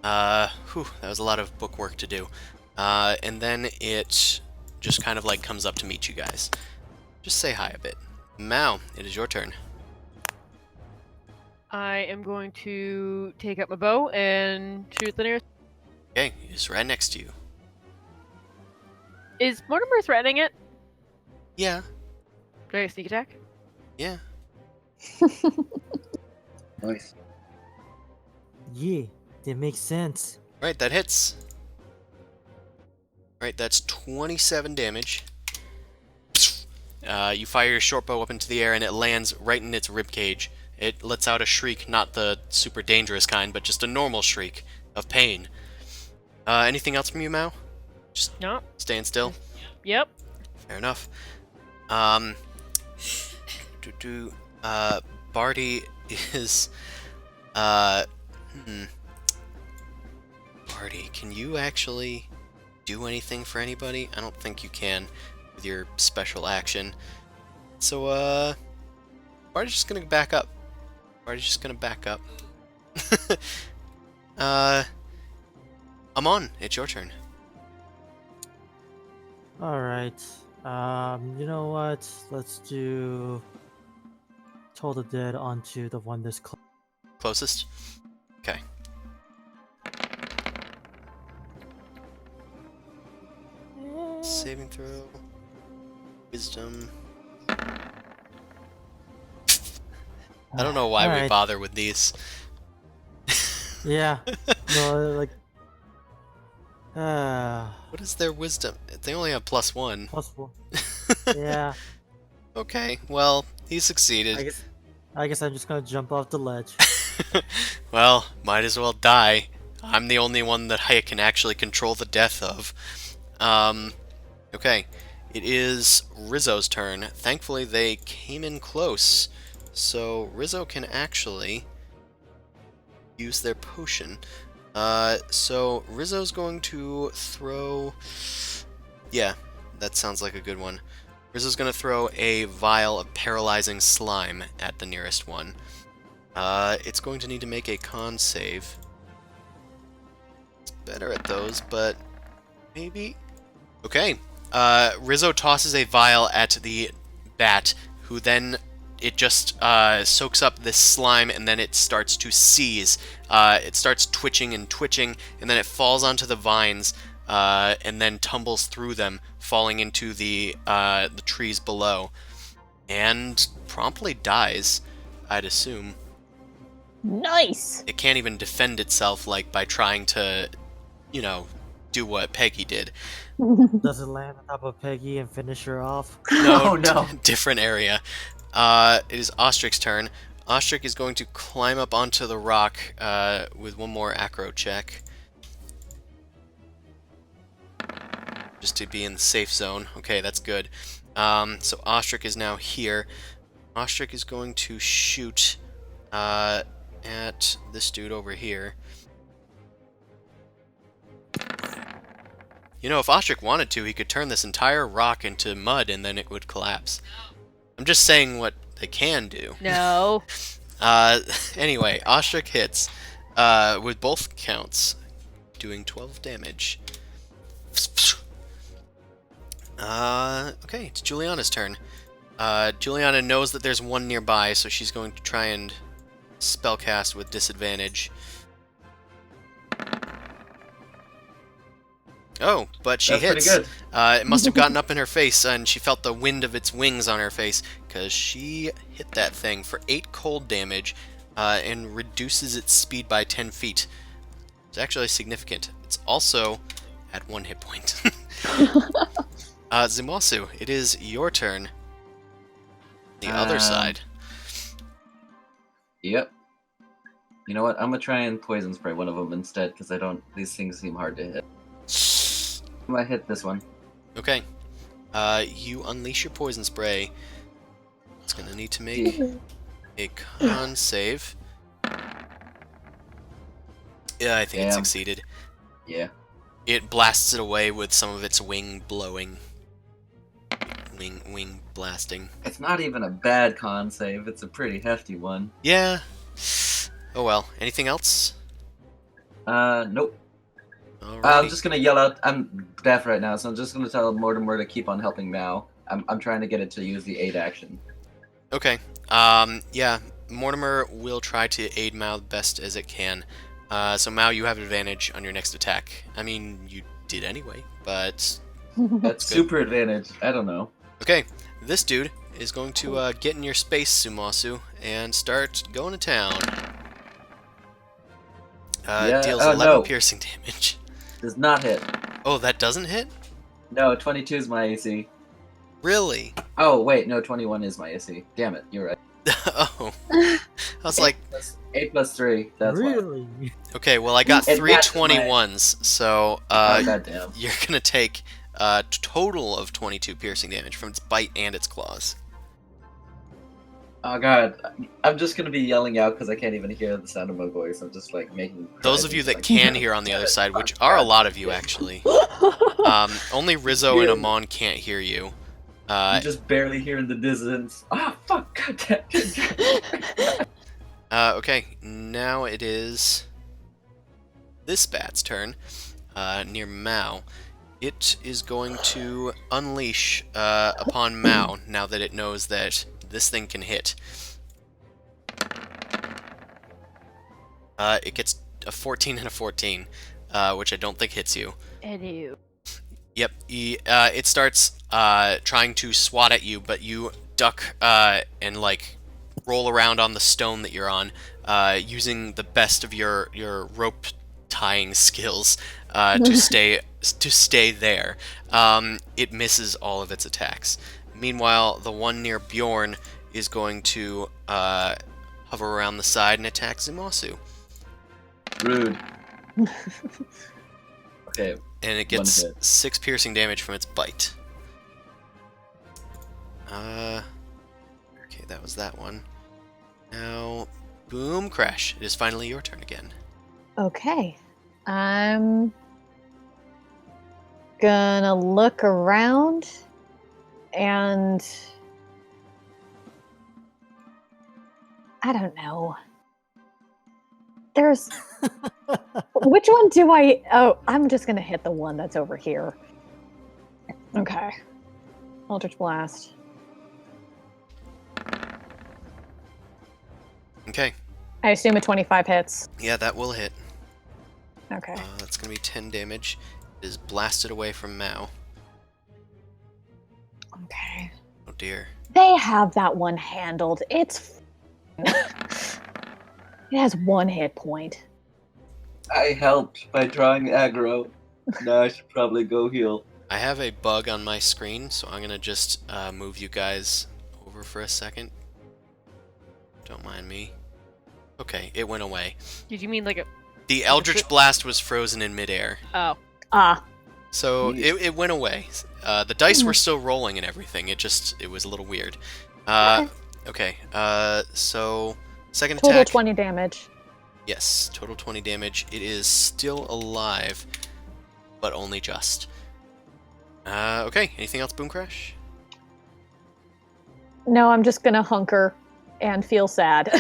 That was a lot of book work to do. And then it just kind of like comes up to meet you guys. Just say hi a bit. Mao, it is your turn. I am going to take up my bow and shoot the nearest. Okay, he's right next to you. Is Mortimer threatening it? Yeah, Do I get a sneak attack? yeah. Nice. Yeah, that makes sense. Right, that hits. Right, that's 27 damage. You fire your short bow up into the air and it lands right in its ribcage. It lets out a shriek, not the super dangerous kind, but just a normal shriek of pain. Anything else from you, Mao? Just No. staying still? Yep. Fair enough. Barty is, Barty, can you actually do anything for anybody? I don't think you can with your special action. So, Barty's just gonna back up. Barty's just gonna back up. Amon, it's your turn. Alright. You know what? Let's do Toll the Dead onto the one that's Closest? Okay. Saving throw. Wisdom. I don't know why we Alright. bother with these. Yeah. No, like. What is their wisdom? They only have +1. Possible. Yeah. Okay, well, he succeeded. I guess I'm just gonna jump off the ledge. Well, might as well die. I'm the only one that I can actually control the death of. Okay. It is Rizzo's turn. Thankfully, they came in close. So, Rizzo can actually use their potion. So, Rizzo's going to throw... Yeah, that sounds like a good one. Rizzo's going to throw a vial of paralyzing slime at the nearest one. It's going to need to make a con save. It's better at those, but maybe... Okay. Rizzo tosses a vial at the bat, who then... It just soaks up this slime, and then it starts to seize. It starts twitching and twitching, and then it falls onto the vines, and then tumbles through them, falling into the trees below, and promptly dies, I'd assume. Nice. It can't even defend itself, like, by trying to, you know, do what Peggy did. Does it land on top of Peggy and finish her off? No, Oh, no. Different area. It is Ostric's turn. Ostric is going to climb up onto the rock with one more acro check. Just to be in the safe zone. Okay, that's good. So Ostrich is now here. Ostrich is going to shoot at this dude over here. You know, if Ostrich wanted to, he could turn this entire rock into mud and then it would collapse. I'm just saying what they can do. No. Anyway, Ostrich hits with both counts, doing 12 damage. Okay, it's Juliana's turn. Juliana knows that there's one nearby, so she's going to try and spellcast with disadvantage. Oh, but she hits. Pretty good. It must have gotten up in her face, and she felt the wind of its wings on her face, because she hit that thing for 8 cold damage, and reduces its speed by 10 feet. It's actually significant. It's also at 1 hit point. Zumasu, it is your turn. The other side. Yep. You know what? I'm gonna try and poison spray one of them instead, because these things seem hard to hit. I'm gonna hit this one. Okay. You unleash your poison spray. It's gonna need to make a con save. Yeah, I think it Damn. succeeded. Yeah. It blasts it away with some of its wing blowing. Wing blasting. It's not even a bad con save. It's a pretty hefty one. Yeah. Oh well. Anything else? Nope. I'm Alrighty. just gonna yell out. I'm deaf right now, so I'm just gonna tell Mortimer to keep on helping Mao. I'm trying to get it to use the aid action. Okay. Yeah. Mortimer will try to aid Mao best as it can. So Mao, you have advantage on your next attack. I mean, you did anyway, but That's good. super advantage. I don't know. Okay. This dude is going to get in your space, Sumasu, and start going to town. Deals 11 no. piercing damage. Does not hit. Oh, that doesn't hit? No, 22 is my AC. Really? Oh wait, no, 21 is my AC. Damn it, you're right. Oh. I was like, 8 plus 3. That's why. Really? okay, well, I got It 3 matches my- 21s, so Oh goddamn. you're gonna take a total of 22 piercing damage from its bite and its claws. Oh god, I'm just gonna be yelling out because I can't even hear the sound of my voice. I'm just like making. Those of you that can hear on the other side, which are a lot of you actually, only Rizzo and Amon can't hear you. I'm just barely hearing the distance. Ah, fuck! Goddamn. Okay, now it is this bat's turn, near Mao. It is going to unleash upon Mao now that it knows that this thing can hit. It gets a 14 and a 14, which I don't think hits you. Edu. Yep, it starts trying to swat at you, but you duck and like roll around on the stone that you're on, using the best of your rope tying skills to stay there. It misses all of its attacks. Meanwhile, the one near Bjorn is going to hover around the side and attack Zumasu. Rude. Okay. And it gets One hit. 6 piercing damage from its bite. Okay, that was that one. Now, boom, crash. It is finally your turn again. Okay. I'm gonna look around And I don't know. There's which one do I? Oh, I'm just gonna hit the one that's over here. Okay. Eldritch Blast. Okay. I assume a 25 hits. Yeah, that will hit. Okay. That's going to be 10 damage. It is blasted away from Mao. Okay. Oh dear. They have that one handled. It's. It has 1 hit point. I helped by drawing aggro. Now I should probably go heal. I have a bug on my screen, so I'm going to just move you guys over for a second. Don't mind me. Okay, it went away. Did you mean like a? The Eldritch Blast was frozen in midair. Oh. So Neat. it went away. The dice were still rolling and everything. It was a little weird. Okay. So second Total attack. 20 damage. Yes, total 20 damage. It is still alive, but only just. Okay. Anything else, Boom Crash? No, I'm just gonna hunker and feel sad.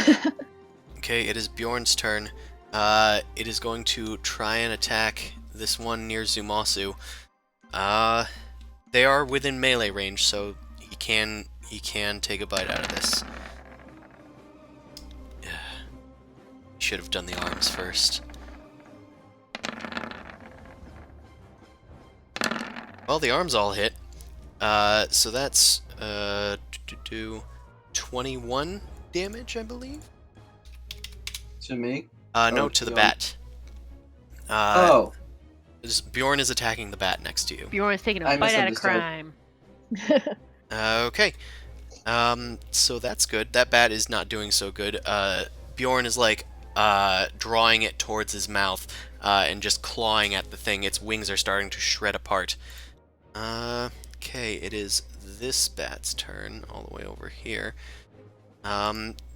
Okay, it is Bjorn's turn. It is going to try and attack this one near Zumasu. They are within melee range, so he can take a bite out of this. Should have done the arms first. Well, the arms all hit. So that's 21 damage, I believe. To me? No, Oh, to the Bjorn. bat. Bjorn is attacking the bat next to you. Bjorn's taking a I bite out of misunderstood. crime. Okay. So that's good. That bat is not doing so good. Bjorn is like drawing it towards his mouth and just clawing at the thing. Its wings are starting to shred apart. Okay, it is this bat's turn, all the way over here.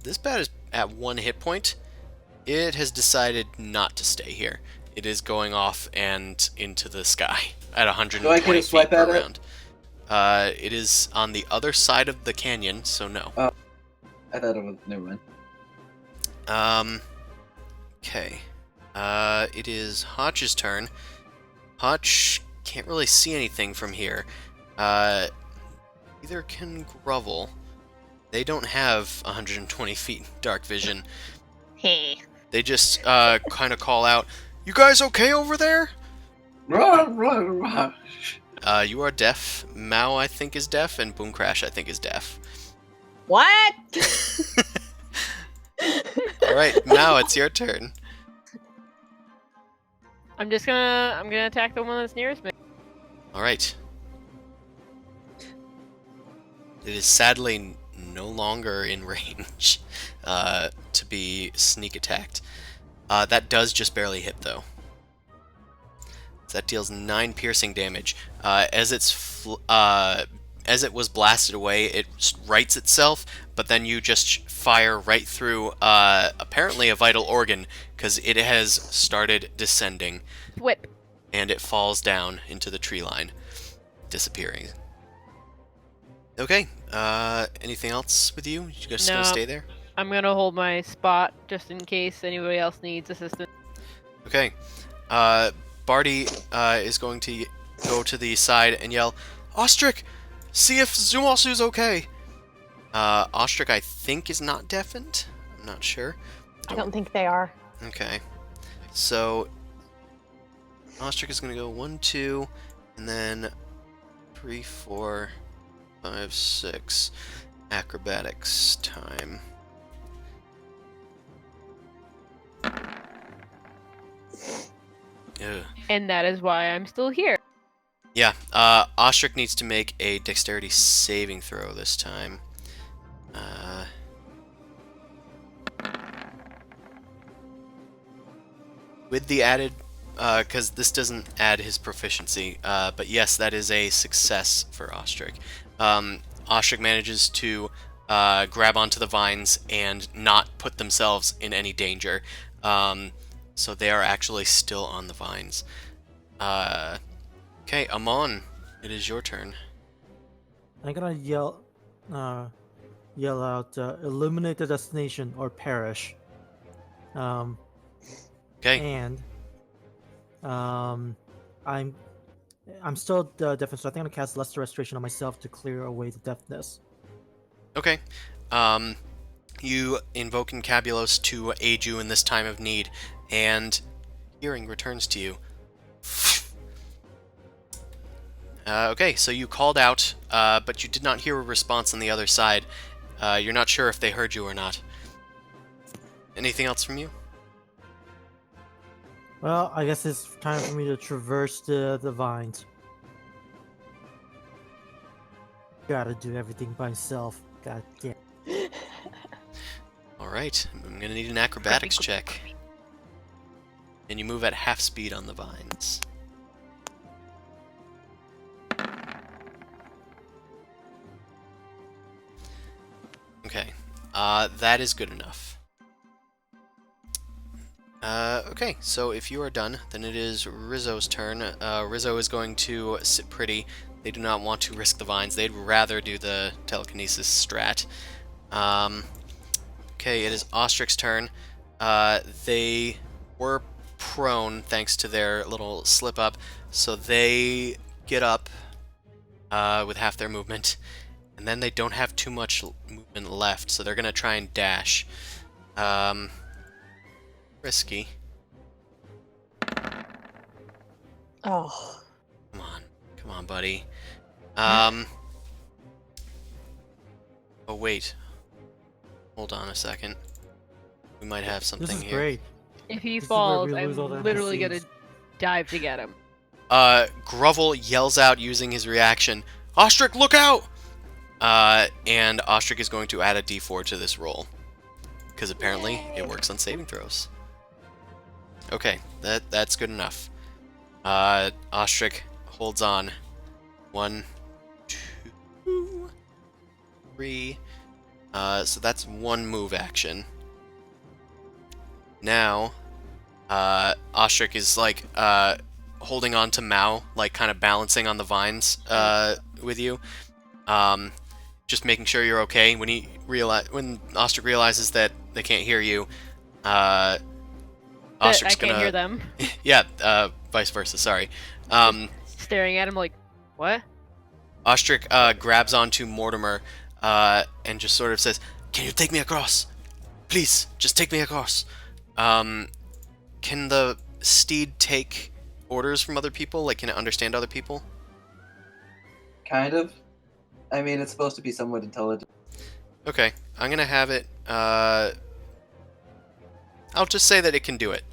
This bat is at 1 hit point. It has decided not to stay here. It is going off and into the sky at 120 Do I get a feet swipe per at it? round. It is on the other side of the canyon, so no. I thought it was. Never mind. Okay. It is Hotch's turn. Hotch can't really see anything from here. Neither can Grovel. They don't have 120 feet dark vision. Hey. They just kind of call out, "You guys okay over there?" You are deaf. Mao, I think, is deaf, and Boom Crash, I think, is deaf. What? Alright, Mao, it's your turn. I'm gonna attack the one that's nearest me. Alright. It is sadly no longer in range to be sneak attacked. That does just barely hit, though. So that deals 9 piercing damage. As it was blasted away, it rights itself, but then you just fire right through apparently a vital organ, because it has started descending, Whip. and it falls down into the tree line, disappearing. Okay, anything else with you? You just gonna No. stay there? I'm gonna hold my spot just in case anybody else needs assistance. Okay. Barty is going to go to the side and yell, "Ostrich! See if Zumasu's okay!" Ostrich, I think, is not deafened. I'm not sure. I don't think they are. Okay. So, Ostrich is going to go 1, 2, and then 3, 4, 5, 6. Acrobatics time. Ugh. And that is why I'm still here. Yeah, Ostrich needs to make a dexterity saving throw this time. With the added, because this doesn't add his proficiency, but yes, that is a success for Ostrich. Ostrich manages to grab onto the vines and not put themselves in any danger. So they are actually still on the vines. Okay, Amon, it is your turn. I'm gonna yell out, "Illuminate the destination or perish." Um, Okay. and um, I'm I'm still deafened, so I think I'm gonna cast Lesser Restoration on myself to clear away the deafness. Okay. You invoke Encabulos to aid you in this time of need, and hearing returns to you. Okay, so you called out, but you did not hear a response on the other side. You're not sure if they heard you or not. Anything else from you? Well, I guess it's time for me to traverse the vines. Gotta do everything by myself. God damn. Alright, I'm gonna need an acrobatics check. And you move at half speed on the vines. Okay, that is good enough. Okay, so if you are done, then it is Rizzo's turn. Rizzo is going to sit pretty. They do not want to risk the vines. They'd rather do the telekinesis strat. Okay, it is Ostric's turn. They were prone thanks to their little slip up, so they get up with half their movement, and then they don't have too much movement left, so they're gonna try and dash. Risky. Oh. Come on, buddy. Oh wait, hold on a second. We might have something This is here. great. If he This is where falls, we lose all the I'm literally gonna NPCs. dive to get him. Grovel yells out using his reaction, "Ostric, look out!" And Ostrich is going to add a d4 to this roll. Because apparently it works on saving throws. Okay, that's good enough. Ostrich holds on. 1, 2, 3. So that's one move action. Now, Ostrich is like holding on to Mao, like kind of balancing on the vines with you. Just making sure you're okay. When Ostrich realizes that they can't hear you, Ostrich's I can't hear them. Yeah, vice versa. Sorry. Staring at him like, what? Ostrich grabs onto Mortimer and just sort of says, "Can you take me across? Please, just take me across." Can the steed take orders from other people? Like, can it understand other people? Kind of. I mean, it's supposed to be somewhat intelligent. Okay, I'm gonna have it. I'll just say that it can do it.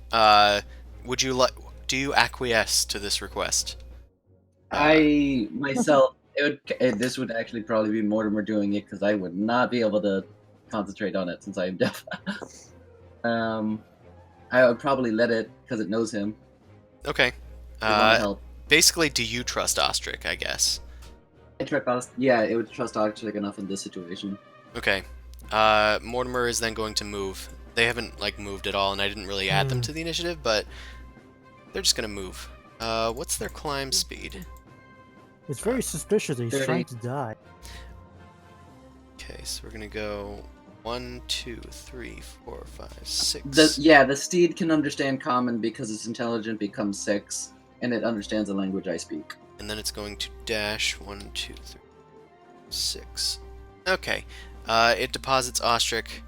Would you like? Do you acquiesce to this request? I myself, this would actually probably be Mortimer doing it because I would not be able to concentrate on it since I am deaf. I would probably let it because it knows him. Okay. It won't help. Basically, do you trust Ostrich? I guess. Yeah, it would trust Ostrich enough in this situation. Okay. Mortimer is then going to move. They haven't like moved at all, and I didn't really add them to the initiative, but they're just gonna move. What's their climb speed? It's very suspicious that he's 30. trying to die. Okay, so we're gonna go 1, 2, 3, 4, 5, 6. The steed can understand common because its intelligent becomes 6, and it understands the language I speak. And then it's going to dash 1, 2, 3, 6. Okay. It deposits Ostrich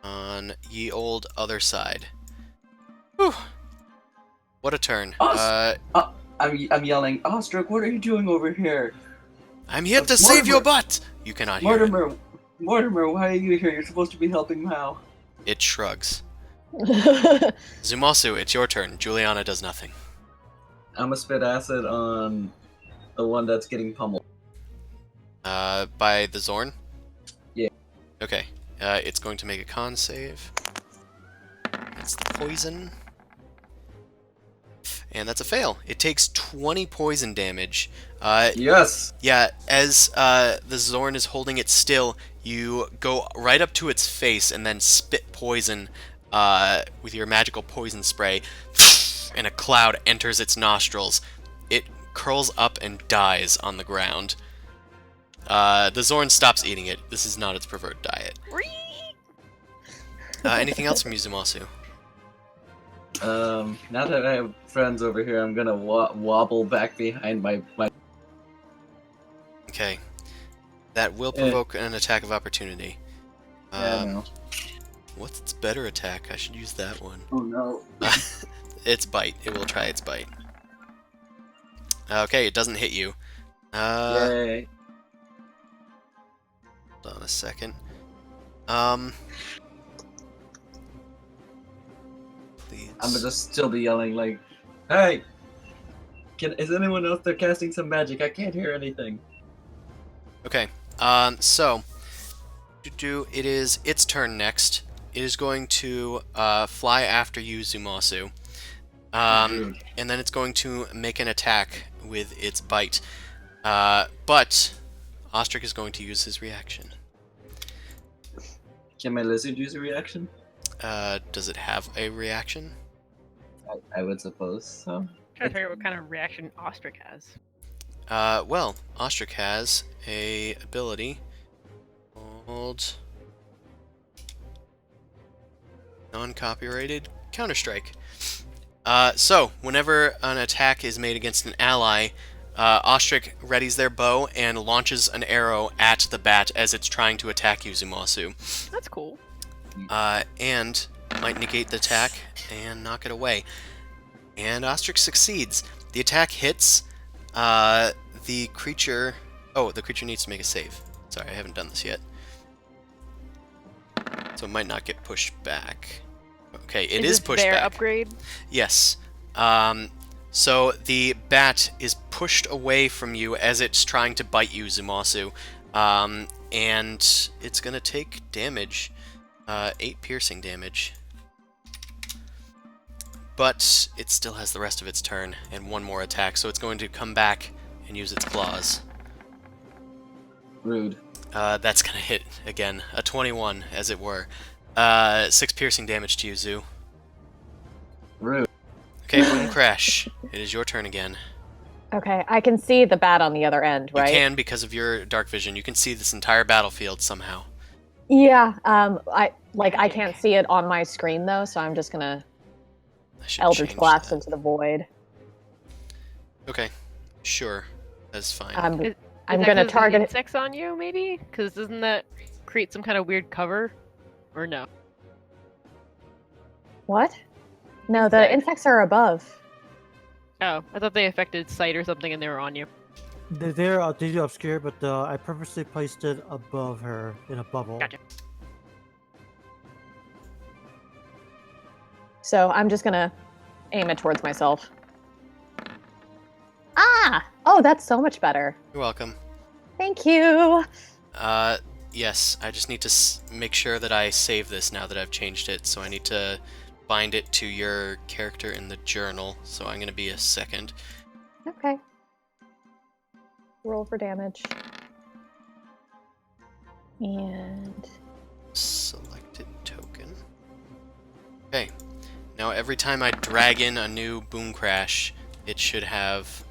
on ye old other side. Whew. What a turn. I'm yelling, Ostrich, what are you doing over here? I'm here to save your butt! You cannot hear it. Mortimer, why are you here? You're supposed to be helping Mao. It shrugs. Zumasu, it's your turn. Juliana does nothing. I'm gonna spit acid on the one that's getting pummeled. By the Zorn? Yeah. Okay. It's going to make a con save. That's the poison. And that's a fail. It takes 20 poison damage. Yes! Yeah, as the Zorn is holding it still, you go right up to its face and then spit poison with your magical poison spray, and a cloud enters its nostrils. It curls up and dies on the ground. The Zorn stops eating it. This is not its preferred diet. Anything else from Yuzumasu? Now that I have friends over here, I'm gonna wobble back behind my. Okay. That will provoke an attack of opportunity. Yeah, no. What's its better attack? I should use that one. Oh no. Its bite. It will try its bite. Okay, it doesn't hit you. Yay. Hold on a second. Please. I'm gonna just still be yelling like, "Hey! Is anyone else there casting some magic? I can't hear anything." Okay. So it is its turn next. It is going to fly after you, Zumasu. And then it's going to make an attack with its bite. But Ostrich is going to use his reaction. Can my lizard use a reaction? Does it have a reaction? I would suppose so. Trying to figure out what kind of reaction Ostrich has. Well, Ostrich has a ability called non-copyrighted Counter-Strike. So, whenever an attack is made against an ally, Ostrich readies their bow and launches an arrow at the bat as it's trying to attack you, Zumasu. That's cool. And might negate the attack and knock it away. And Ostrich succeeds. The attack hits. The creature... Oh, the creature needs to make a save. Sorry, I haven't done this yet. So it might not get pushed back. Okay, it is pushed their back. upgrade? Yes. So the bat is pushed away from you as it's trying to bite you, Zumasu. And it's going to take damage. 8 piercing damage. But it still has the rest of its turn and one more attack, so it's going to come back and use its claws. Rude. That's going to hit again. A 21, as it were. 6 piercing damage to you, Zoo. Rude. Okay, Boom Crash. It is your turn again. Okay, I can see the bat on the other end, right? You can because of your dark vision. You can see this entire battlefield somehow. Yeah, I can't see it on my screen though, so I'm just gonna Eldritch Blast into the void. Okay, sure, that's fine. I'm Is gonna that 'cause the target insects on you, maybe? Because doesn't that create some kind of weird cover? Or no? What? No, the insects are above. Oh, I thought they affected sight or something and they were on you. They're digitally obscure, but I purposely placed it above her in a bubble. Gotcha. So I'm just gonna aim it towards myself. Ah! Oh, that's so much better. You're welcome. Thank you. Yes, I just need to make sure that I save this now that I've changed it, so I need to bind it to your character in the journal, so I'm going to be a second. Okay. Roll for damage. And... Selected token. Okay. Now every time I drag in a new Boom Crash, it should have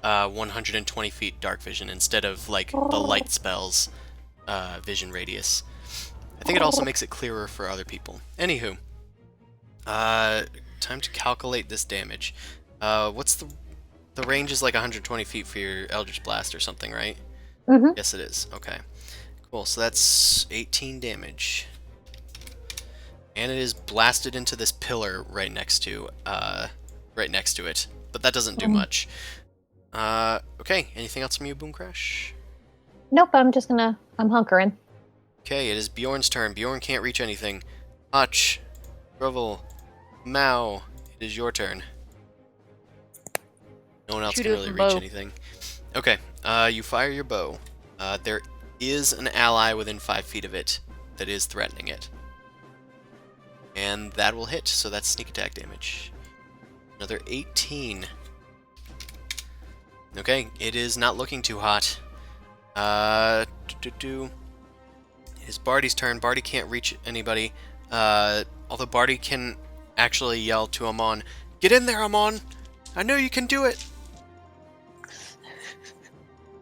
120 feet dark vision instead of, like, the light spells vision radius. I think it also makes it clearer for other people. Anywho. Time to calculate this damage. What's the range is like 120 feet for your Eldritch Blast or something, right? Mm-hmm. Yes, it is. Okay. Cool, so that's 18 damage. And it is blasted into this pillar right next to it. But that doesn't do much. Okay, anything else from you, Boom Crash? Nope, I'm hunkering. Okay, it is Bjorn's turn. Bjorn can't reach anything. Hutch, Grovel, Mao, it is your turn. No one else Shoot can it really with the reach bow. anything. Okay, you fire your bow. There is an ally within 5 feet of it that is threatening it. And that will hit, so that's sneak attack damage. Another 18. Okay, it is not looking too hot. It is Barty's turn. Barty can't reach anybody. Although Barty can actually yell to Amon, "Get in there, Amon! I know you can do it!"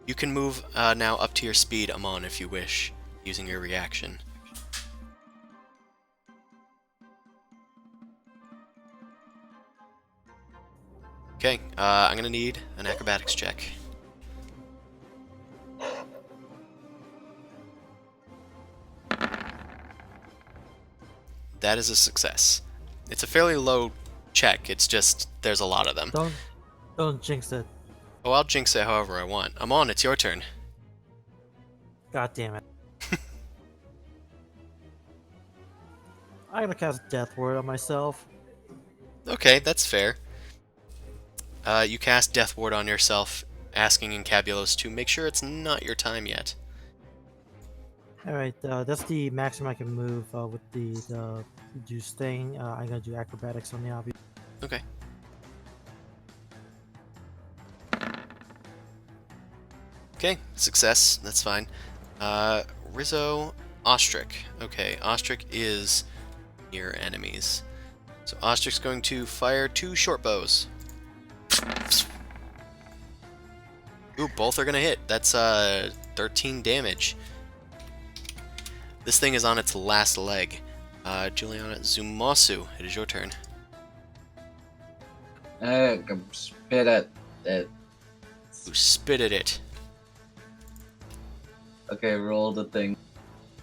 You can move now up to your speed, Amon, if you wish, using your reaction. Okay, I'm gonna need an acrobatics check. That is a success. It's a fairly low check, it's just there's a lot of them. Don't jinx it. Oh, I'll jinx it however I want. Amon, it's your turn. God damn it. I'm gonna cast Death Ward on myself. Okay, that's fair. You cast Death Ward on yourself, asking Encabulos to make sure it's not your time yet. Alright, that's the maximum I can move with the juice thing. I'm gonna do acrobatics on the obby. Okay. Okay, success. That's fine. Rizzo, Ostrich. Okay, Ostrich is near enemies. So Ostrich's going to fire 2 short bows. Ooh, both are gonna hit. That's 13 damage. This thing is on its last leg. Juliana Zumasu, it is your turn. Spit at it. You spit at it. Okay, roll the thing.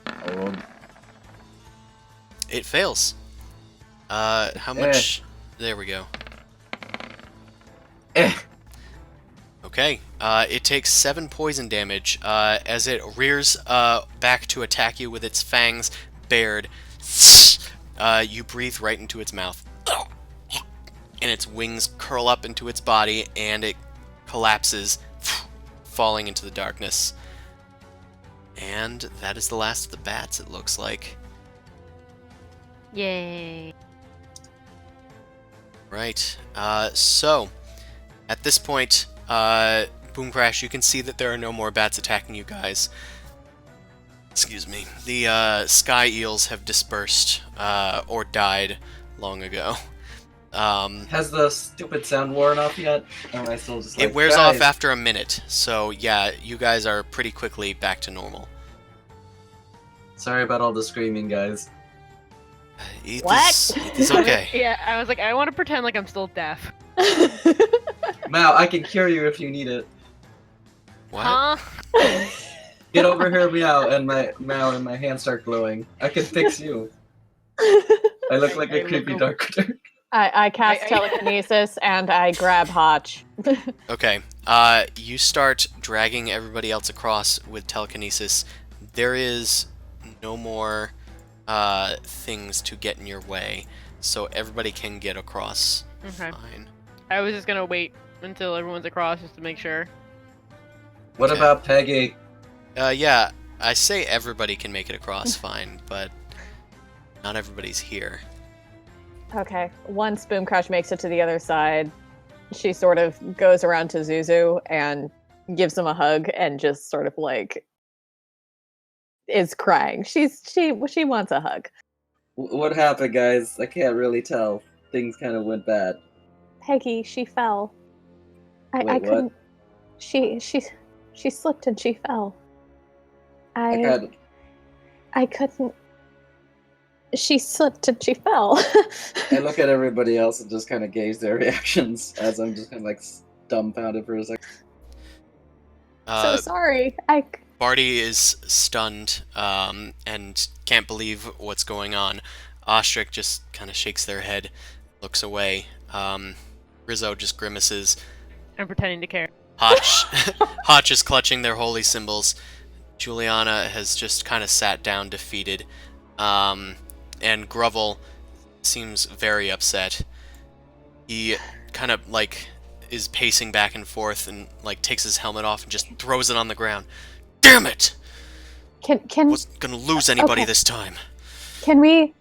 I rolled. It fails. How much? There we go. Okay, it takes 7 poison damage as it rears back to attack you with its fangs bared. You breathe right into its mouth. And its wings curl up into its body, and it collapses, falling into the darkness. And that is the last of the bats, it looks like. Yay. Right, so, at this point, Boom Crash, you can see that there are no more bats attacking you guys. Excuse me. The sky eels have dispersed, or died long ago. Has the stupid sound worn off yet? Or am I still just like, It wears guys? off after a minute, so yeah, you guys are pretty quickly back to normal. Sorry about all the screaming, guys. What? It is okay. Yeah, I was like, I want to pretend like I'm still deaf. Mao, I can cure you if you need it. What? Huh? Get over here, Meow, and my hands start glowing. I can fix you. I look like a creepy dark critter. I cast telekinesis and I grab Hotch. Okay, you start dragging everybody else across with telekinesis. There is no more things to get in your way, so everybody can get across. Okay. Fine. I was just gonna wait until everyone's across just to make sure. What Okay. about Peggy? Yeah, I say everybody can make it across fine, but not everybody's here. Okay. Once Boom Crash makes it to the other side, she sort of goes around to Zuzu and gives him a hug and just sort of like is crying. She wants a hug. What happened, guys? I can't really tell. Things kind of went bad. Peggy, she fell. I Wait, what? couldn't. She slipped and she fell. I couldn't. She slipped and she fell. I look at everybody else and just kind of gauge their reactions as I'm just kind of like dumbfounded for a second. So sorry. Barty is stunned and can't believe what's going on. Ostrich just kind of shakes their head, looks away. Rizzo just grimaces. I'm pretending to care. Hotch is clutching their holy symbols. Juliana has just kind of sat down defeated. And Grovel seems very upset. He kind of like is pacing back and forth and like takes his helmet off and just throws it on the ground. Damn it! Can Wasn't gonna lose anybody okay. this time. Can we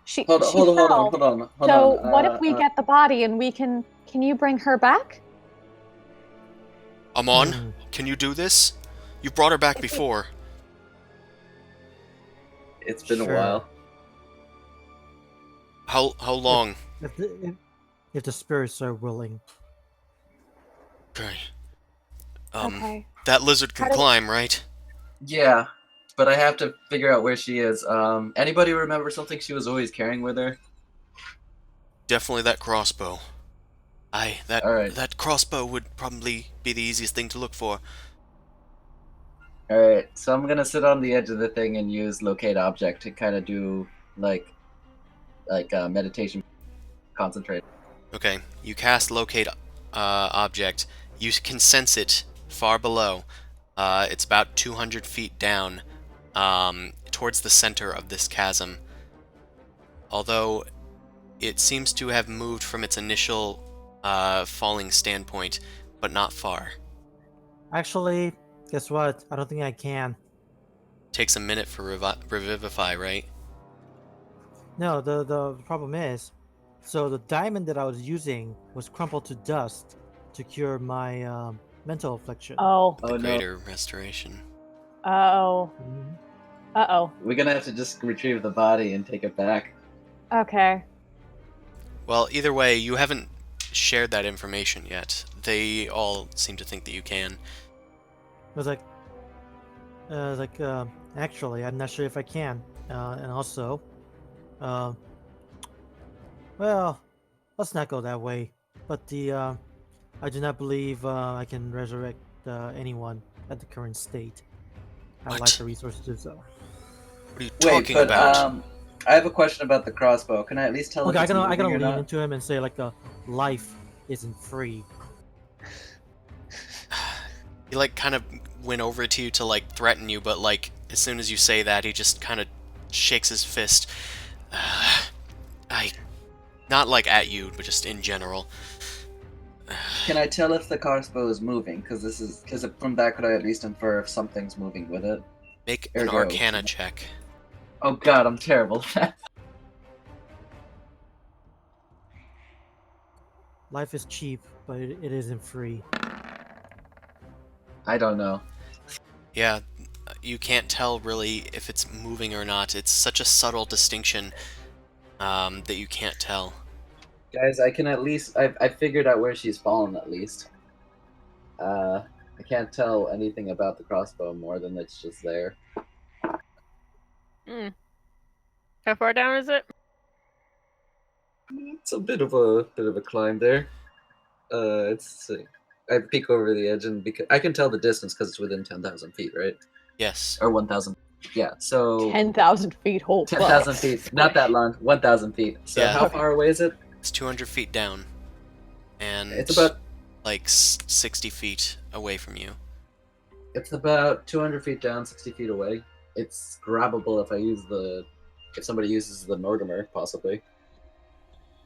she Hold fell. on. So what if we get the body and we can you bring her back? Amon, can you do this? You brought her back before. It's been Sure. a while. How long? If the spirits are willing. Okay. Okay. That lizard can How do- climb, right? Yeah, but I have to figure out where she is. Anybody remember something she was always carrying with her? Definitely that crossbow. That All right, that crossbow would probably be the easiest thing to look for. all right. So I'm gonna sit on the edge of the thing and use locate object to kind of do like meditation, concentrate. Okay, you cast locate object. You can sense it far below. It's about 200 feet down, towards the center of this chasm. Although it seems to have moved from its initial falling standpoint, but not far. Actually, guess what? I don't think I can. Takes a minute for revivify, right? No, the problem is, so the diamond that I was using was crumpled to dust to cure my mental affliction. Oh. The Oh no, greater restoration. Oh. Mhm. Uh-oh. we're gonna have to just retrieve the body and take it back. Okay. Well, either way, you haven't shared that information yet. They all seem to think that you can. I was like, actually, I'm not sure if I can. And also, uh, well, let's not go that way. But I do not believe I can resurrect anyone at the current state. I lack What? the resources to do so. What are you Wait, talking but about? I have a question about the crossbow. Can I at least tell Okay, if I it's gotta, moving I gotta or lean not? into him and say like, life isn't free. He like kind of went over to you to like threaten you, but like as soon as you say that, he just kind of shakes his fist. I, not like at you, but just in general. Can I tell if the crossbow is moving? Because from that could I at least infer if something's moving with it? Make an Ergo. Arcana check. Oh god, I'm terrible. Life is cheap, but it isn't free. I don't know. Yeah, you can't tell really if it's moving or not. It's such a subtle distinction that you can't tell. Guys, I can at least I figured out where she's fallen at least. I can't tell anything about the crossbow more than it's just there. Hmm. How far down is it? It's a bit of a climb there. It's I peek over the edge and because I can tell the distance because it's within 10,000 feet, right? Yes. Or 1,000. Yeah, so 10,000 feet. Whole 10,000 feet. Not that long. 1,000 feet. So Yeah. how Okay. far away is it? It's 200 feet down. And It's about like 60 feet away from you. 200 feet down, 60 feet away. It's grabbable if somebody uses the Mortimer, possibly.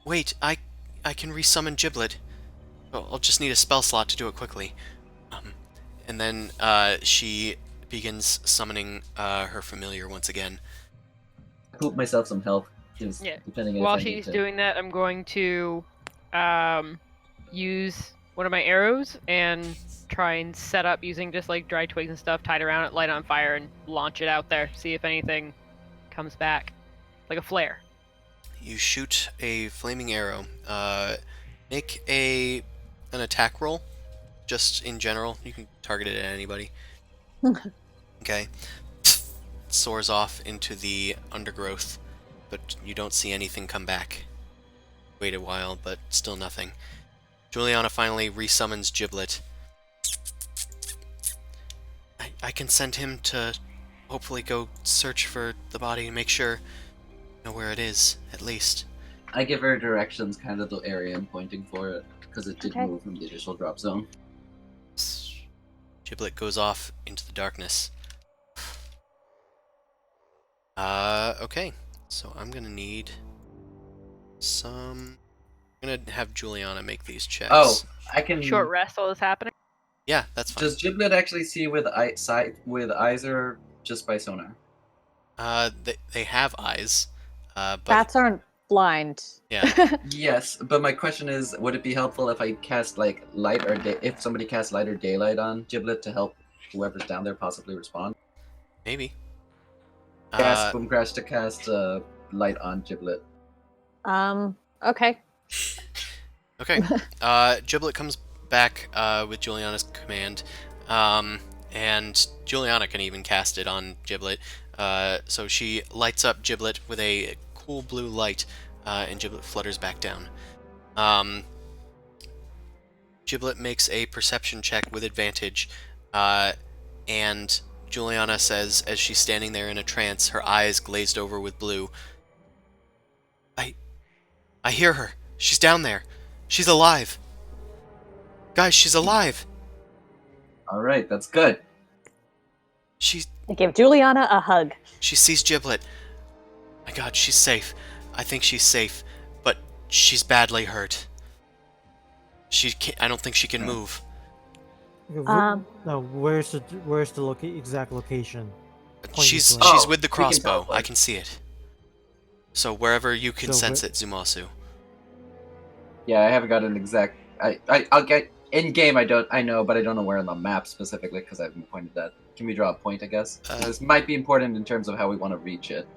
Wait, I can resummon Giblet. I'll just need a spell slot to do it quickly. And then she begins summoning her familiar once again. I poop myself some health. Yeah. Depending on While if I need she's to. doing that, I'm going to use one of my arrows and try and set up using just like dry twigs and stuff, tied around it, light it on fire, and launch it out there. See if anything comes back, like a flare. You shoot a flaming arrow. Make an attack roll. Just in general, you can target it at anybody. Okay. Soars off into the undergrowth, but you don't see anything come back. Wait a while, but still nothing. Juliana finally resummons Giblet. I can send him to hopefully go search for the body and make sure you know where it is, at least. I give her directions, kind of the area I'm pointing for it, because it did Okay. move from the initial drop zone. Giblet goes off into the darkness. Okay. So I'm gonna need some... I'm gonna have Juliana make these checks. Oh, I can. Short rest while this happening. Yeah, that's fine. Does Giblet actually see with eyes or just by sonar? They have eyes. But Bats aren't blind. yeah. Yes, but my question is, would it be helpful if I cast like light or if somebody casts light or daylight on Giblet to help whoever's down there possibly respond? Maybe. Cast Boom Crash to cast light on Okay. Okay. Giblet comes back with Juliana's command, and Juliana can even cast it on Giblet. So she lights up Giblet with a cool blue light, and Giblet flutters back down. Giblet makes a perception check with advantage, and Juliana says, as she's standing there in a trance, her eyes glazed over with blue, I hear her. She's down there. She's alive. Guys, she's alive. All right, that's good. I give Juliana a hug. She sees Giblet. My God, she's safe. I think she's safe, but she's badly hurt. I don't think she can move. No, where's the exact location? She's Oh, with the we can crossbow. teleport. I can see it. So wherever you can So sense it, Zumasu. Yeah, I haven't got an exact. I'll get in game. I know, but I don't know where on the map specifically because I haven't pointed that. Can we draw a point? I guess this might be important in terms of how we want to reach it.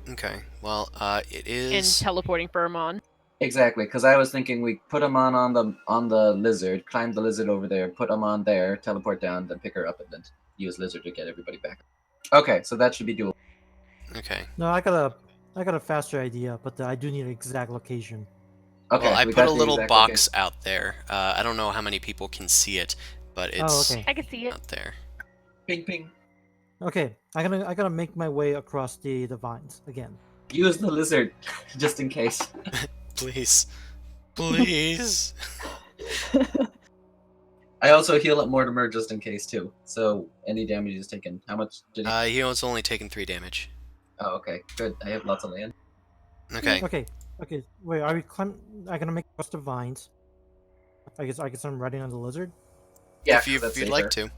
Okay. Well, it And is. teleporting for Amon. Exactly, because I was thinking we put him on the lizard, climb the lizard over there, put him on there, teleport down, then pick her up, and then use lizard to get everybody back. Okay, so that should be doable. Okay. No, I got a faster idea, but I do need an exact location. Okay, Well, I we put got a the little exact box out there. I don't know how many people can see it, but it's okay. I can see it. out there. location. Ping ping. Okay, I gotta make my way across the vines again. Use the lizard, just in case. Please. Please. I also heal up Mortimer just in case too. So any damage is taken. How much did he? He was only taken 3 damage. Oh, okay, good. I have lots of land. Okay. Okay. Wait, are we climb? I gonna make across the vines. I guess I'm riding on the lizard. Yeah, if that's you'd like safer. to.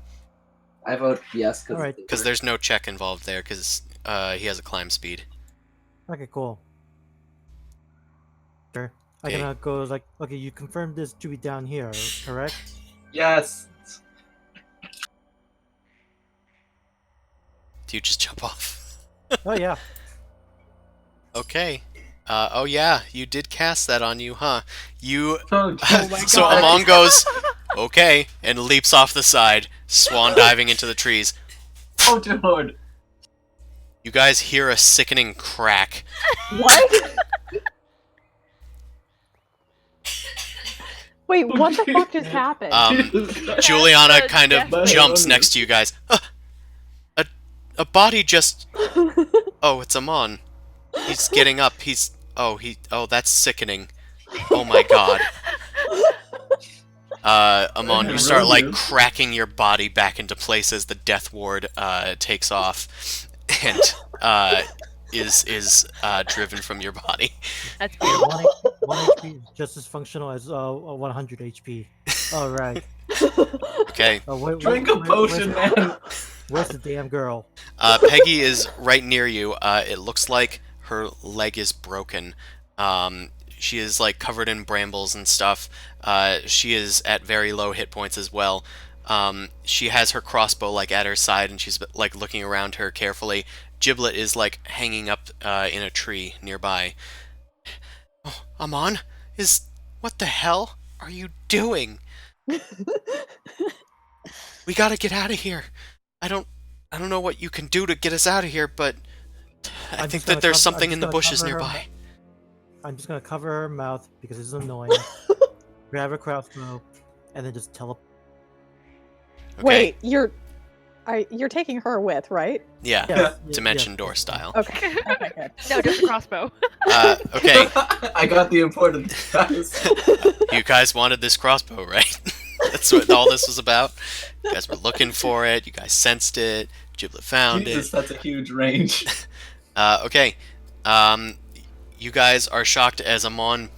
I vote yes. All right. Because there's no check involved there, because he has a climb speed. Okay, cool. Sure. I'm Okay. gonna go like, okay, you confirmed this to be down here, correct? Yes. Do you just jump off? Oh yeah. Okay. Oh yeah, you did cast that on you, huh? You. Oh, So Amon goes, okay, and leaps off the side, swan diving into the trees. Oh, dear Lord. You guys hear a sickening crack. What? Wait, what the fuck just happened? Juliana the kind of death jumps wave. next to you guys. A body just. Oh, it's Amon. He's getting up. Oh, that's sickening. Oh my God. Amon, you start like cracking your body back into place as the death ward takes off, and is driven from your body. That's beautiful. 1 HP, just as functional as 100 HP. All right. Okay. Drink a potion, man. Where's the damn girl? Peggy is right near you. It looks like her leg is broken. She is like covered in brambles and stuff. She is at very low hit points as well. She has her crossbow like at her side, and she's like looking around her carefully. Giblet is like hanging up in a tree nearby. Oh, Amon, what the hell are you doing? We gotta get out of here. I don't know what you can do to get us out of here, but I I'm think just gonna that there's I'm something just in the gonna bushes cover her nearby. I'm just gonna cover her mouth because it's annoying. Grab her crossbow, and then just teleport. Okay. Wait, you're taking her with, right? Yeah. Yes, Dimension door style. Okay. Okay, good. No, just a crossbow. Okay. I got the important guys. You guys wanted this crossbow, right? That's what all this was about. You guys were looking for it. You guys sensed it. Giblet found Jesus, it. that's a huge range. Okay. You guys are shocked as Amon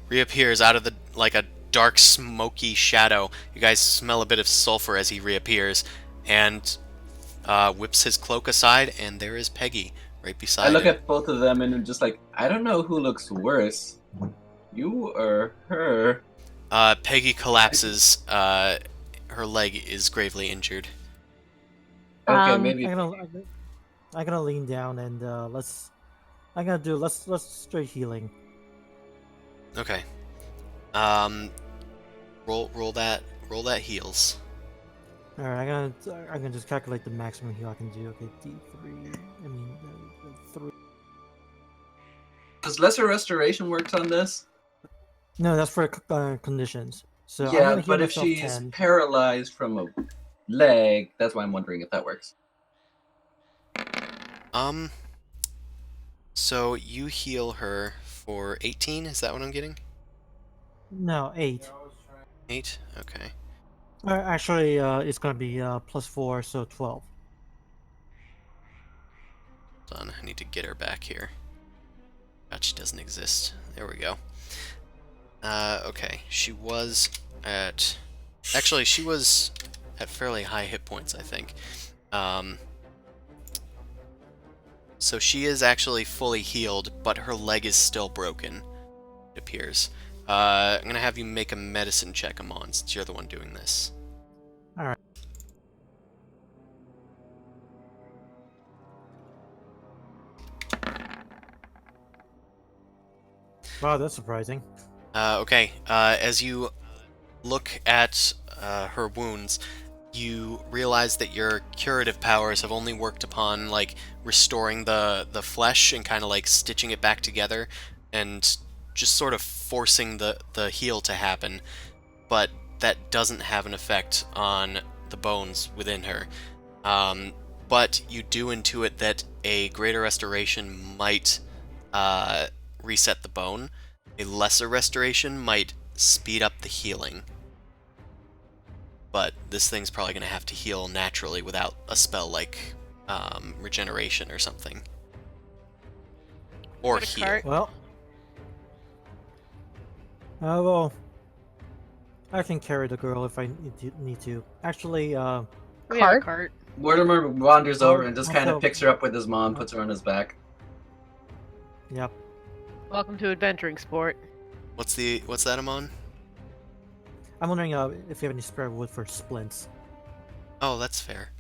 reappears out of the like a dark, smoky shadow. You guys smell a bit of sulfur as he reappears, and whips his cloak aside, and there is Peggy right beside I look him. at both of them and I'm just like, I don't know who looks worse. You or her? Peggy collapses. Her leg is gravely injured. Okay, Um, maybe. I'm gonna lean down and let's straight healing. Okay. roll that heals. All right, I'm gonna just calculate the maximum heal I can do. Okay, D3. I mean, 3. Does lesser restoration works on this? No, that's for conditions. So I'm Yeah, gonna heal but if myself she's 10. paralyzed from a leg, that's why I'm wondering if that works. So you heal her for 18, is that what I'm getting? No, 8. 8? Okay. Actually, it's gonna be +4, so 12. Hold on, I need to get her back here. God, she doesn't exist. There we go. Okay, she was at... Actually, she was at fairly high hit points, I think. So she is actually fully healed, but her leg is still broken, it appears. I'm gonna have you make a medicine check, Amon, since you're the one doing this. Alright. Wow, that's surprising. Okay, as you look at her wounds, you realize that your curative powers have only worked upon, like, restoring the flesh and kind of, like, stitching it back together and just sort of forcing the heal to happen, but that doesn't have an effect on the bones within her. But you do intuit that a greater restoration might reset the bone. A lesser restoration might speed up the healing. But this thing's probably going to have to heal naturally without a spell like regeneration or something. Or Got a heal. cart? Well, well, I can carry the girl if I need to. Actually, We have a Cart? cart. Mortimer wanders over Oh, and just I'll kind of go. picks her up with his mom, puts her on his back. Yep. Welcome to adventuring sport. What's that, Amon? I'm wondering if you have any spare wood for splints. Oh, that's fair.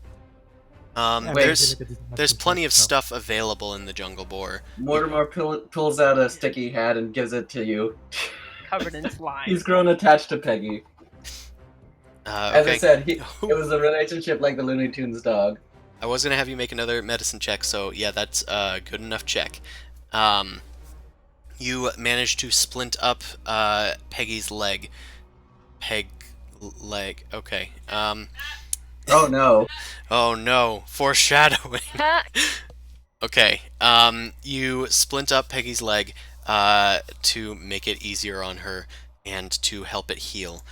I Wait. There's didn't look at there's this plenty much, of so- stuff available in the jungle boar. Mortimer pulls out a sticky hat and gives it to you. Covered in slime. He's grown attached to Peggy. As I Okay. said, it was a relationship like the Looney Tunes dog. I was gonna have you make another medicine check, so yeah, that's a good enough check. You managed to splint up Peggy's leg. Leg. Okay. Oh no. Oh no, foreshadowing. Ha! Okay. You splint up Peggy's leg to make it easier on her and to help it heal.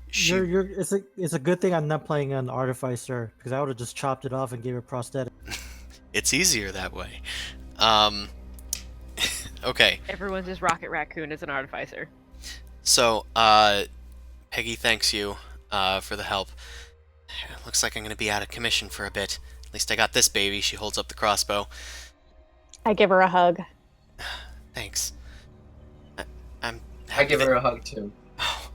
She It's a good thing I'm not playing an artificer because I would have just chopped it off and gave it prosthetic. It's easier that way. Okay. Everyone's just Rocket Raccoon as an artificer. So, Peggy thanks you for the help. Looks like I'm gonna be out of commission for a bit. At least I got this baby. She holds up the crossbow. I give her a hug. Thanks. I'm I happy give that- her a hug too. Oh,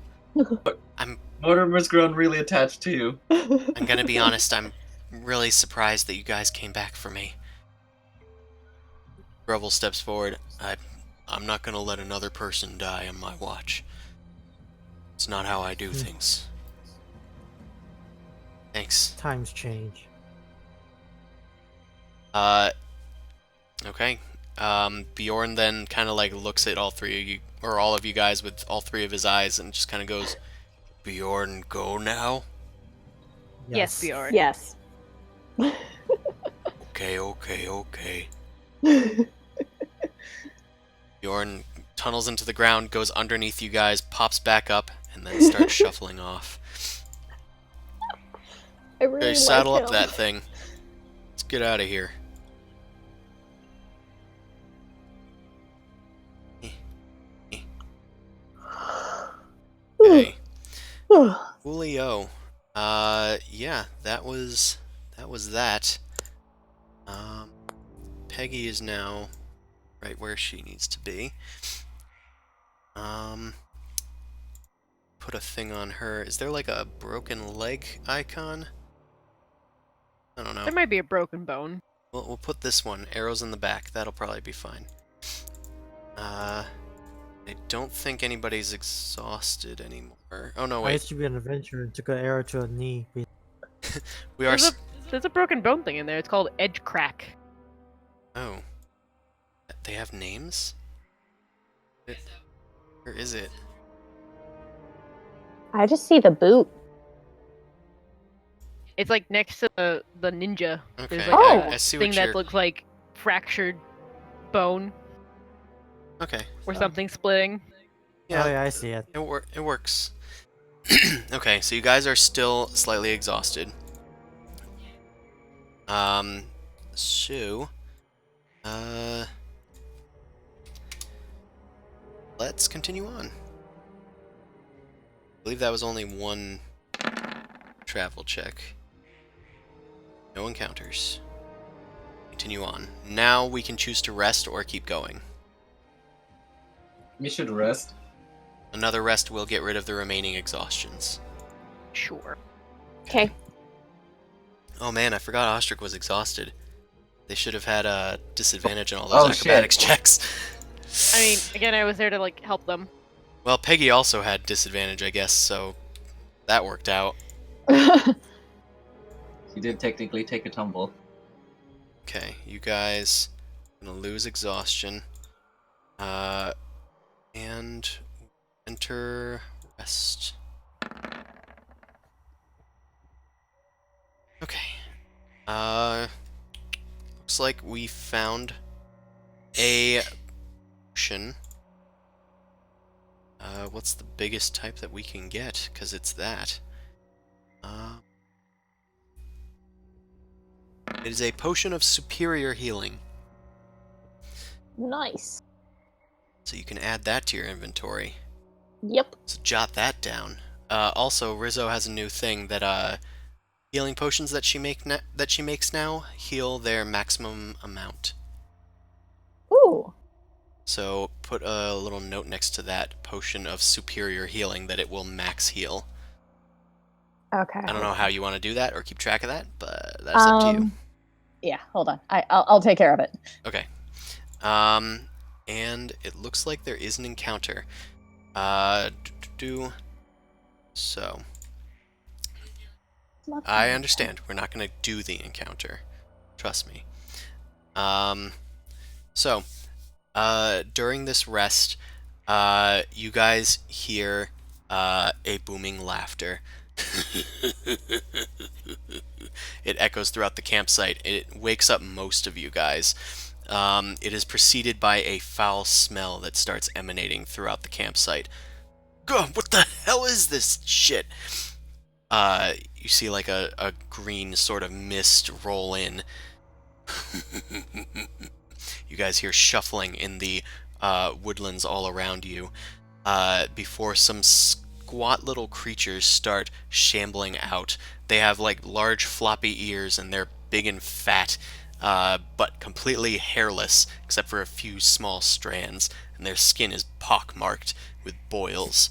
I'm Mortimer's grown really attached to you. I'm gonna be honest. I'm really surprised that you guys came back for me. Grovel steps forward. I'm not gonna let another person die on my watch. It's not how I do things. Thanks. Times change. Okay. Bjorn then kind of like looks at all three of you, or all of you guys with all three of his eyes, and just kind of goes, Bjorn, go now? Yes, Bjorn. Yes. Okay. Bjorn tunnels into the ground, goes underneath you guys, pops back up, and then starts shuffling off. I really Okay, like saddle up him. that thing. Let's get out of here. Okay. Julio. Yeah, that was that. Peggy is now right where she needs to be. Put a thing on her. Is there like a broken leg icon? I don't know. There might be a broken bone. We'll put this one. Arrows in the back. That'll probably be fine. I don't think anybody's exhausted anymore. Oh no, I wait. used to be an adventurer and took an arrow to a knee. We are. There's a broken bone thing in there. It's called edge crack. Oh. They have names? Where is it? I just see the boot. It's like next to the ninja. Okay, There's like Oh! I see thing what that you're... looks like fractured bone Okay, or something splitting. yeah, Oh yeah, I see it. it works. Okay, so you guys are still slightly exhausted. So... Let's continue on. I believe that was only one travel check. No encounters. Continue on. Now we can choose to rest or keep going. You should rest. Another rest will get rid of the remaining exhaustions. Sure. Okay. Oh man, I forgot Ostrich was exhausted. They should have had a disadvantage on all Oh, those shit. acrobatics checks. I mean, again, I was there to like help them. Well, Peggy also had disadvantage, I guess, so that worked out. She did technically take a tumble. Okay, you guys gonna lose exhaustion. And enter rest. Okay. Looks like we found a potion. What's the biggest type that we can get? Because it's that. It is a potion of superior healing. Nice. So you can add that to your inventory. Yep. So jot that down. Also, Rizzo has a new thing that healing potions that she makes now heal their maximum amount. Ooh. So put a little note next to that potion of superior healing that it will max heal. Okay. I don't know how you want to do that or keep track of that, but that's up to you. Yeah, hold on. I'll take care of it. Okay. And it looks like there is an encounter. So, I understand. We're not going to do the encounter. Trust me. So, during this rest, you guys hear a booming laughter. It echoes throughout the campsite. It wakes up most of you guys. It is preceded by a foul smell that starts emanating throughout the campsite. God, what the hell is this shit? You see like a green sort of mist roll in. You guys hear shuffling in the woodlands all around you before some squat little creatures start shambling out. They have like large floppy ears and they're big and fat, but completely hairless except for a few small strands, and their skin is pockmarked with boils.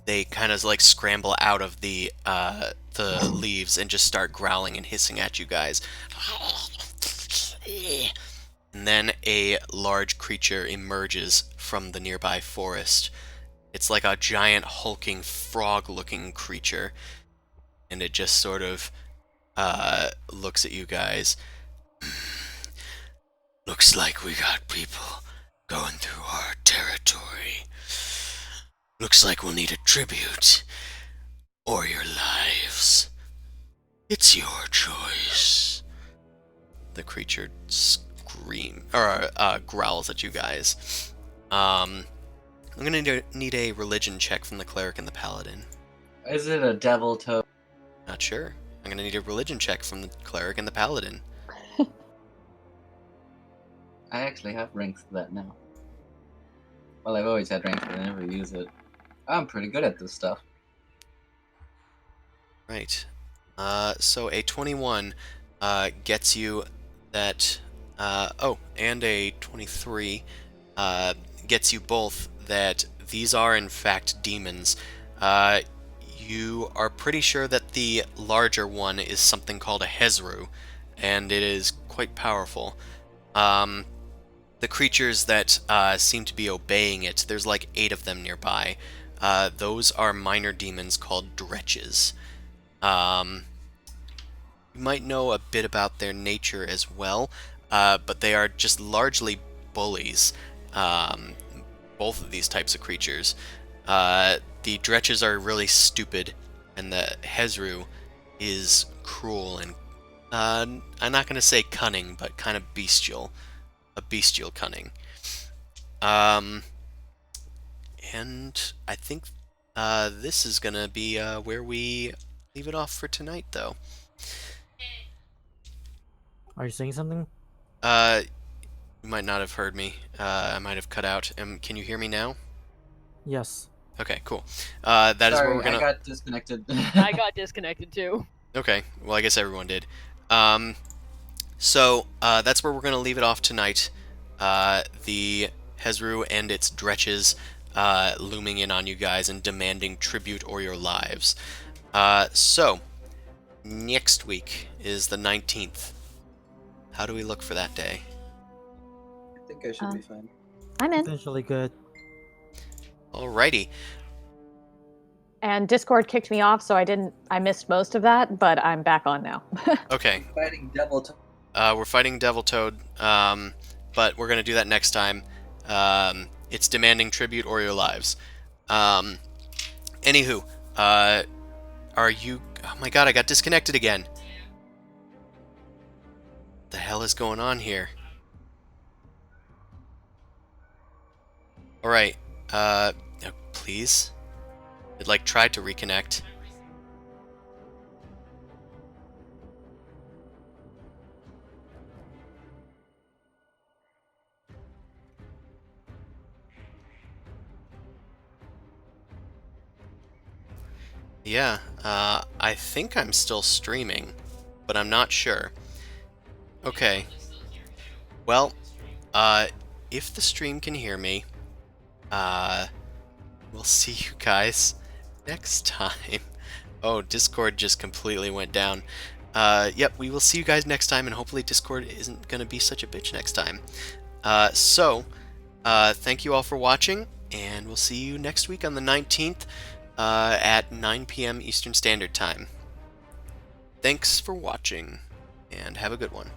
They kind of like scramble out of the leaves and just start growling and hissing at you guys. And then a large creature emerges from the nearby forest. It's like a giant hulking frog-looking creature, and it just sort of looks at you guys. Looks like we got people going through our territory. Looks like we'll need a tribute, or your lives. It's your choice. The creature growls at you guys. I'm gonna need a religion check from the cleric and the paladin. Is it a devil toad? Not sure. I'm gonna need a religion check from the cleric and the paladin. I actually have ranks for that now. Well, I've always had ranks, but I never use it. I'm pretty good at this stuff. Right. So a 21 gets you that. And a 23 gets you both that these are in fact demons. You are pretty sure that the larger one is something called a Hezru, and it is quite powerful. the creatures that seem to be obeying it, there's like 8 of them nearby. Those are minor demons called dretches. You might know a bit about their nature as well, but they are just largely bullies. Both of these types of creatures. The dretches are really stupid, and the Hezru is cruel and I'm not going to say cunning, but kind of bestial. A bestial cunning. And I think this is going to be where we leave it off for tonight, though. Are you saying something? You might not have heard me. I might have cut out. Can you hear me now? Yes. Okay, cool. That is Sorry, where we're gonna. I got disconnected. I got disconnected too. Okay, well, I guess everyone did. So that's where we're gonna leave it off tonight. The Hezru and its dretches looming in on you guys and demanding tribute or your lives. So next week is the 19th. How do we look for that day? I think I should be fine. I'm in. Potentially good. Alrighty. And Discord kicked me off, so I missed most of that, but I'm back on now. Okay. Fighting Devil. We're fighting Devil Toad, but we're gonna do that next time. It's demanding tribute or your lives. Anywho, are you? Oh my god, I got disconnected again. The hell is going on here? All right. Please. It like tried to reconnect. Yeah, I think I'm still streaming, but I'm not sure. Okay. Well, if the stream can hear me, we'll see you guys next time. Oh, Discord just completely went down. Yep, we will see you guys next time, and hopefully Discord isn't gonna be such a bitch next time. Thank you all for watching, and we'll see you next week on the 19th at 9 p.m. Eastern Standard Time. Thanks for watching, and have a good one.